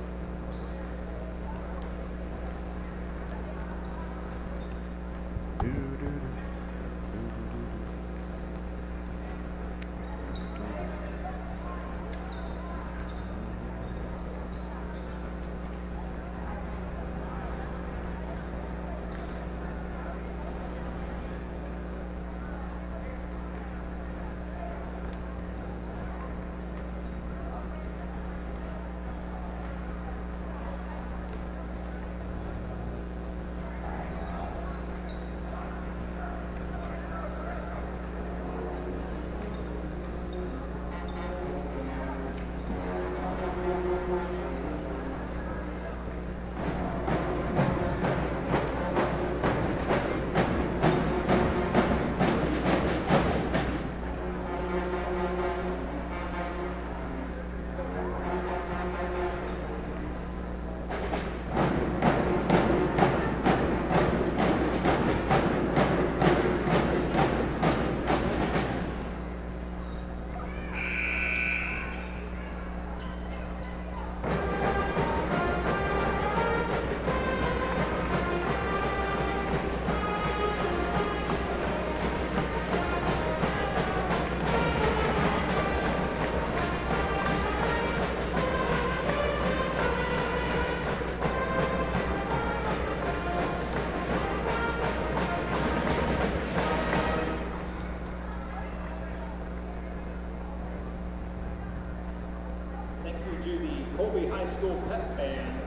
Colby High School Pep Band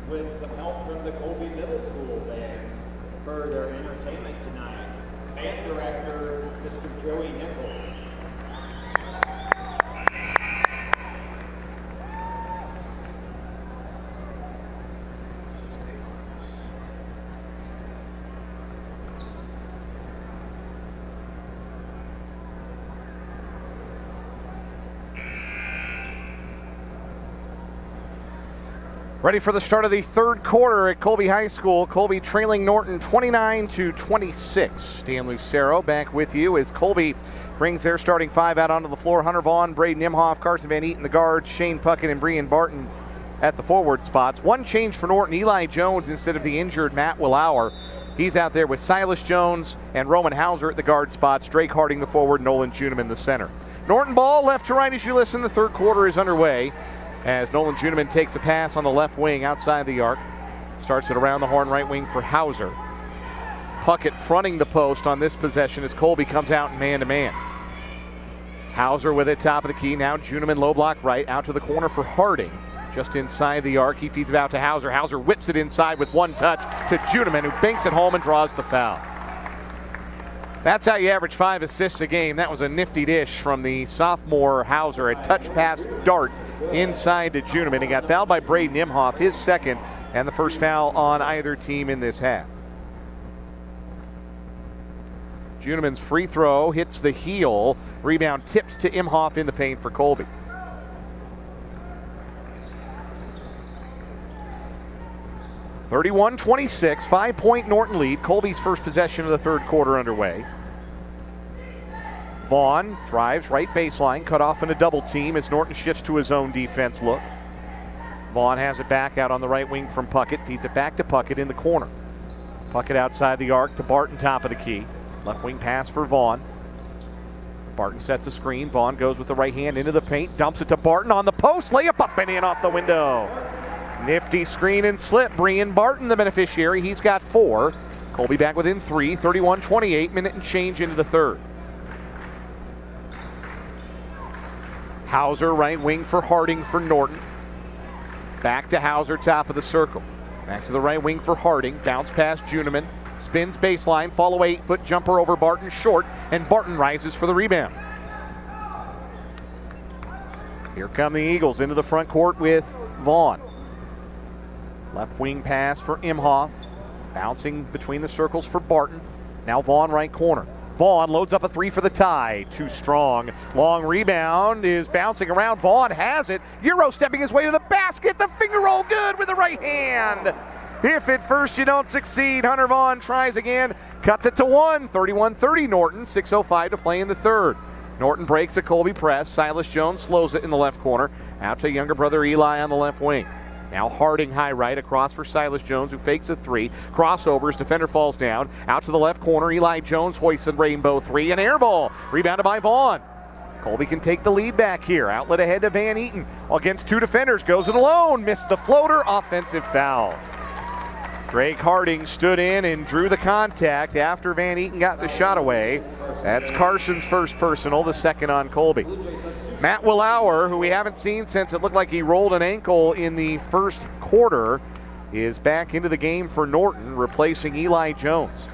with some help from the Colby Middle School Band for their entertainment tonight. Band director, Mr. Joey Nichols. Ready for the start of the third quarter at Colby High School. Colby trailing Norton 29-26. Dan Lucero back with you as Colby brings their starting 5 out onto the floor. Hunter Vaughn, Braden Imhoff, Carson Van Eaton the guards, Shane Puckett and Brian Barton at the forward spots. One change for Norton, Eli Jones instead of the injured Matt Willauer. He's out there with Silas Jones and Roman Hauser at the guard spots, Drake Harding the forward, Nolan Juneman the center. Norton ball left to right as you listen. The third quarter is underway as Nolan Juneman takes a pass on the left wing outside the arc. Starts it around the horn right wing for Hauser. Puckett fronting the post on this possession as Colby comes out in man-to-man. Hauser with it, top of the key. Now Juneman low block right, out to the corner for Harding. Just inside the arc, he feeds it out to Hauser. Hauser whips it inside with one touch to Juneman, who banks it home and draws the foul. That's how you average 5 assists a game. That was a nifty dish from the sophomore Hauser. A touch pass dart inside to Juneman. He got fouled by Braden Imhoff, his second, and the first foul on either team in this half. Juneman's free throw hits the heel. Rebound tipped to Imhoff in the paint for Colby. (31-26), 5-point Norton lead. Colby's first possession of the third quarter underway. Vaughn drives right baseline, cut off in a double team as Norton shifts to his own defense look. Vaughn has it back out on the right wing from Puckett, feeds it back to Puckett in the corner. Puckett outside the arc to Barton, top of the key. Left wing pass for Vaughn. Barton sets a screen. Vaughn goes with the right hand into the paint, dumps it to Barton on the post, layup up and in off the window. Nifty screen and slip. Brian Barton, the beneficiary. He's got 4. Colby back within 3. 31-28, minute and change into the third. Hauser, right wing for Harding for Norton. Back to Hauser, top of the circle. Back to the right wing for Harding. Bounce past Juneman. Spins baseline. Follow 8-foot jumper over Barton short. And Barton rises for the rebound. Here come the Eagles into the front court with Vaughn. Left wing pass for Imhoff. Bouncing between the circles for Barton. Now Vaughn right corner. Vaughn loads up a three for the tie. Too strong. Long rebound is bouncing around. Vaughn has it. Euro stepping his way to the basket. The finger roll good with the right hand. If at first you don't succeed, Hunter Vaughn tries again. Cuts it to one. 31-30 Norton. 6:05 to play in the third. Norton breaks a Colby press. Silas Jones slows it in the left corner. Out to younger brother Eli on the left wing. Now Harding high right across for Silas Jones, who fakes a three. Crossovers, defender falls down. Out to the left corner, Eli Jones hoists a rainbow three. An air ball, rebounded by Vaughn. Colby can take the lead back here. Outlet ahead to Van Eaton. Against two defenders, goes it alone. Missed the floater, offensive foul. Drake Harding stood in and drew the contact after Van Eaton got the shot away. That's Carson's first personal, the second on Colby. Matt Willauer, who we haven't seen since it looked like he rolled an ankle in the first quarter, is back into the game for Norton, replacing Eli Jones.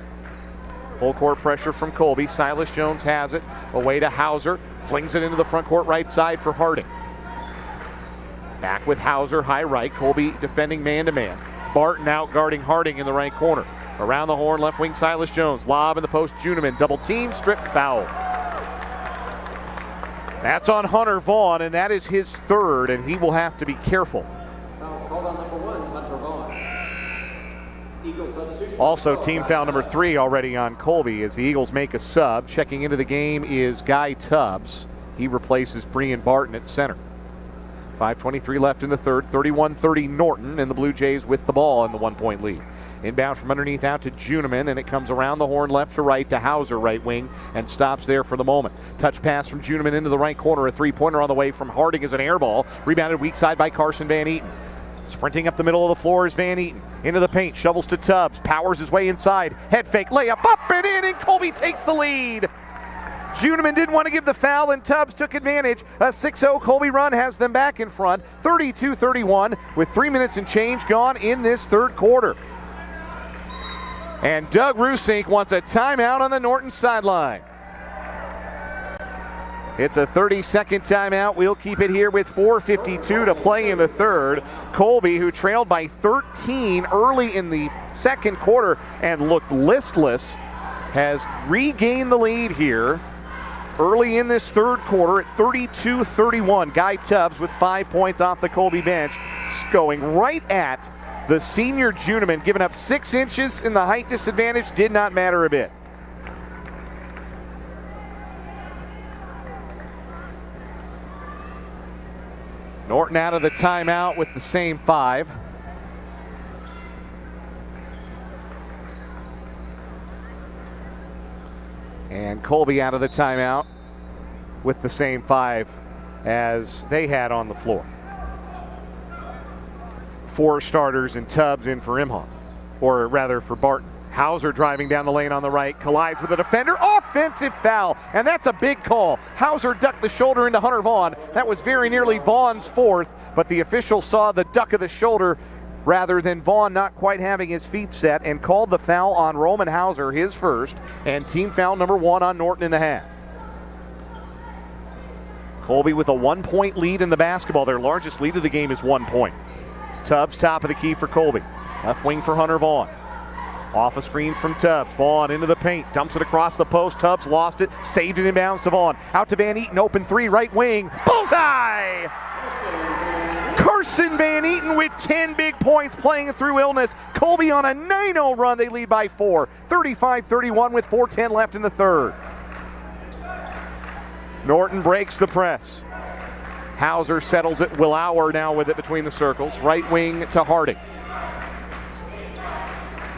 Full court pressure from Colby. Silas Jones has it. Away to Hauser. Flings it into the front court right side for Harding. Back with Hauser, high right. Colby defending man-to-man. Barton out guarding Harding in the right corner. Around the horn, left wing Silas Jones. Lob in the post, Juniman. Double team, strip, foul. That's on Hunter Vaughn, and that is his third, and he will have to be careful. Foul's called on number 1, Hunter Vaughn. Eagles substitution. Also, team foul number 3 already on Colby as the Eagles make a sub. Checking into the game is Guy Tubbs. He replaces Brian Barton at center. 5:23 left in the third. 31-30 Norton, and the Blue Jays with the ball in the 1-point lead. Inbound from underneath out to Juniman, and it comes around the horn left to right to Hauser, right wing, and stops there for the moment. Touch pass from Juniman into the right corner. A three-pointer on the way from Harding is an air ball. Rebounded weak side by Carson Van Eaton. Sprinting up the middle of the floor is Van Eaton. Into the paint, shovels to Tubbs, powers his way inside. Head fake, layup, up and in, and Colby takes the lead. Juniman didn't want to give the foul, and Tubbs took advantage. A 6-0 Colby run has them back in front, 32-31, with 3 minutes and change gone in this third quarter. And Doug Rusink wants a timeout on the Norton sideline. It's a 30-second timeout. We'll keep it here with 4:52 to play in the third. Colby, who trailed by 13 early in the second quarter and looked listless, has regained the lead here early in this third quarter at 32-31. Guy Tubbs with 5 points off the Colby bench, going right at the senior Juniman, giving up 6 inches in the height disadvantage. Did not matter a bit. Norton out of the timeout with the same 5. And Colby out of the timeout with the same 5 as they had on the floor. 4 starters and Tubbs in for Imhoff, or rather for Barton. Hauser driving down the lane on the right, collides with a defender, offensive foul, and that's a big call. Hauser ducked the shoulder into Hunter Vaughn. That was very nearly Vaughn's 4th, but the official saw the duck of the shoulder rather than Vaughn not quite having his feet set and called the foul on Roman Hauser, his first, and team foul number 1 on Norton in the half. Colby with a 1-point lead in the basketball. Their largest lead of the game is 1 point. Tubbs top of the key for Colby. Left wing for Hunter Vaughn. Off a screen from Tubbs. Vaughn into the paint. Dumps it across the post. Tubbs lost it. Saved it inbounds to Vaughn. Out to Van Eaton. Open 3 right wing. Bullseye! Carson Van Eaton with 10 big points playing through illness. Colby on a 9-0 run. They lead by 4. 35-31 with 4:10 left in the third. Norton breaks the press. Hauser settles it. Willauer now with it between the circles. Right wing to Harding.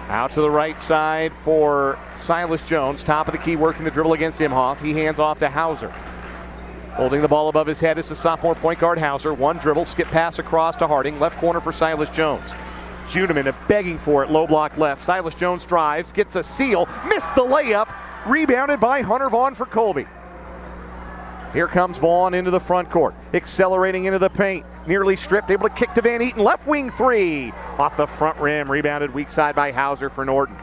Out to the right side for Silas Jones. Top of the key working the dribble against Imhoff. He hands off to Hauser. Holding the ball above his head is the sophomore point guard Hauser. One dribble, skip pass across to Harding. Left corner for Silas Jones. Juniman begging for it. Low block left. Silas Jones drives. Gets a seal. Missed the layup. Rebounded by Hunter Vaughn for Colby. Here comes Vaughn into the front court. Accelerating into the paint. Nearly stripped. Able to kick to Van Eaton. Left wing 3. Off the front rim. Rebounded weak side by Hauser for Norton.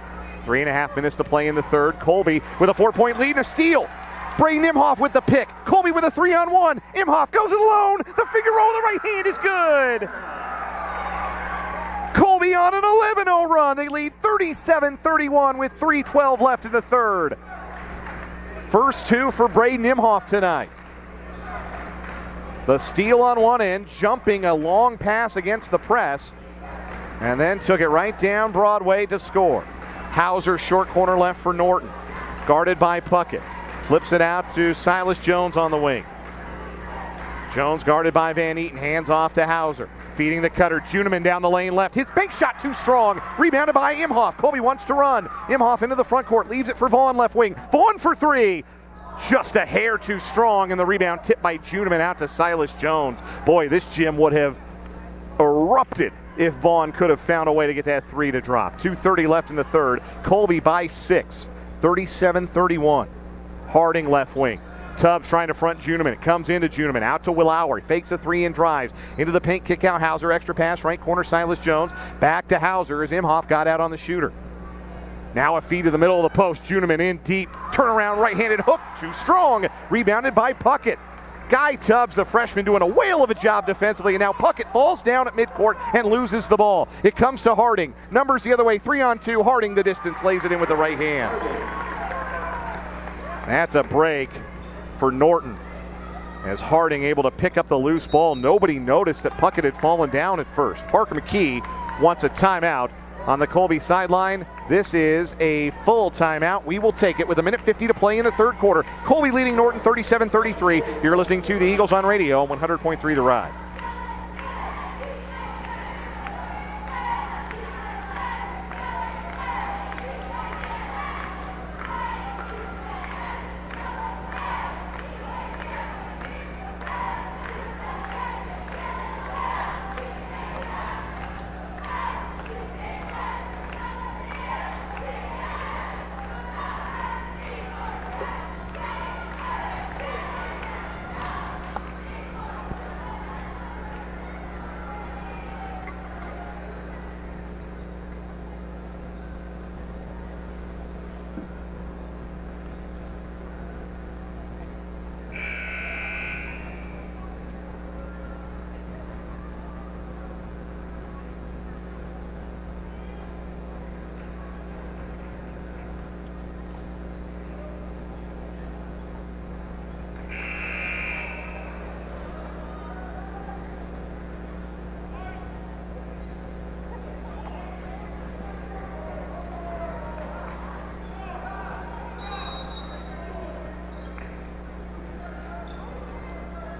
3.5 minutes to play in the third. Colby with a 4-point lead and a steal. Braden Imhoff with the pick. Colby with a 3-on-1. Imhoff goes it alone. The finger roll of the right hand is good. Colby on an 11-0 run. They lead 37-31 with 3:12 left in the third. First two for Braden Imhoff tonight. The steal on one end, jumping a long pass against the press, and then took it right down Broadway to score. Hauser, short corner left for Norton. Guarded by Puckett. Flips it out to Silas Jones on the wing. Jones guarded by Van Eaton, hands off to Hauser. Feeding the cutter, Juniman down the lane left. His bank shot too strong. Rebounded by Imhoff. Colby wants to run. Imhoff into the front court, leaves it for Vaughn left wing. Vaughn for three. Just a hair too strong, and the rebound tipped by Juniman out to Silas Jones. Boy, this gym would have erupted if Vaughn could have found a way to get that three to drop. 2:30 left in the third. Colby by 6, 37-31. Harding left wing. Tubbs trying to front Juniman. It comes into Juniman. Out to Willauer. He fakes a three and drives. Into the paint, kick out Hauser. Extra pass, right corner, Silas Jones. Back to Hauser as Imhoff got out on the shooter. Now a feed to the middle of the post. Juniman in deep. Turnaround right-handed hook. Too strong. Rebounded by Puckett. Guy Tubbs, the freshman, doing a whale of a job defensively. And now Puckett falls down at midcourt and loses the ball. It comes to Harding. Numbers the other way. 3-on-2. Harding the distance. Lays it in with the right hand. That's a break for Norton. As Harding able to pick up the loose ball. Nobody noticed that Puckett had fallen down at first. Parker McKee wants a timeout on the Colby sideline. This is a full timeout. We will take it with 1:50 to play in the third quarter. Colby leading Norton 37-33. You're listening to the Eagles on radio on 100.3 The Ride.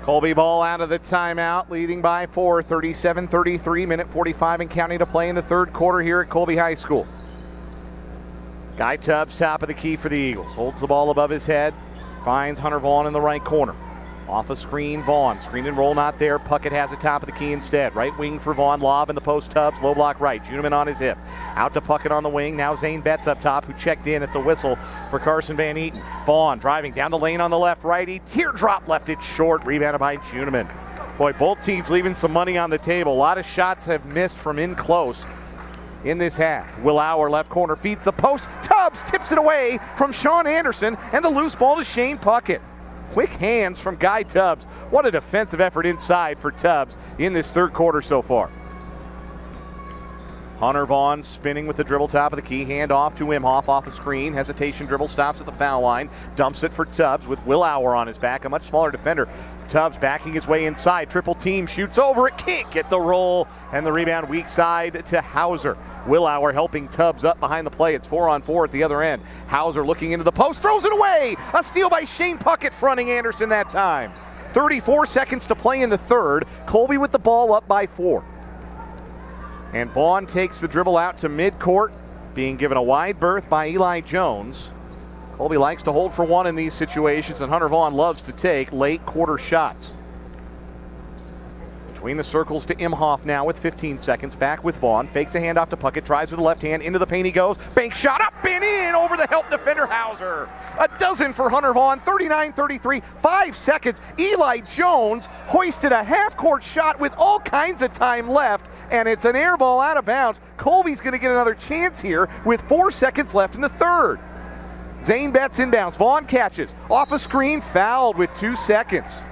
Colby ball out of the timeout, leading by 4, 37-33, minute 45 and counting to play in the third quarter here at Colby High School. Guy Tubbs, top of the key for the Eagles. Holds the ball above his head, finds Hunter Vaughn in the right corner. Off a screen, Vaughn. Screen and roll not there. Puckett has it top of the key instead. Right wing for Vaughn. Lob in the post. Tubbs. Low block right. Juniman on his hip. Out to Puckett on the wing. Now Zane Betts up top, who checked in at the whistle for Carson Van Eaton. Vaughn driving down the lane on the left. Righty. Teardrop left it short. Rebounded by Juniman. Boy, both teams leaving some money on the table. A lot of shots have missed from in close in this half. Willauer left corner feeds the post. Tubbs tips it away from Sean Anderson, and the loose ball to Shane Puckett. Quick hands from Guy Tubbs. What a defensive effort inside for Tubbs in this third quarter so far. Hunter Vaughn spinning with the dribble top of the key. Hand off to Imhoff off a screen. Hesitation dribble, stops at the foul line. Dumps it for Tubbs with Willauer on his back, a much smaller defender. Tubbs backing his way inside. Triple team, shoots over it. Can't get the roll. And the rebound weak side to Hauser. Willauer helping Tubbs up behind the play. It's 4-on-4 at the other end. Hauser looking into the post, throws it away. A steal by Shane Puckett fronting Anderson that time. 34 seconds to play in the third. Colby with the ball up by 4. And Vaughn takes the dribble out to midcourt, being given a wide berth by Eli Jones. Colby likes to hold for one in these situations, and Hunter Vaughn loves to take late quarter shots. Between the circles to Imhoff now with 15 seconds. Back with Vaughn. Fakes a handoff to Puckett. Drives with the left hand. Into the paint he goes. Bank shot up and in over the help defender Hauser. A dozen for Hunter Vaughn. 39-33. 5 seconds. Eli Jones hoisted a half-court shot with all kinds of time left, and it's an air ball out of bounds. Colby's going to get another chance here with 4 seconds left in the third. Zane Betts inbounds. Vaughn catches. Off a screen. Fouled with 2 seconds.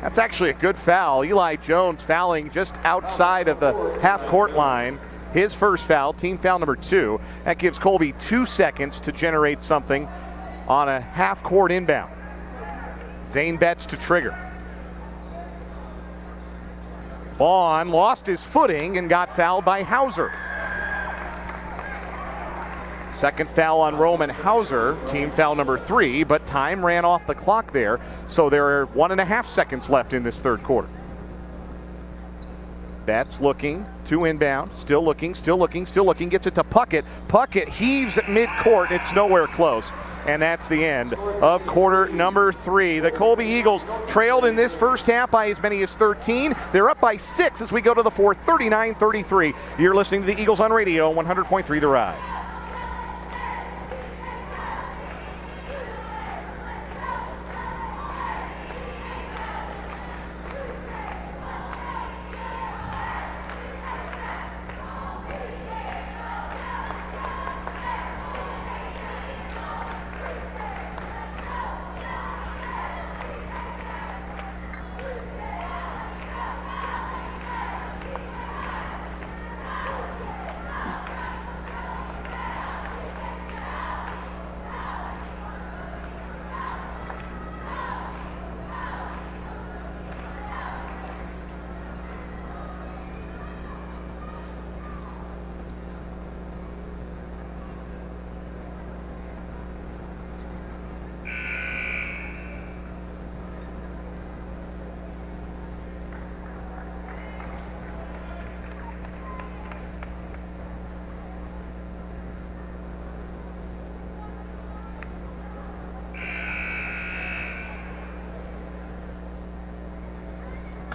That's actually a good foul. Eli Jones fouling just outside of the half-court line. his first foul, team foul number 2. That gives Colby 2 seconds to generate something on a half-court inbound. Zane Betts to trigger. Vaughn lost his footing and got fouled by Hauser. Second foul on Roman Hauser, team foul number 3, but time ran off the clock there, so there are 1.5 seconds left in this third quarter. Betts looking, 2 inbound, still looking, gets it to Puckett. Puckett heaves at midcourt, it's nowhere close. And that's the end of quarter number 3. The Colby Eagles trailed in this first half by as many as 13. They're up by 6 as we go to the fourth, 39-33. You're listening to the Eagles on radio, 100.3 The Ride.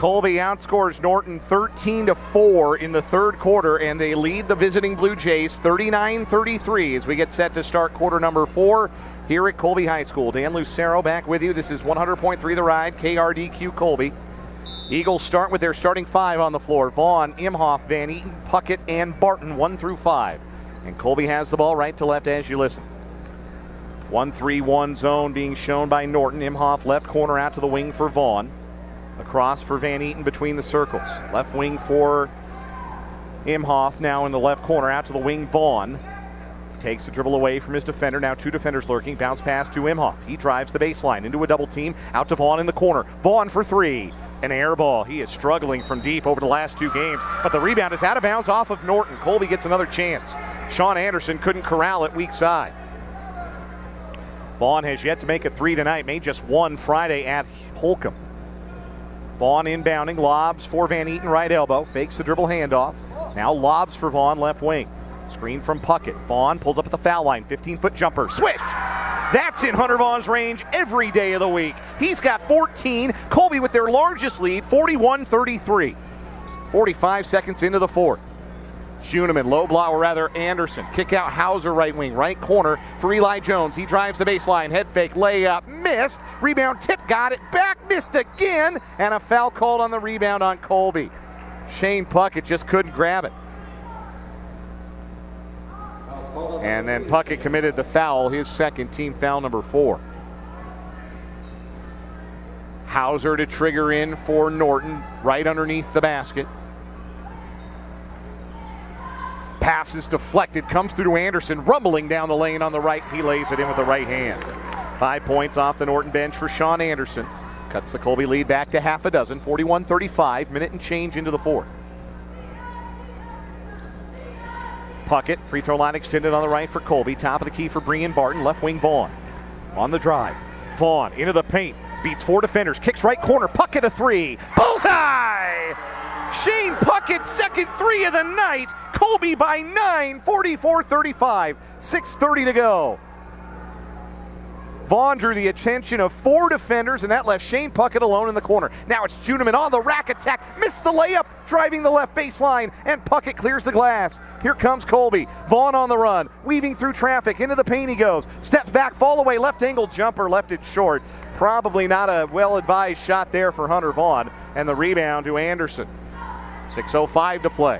Colby outscores Norton 13-4 in the third quarter, and they lead the visiting Blue Jays 39-33 as we get set to start quarter number 4 here at Colby High School. Dan Lucero back with you. This is 100.3 The Ride, KRDQ Colby. Eagles start with their starting 5 on the floor. Vaughn, Imhoff, Van Eaton, Puckett, and Barton, 1 through 5. And Colby has the ball right to left as you listen. 1-3-1 zone being shown by Norton. Imhoff left corner out to the wing for Vaughn. Across for Van Eaton between the circles. Left wing for Imhoff, now in the left corner, out to the wing, Vaughn. Takes the dribble away from his defender, now 2 defenders lurking. Bounce pass to Imhoff. He drives the baseline into a double team, out to Vaughn in the corner. Vaughn for 3. An air ball. He is struggling from deep over the last 2 games, but the rebound is out of bounds off of Norton. Colby gets another chance. Sean Anderson couldn't corral it weak side. Vaughn has yet to make a 3 tonight, made just 1 Friday at Holcomb. Vaughn inbounding, lobs for Van Eaton, right elbow, fakes the dribble handoff. Now lobs for Vaughn, left wing. Screen from Puckett. Vaughn pulls up at the foul line, 15-foot jumper, swish! That's in Hunter Vaughn's range every day of the week. He's got 14. Colby with their largest lead, 41-33. 45 seconds into the fourth. Schoenemann, low blow, or rather Anderson. Kick out Hauser, right wing, right corner for Eli Jones. He drives the baseline, head fake, layup, missed. Rebound tip, got it back, missed again. And a foul called on the rebound on Colby. Shane Puckett just couldn't grab it. And then Puckett committed the foul, his second, team foul number 4. Hauser to trigger in for Norton, right underneath the basket. Pass is deflected, comes through to Anderson, rumbling down the lane on the right. He lays it in with the right hand. 5 points off the Norton bench for Sean Anderson. Cuts the Colby lead back to half a dozen, 41-35, minute and change into the fourth. Puckett, free throw line extended on the right for Colby. Top of the key for Brian Barton, left wing Vaughn. On the drive, Vaughn into the paint, beats 4 defenders, kicks right corner, Puckett a 3. Bullseye! Shane Puckett, second 3 of the night. Colby by 9, 44-35, 6:30 to go. Vaughn drew the attention of 4 defenders, and that left Shane Puckett alone in the corner. Now it's Schoenemann on the rack attack, missed the layup, driving the left baseline, and Puckett clears the glass. Here comes Colby. Vaughn on the run, weaving through traffic, into the paint he goes. Steps back, fall away, left angle jumper, left it short. Probably not a well-advised shot there for Hunter Vaughn, and the rebound to Anderson. 6:05 to play.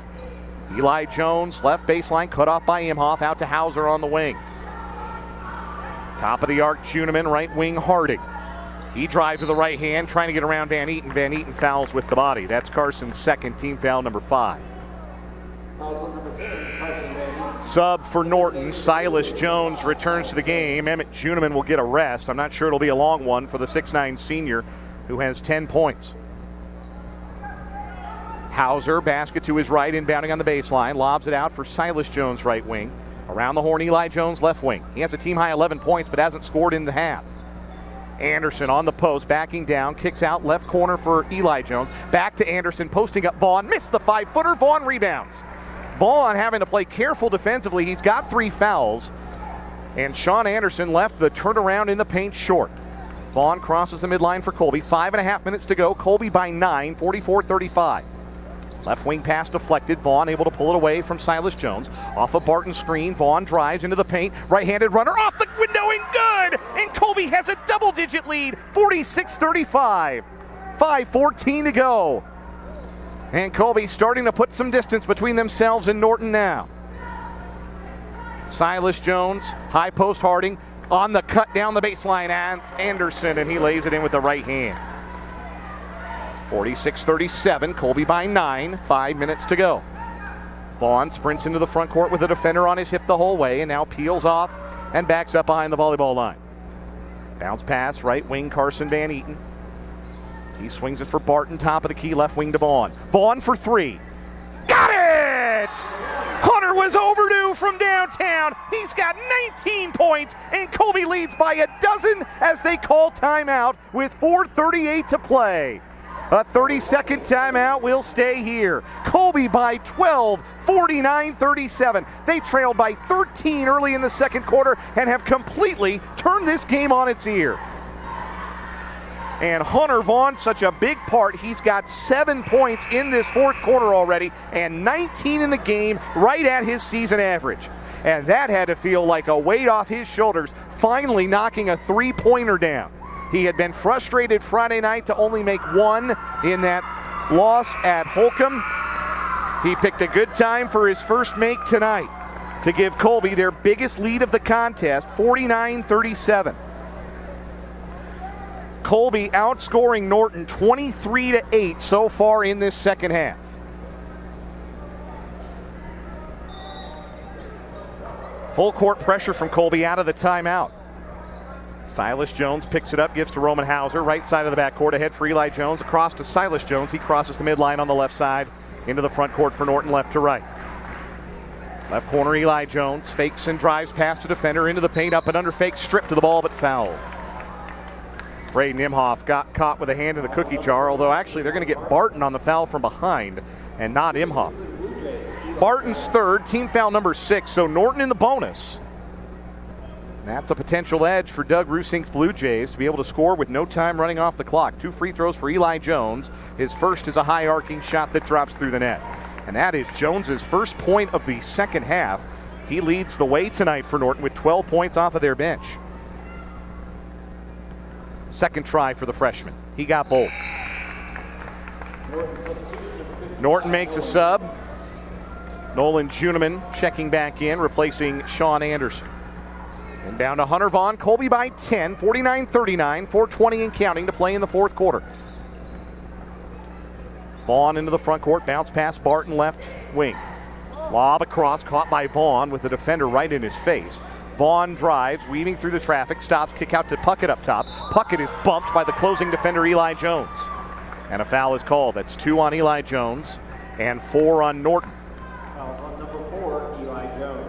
Eli Jones, left baseline, cut off by Imhoff, out to Hauser on the wing. Top of the arc, Schoenemann, right wing Harding. He drives to the right hand, trying to get around Van Eaton. Van Eaton fouls with the body. That's Carson's second, team foul number 5. Sub for Norton, Silas Jones returns to the game. Emmett Juniman will get a rest. I'm not sure it'll be a long one for the 6'9 senior who has 10 points. Hauser, basket to his right, inbounding on the baseline. Lobs it out for Silas Jones, right wing. Around the horn, Eli Jones, left wing. He has a team-high 11 points, but hasn't scored in the half. Anderson on the post, backing down, kicks out left corner for Eli Jones. Back to Anderson, posting up Vaughn. Missed the 5-footer. Vaughn rebounds. Vaughn having to play careful defensively. He's got 3 fouls. And Sean Anderson left the turnaround in the paint short. Vaughn crosses the midline for Colby. 5.5 minutes to go. Colby by 9, 44-35. Left wing pass deflected. Vaughn able to pull it away from Silas Jones. Off a Barton screen. Vaughn drives into the paint. Right-handed runner off the window and good! And Colby has a double-digit lead. 46-35. 5:14 to go. And Colby starting to put some distance between themselves and Norton now. Silas Jones, high post Harding. On the cut down the baseline, Anderson, and he lays it in with the right hand. 46-37, Colby by 9, 5 minutes to go. Vaughn sprints into the front court with a defender on his hip the whole way and now peels off and backs up behind the volleyball line. Bounce pass, right wing, Carson Van Eaton. He swings it for Barton, top of the key, left wing to Vaughn. Vaughn for 3. Got it! Hunter was overdue from downtown. He's got 19 points, and Colby leads by a dozen as they call timeout with 4:38 to play. A 30-second timeout will stay here. Colby by 12, 49-37. They trailed by 13 early in the second quarter and have completely turned this game on its ear. And Hunter Vaughn, such a big part. He's got 7 points in this fourth quarter already and 19 in the game, right at his season average. And that had to feel like a weight off his shoulders, finally knocking a 3-pointer down. He had been frustrated Friday night to only make 1 in that loss at Holcomb. He picked a good time for his first make tonight to give Colby their biggest lead of the contest, 49-37. Colby outscoring Norton 23-8 so far in this second half. Full court pressure from Colby out of the timeout. Silas Jones picks it up, gives to Roman Hauser, right side of the backcourt, ahead for Eli Jones, across to Silas Jones. He crosses the midline on the left side, into the front court for Norton, left to right. Left corner, Eli Jones, fakes and drives past the defender, into the paint, up and under fake, stripped to the ball, but fouled. Braden Imhoff got caught with a hand in the cookie jar, although actually they're going to get Barton on the foul from behind, and not Imhoff. Barton's third, team foul number 6, so Norton in the bonus. That's a potential edge for Doug Rusink's Blue Jays to be able to score with no time running off the clock. 2 free throws for Eli Jones. His first is a high arcing shot that drops through the net. And that is Jones's first point of the second half. He leads the way tonight for Norton with 12 points off of their bench. Second try for the freshman. He got both. Norton makes a sub. Nolan Juniman checking back in, replacing Sean Anderson. And down to Hunter Vaughn. Colby by 10, 49-39, 4:20 and counting to play in the fourth quarter. Vaughn into the front court, bounce pass, Barton left wing. Lob across, caught by Vaughn with the defender right in his face. Vaughn drives, weaving through the traffic, stops, kick out to Puckett up top. Puckett is bumped by the closing defender Eli Jones. And a foul is called. That's 2 on Eli Jones and 4 on Norton. Fouls on number 4, Eli Jones.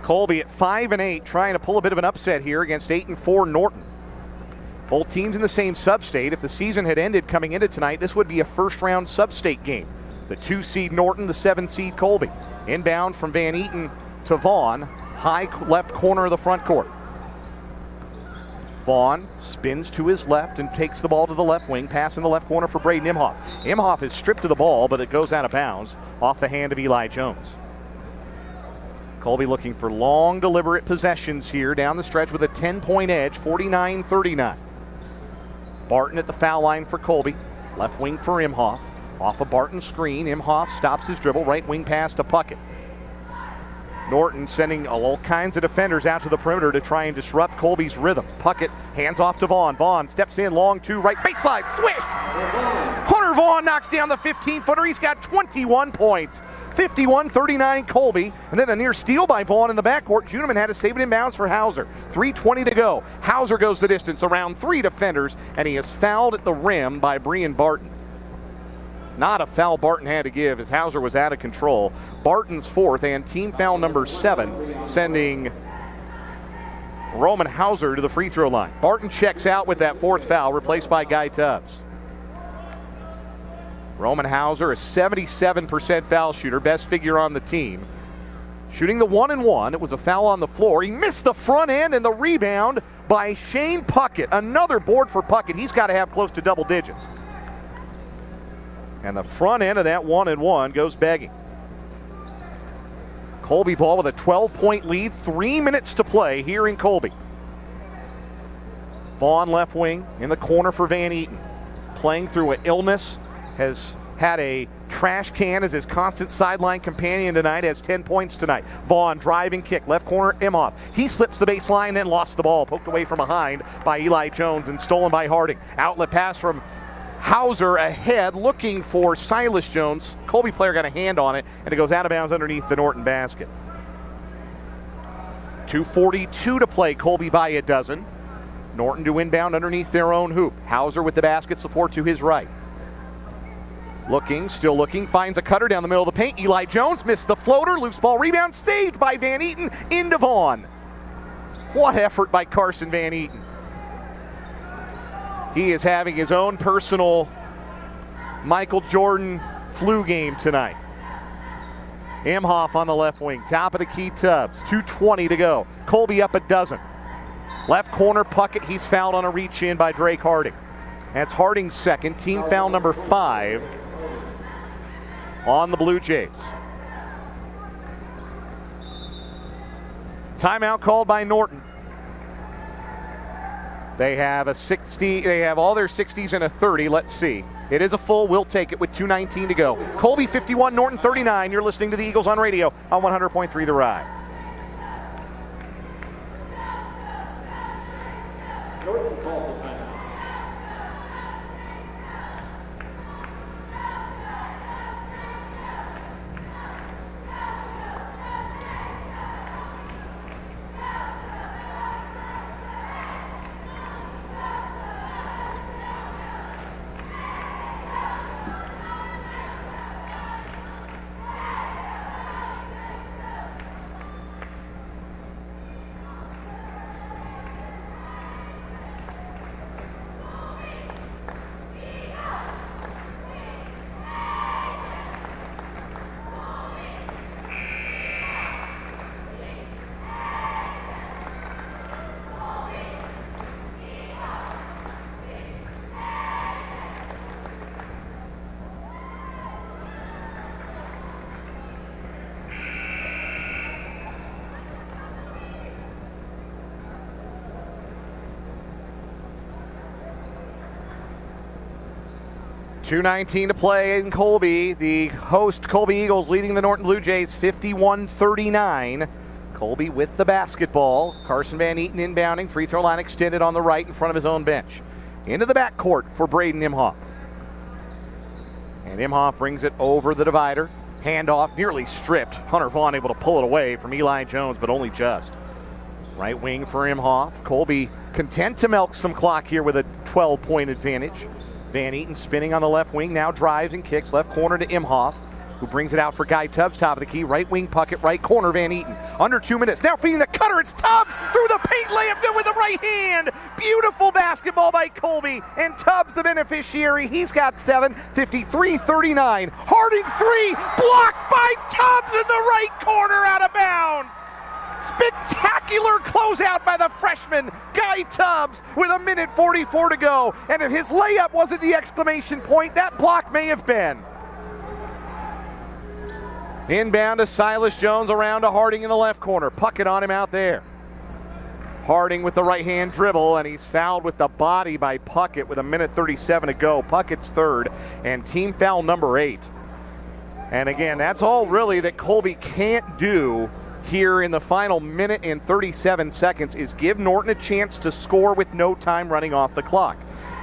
Colby at 5-8, trying to pull a bit of an upset here against 8-4 Norton. Both teams in the same sub-state. If the season had ended coming into tonight, this would be a first-round sub-state game. The 2-seed Norton, the 7-seed Colby. Inbound from Van Eaton to Vaughn, high left corner of the front court. Vaughn spins to his left and takes the ball to the left wing, pass in the left corner for Braden Imhoff. Imhoff is stripped to the ball, but it goes out of bounds off the hand of Eli Jones. Colby looking for long, deliberate possessions here down the stretch with a 10-point edge, 49-39. Barton at the foul line for Colby. Left wing for Imhoff. Off a Barton screen, Imhoff stops his dribble, right wing pass to Puckett. Norton sending all kinds of defenders out to the perimeter to try and disrupt Colby's rhythm. Puckett hands off to Vaughn. Vaughn steps in, long 2, right baseline, swish! Hunter Vaughn knocks down the 15-footer. He's got 21 points. 51-39 Colby. And then a near steal by Vaughn in the backcourt. Juneman had to save it inbounds for Hauser. 3:20 to go. Hauser goes the distance around 3 defenders, and he is fouled at the rim by Brian Barton. Not a foul Barton had to give as Hauser was out of control. Barton's fourth and team foul number 7, sending Roman Hauser to the free throw line. Barton checks out with that fourth foul, replaced by Guy Tubbs. Roman Hauser, a 77% foul shooter, best figure on the team. Shooting the 1-and-1. It was a foul on the floor. He missed the front end and the rebound by Shane Puckett. Another board for Puckett. He's got to have close to double digits. And the front end of that 1-and-1 goes begging. Colby ball with a 12-point lead. 3 minutes to play here in Colby. Vaughn left wing in the corner for Van Eaton. Playing through an illness. Has had a trash can as his constant sideline companion tonight. Has 10 points tonight. Vaughn driving kick. Left corner, Imhoff. He slips the baseline, then lost the ball. Poked away from behind by Eli Jones and stolen by Harding. Outlet pass from Hauser ahead, looking for Silas Jones. Colby player got a hand on it, and it goes out of bounds underneath the Norton basket. 2:42 to play, Colby by a dozen. Norton to inbound underneath their own hoop. Hauser with the basket support to his right. Looking, still looking, finds a cutter down the middle of the paint. Eli Jones missed the floater, loose ball rebound, saved by Van Eaton into Vaughn. What effort by Carson Van Eaton. He is having his own personal Michael Jordan flu game tonight. Imhoff on the left wing, top of the key Tubbs, 2:20 to go. Colby up a dozen. Left corner Puckett, he's fouled on a reach in by Drake Harding. That's Harding's second, team foul number 5 on the Blue Jays. Timeout called by Norton. They have a 60, they have all their 60s and a 30. Let's see. It is a full. We'll take it with 2:19 to go. Colby 51, Norton 39. You're listening to the Eagles on radio on 100.3 The Ride. Norton called the timeout. .219 to play in Colby. The host Colby Eagles leading the Norton Blue Jays 51-39. Colby with the basketball. Carson Van Eaton inbounding. Free throw line extended on the right in front of his own bench. Into the backcourt for Braden Imhoff. And Imhoff brings it over the divider. Handoff nearly stripped. Hunter Vaughn able to pull it away from Eli Jones, but only just. Right wing for Imhoff. Colby content to milk some clock here with a 12-point advantage. Van Eaton spinning on the left wing, now drives and kicks left corner to Imhoff, who brings it out for Guy Tubbs, top of the key, right wing Puckett, right corner Van Eaton. Under 2 minutes, now feeding the cutter, it's Tubbs through the paint, layup good with the right hand. Beautiful basketball by Colby, and Tubbs the beneficiary. He's got 7, 53-39. Harding 3, blocked by Tubbs in the right corner, out of bounds. Spectacular closeout by the freshman, Guy Tubbs, with 1:44 to go. And if his layup wasn't the exclamation point, that block may have been. Inbound to Silas Jones, around to Harding in the left corner. Puckett on him out there. Harding with the right hand dribble, and he's fouled with the body by Puckett with 1:37 to go. Puckett's third, and team foul number 8. And again, that's all really that Colby can't do here in the final minute and 37 seconds is give Norton a chance to score with no time running off the clock.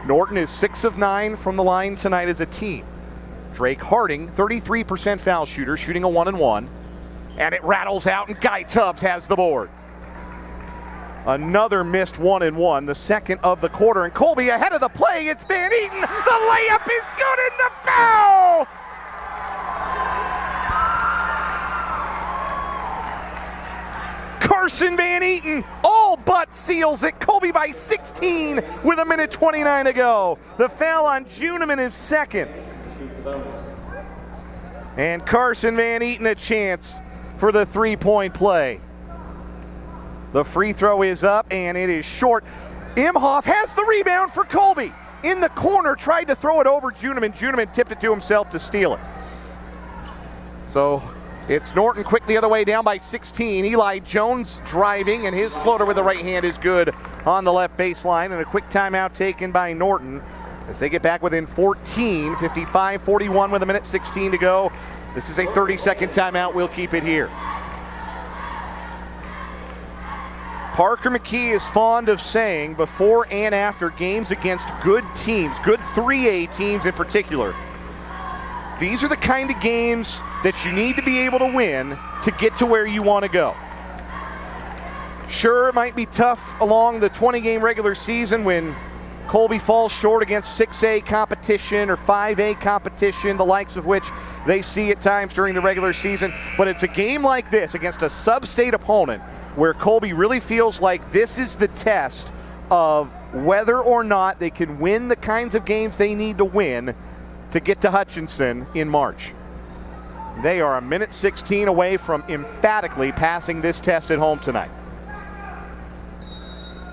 Norton is 6 of 9 from the line tonight as a team. Drake Harding, 33% foul shooter, shooting a 1-and-1. And it rattles out, and Guy Tubbs has the board. Another missed 1-and-1, the second of the quarter. And Colby ahead of the play. It's Van Eaton. The layup is good, and the foul! Carson Van Eaton all but seals it. Colby by 16 with 1:29 to go. The foul on Juniman is second. And Carson Van Eaton a chance for the three-point play. The free throw is up, and it is short. Imhoff has the rebound for Colby. In the corner, tried to throw it over Juniman. Juniman tipped it to himself to steal it. So it's Norton quick the other way, down by 16. Eli Jones driving, and his floater with the right hand is good on the left baseline. And a quick timeout taken by Norton as they get back within 14, 55-41 with 1:16 to go. This is a 30-second timeout. We'll keep it here. Parker McKee is fond of saying before and after games against good teams, good 3A teams in particular, these are the kind of games that you need to be able to win to get to where you want to go. Sure, it might be tough along the 20-game regular season when Colby falls short against 6A competition or 5A competition, the likes of which they see at times during the regular season. But it's a game like this against a sub-state opponent where Colby really feels like this is the test of whether or not they can win the kinds of games they need to win to get to Hutchinson in March. They are 1:16 away from emphatically passing this test at home tonight.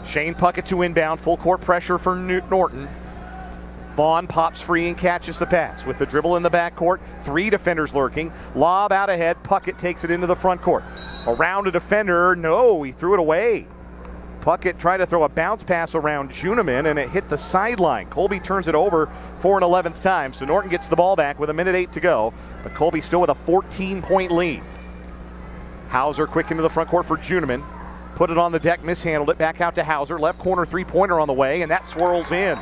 Shane Puckett to inbound, full court pressure for Norton. Vaughn pops free and catches the pass. With the dribble in the backcourt, 3 defenders lurking. Lob out ahead, Puckett takes it into the front court. Around a defender, no, he threw it away. Puckett tried to throw a bounce pass around Juniman, and it hit the sideline. Colby turns it over for an 11th time, so Norton gets the ball back with 1:08 to go, but Colby still with a 14-point lead. Hauser quick into the front court for Juniman. Put it on the deck, mishandled it, back out to Hauser. Left corner three-pointer on the way, and that swirls in.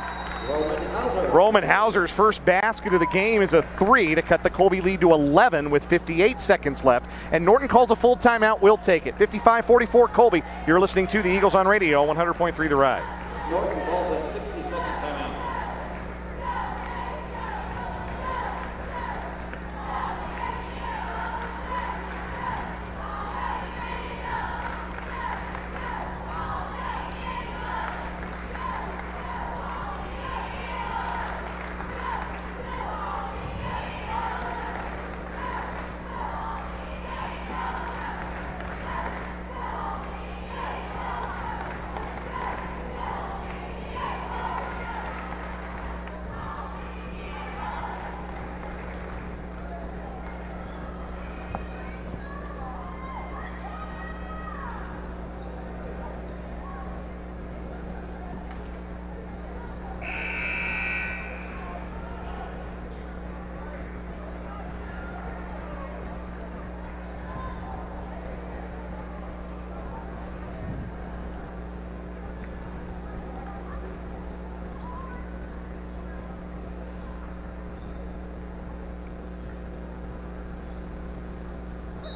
Roman Hauser's first basket of the game is a 3 to cut the Colby lead to 11 with 58 seconds left. And Norton calls a full timeout. We'll take it. 55-44 Colby. You're listening to the Eagles on radio, 100.3 The Ride. Norton calls a 60-second timeout.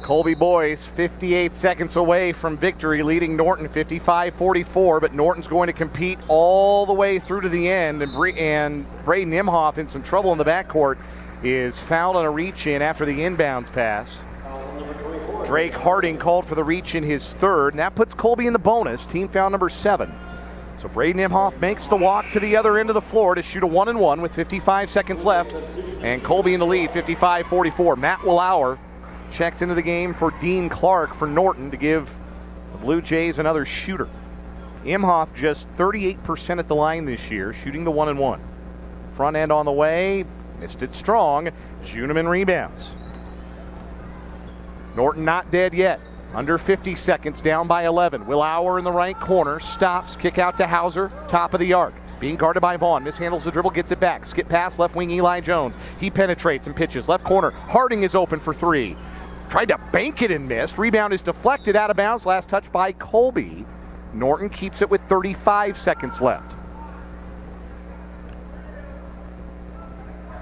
Colby boys 58 seconds away from victory, leading Norton 55-44, but Norton's going to compete all the way through to the end, and Braden Imhoff in some trouble in the backcourt is fouled on a reach-in after the inbounds pass. Drake Harding called for the reach in his third, and that puts Colby in the bonus, team foul number 7. So Braden Imhoff makes the walk to the other end of the floor to shoot a 1-and-1 with 55 seconds left, and Colby in the lead, 55-44. Matt Willauer checks into the game for Dean Clark for Norton to give the Blue Jays another shooter. Imhoff just 38% at the line this year, shooting the 1-and-1. Front end on the way, missed it strong. Juniman rebounds. Norton not dead yet. Under 50 seconds, down by 11. Willauer in the right corner, stops, kick out to Hauser, top of the arc. Being guarded by Vaughn, mishandles the dribble, gets it back. Skip pass, left wing Eli Jones. He penetrates and pitches. Left corner, Harding is open for 3. Tried to bank it and missed. Rebound is deflected out of bounds. Last touch by Colby. Norton keeps it with 35 seconds left.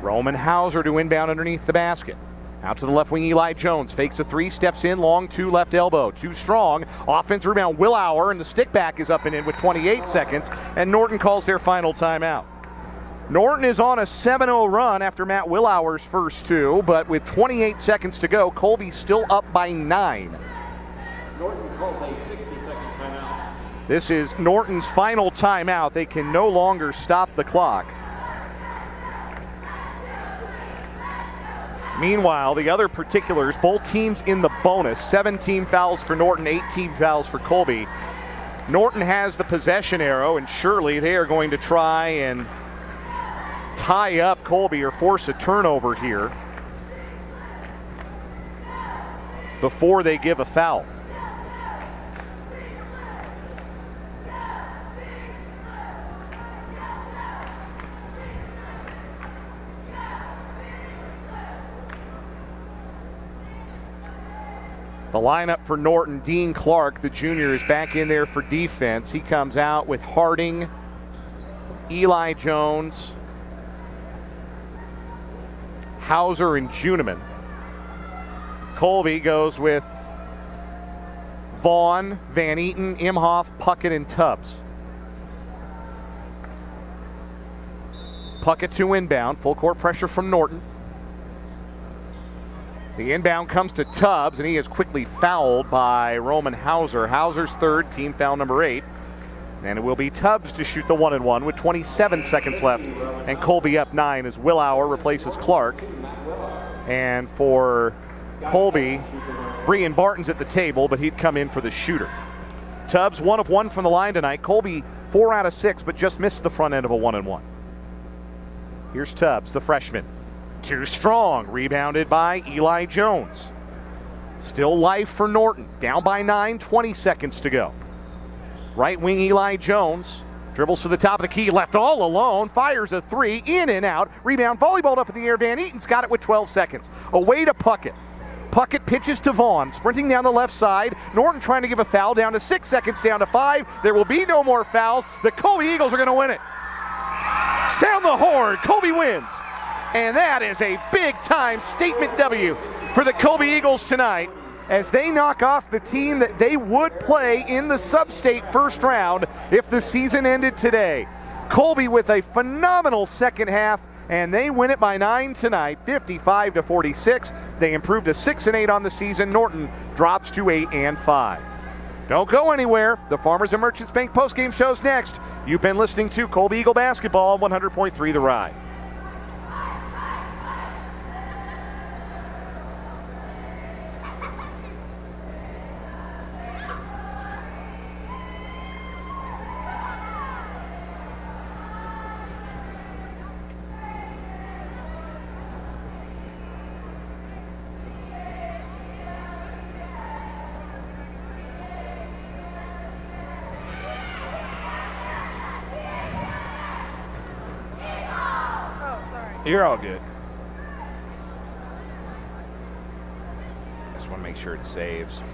Roman Hauser to inbound underneath the basket. Out to the left wing, Eli Jones fakes a three, steps in, long two, left elbow. Too strong. Offense rebound, Willauer, and the stick back is up and in with 28 seconds, and Norton calls their final timeout. Norton is on a 7-0 run after Matt Willauer's first two, but with 28 seconds to go, Colby's still up by 9. Norton calls a 60-second timeout. This is Norton's final timeout. They can no longer stop the clock. Meanwhile, the other particulars, both teams in the bonus. 7 team fouls for Norton, 8 team fouls for Colby. Norton has the possession arrow, and surely they are going to try and tie up Colby or force a turnover here before they give a foul. The lineup for Norton, Dean Clark, the junior, is back in there for defense. He comes out with Harding, Eli Jones, Hauser, and Juniman. Colby goes with Vaughn, Van Eaton, Imhoff, Puckett, and Tubbs. Puckett to inbound, full court pressure from Norton. The inbound comes to Tubbs, and he is quickly fouled by Roman Hauser. Hauser's third, team foul number 8. And it will be Tubbs to shoot the 1-and-1 with 27 seconds left. And Colby up 9 as Willauer replaces Clark. And for Colby, Brian Barton's at the table, but he'd come in for the shooter. Tubbs 1 of 1 from the line tonight. Colby 4 out of 6, but just missed the front end of a 1-and-1. Here's Tubbs, the freshman. Too strong, rebounded by Eli Jones. Still life for Norton, down by 9, 20 seconds to go. Right wing Eli Jones dribbles to the top of the key, left all alone, fires a three, in and out, rebound, volleyballed up in the air. Van Eaton's got it with 12 seconds. Away to Puckett. Puckett pitches to Vaughn, sprinting down the left side. Norton trying to give a foul, down to 6 seconds, down to 5. There will be no more fouls. The Colby Eagles are going to win it. Sound the horn, Colby wins. And that is a big-time statement W for the Colby Eagles tonight as they knock off the team that they would play in the sub-state first round if the season ended today. Colby with a phenomenal second half, and they win it by 9 tonight, 55-46. They improved to 6-8 on the season. Norton drops to 8-5. Don't go anywhere. The Farmers and Merchants Bank postgame show's next. You've been listening to Colby Eagle Basketball on 100.3 The Ride. You're all good. Just want to make sure it saves.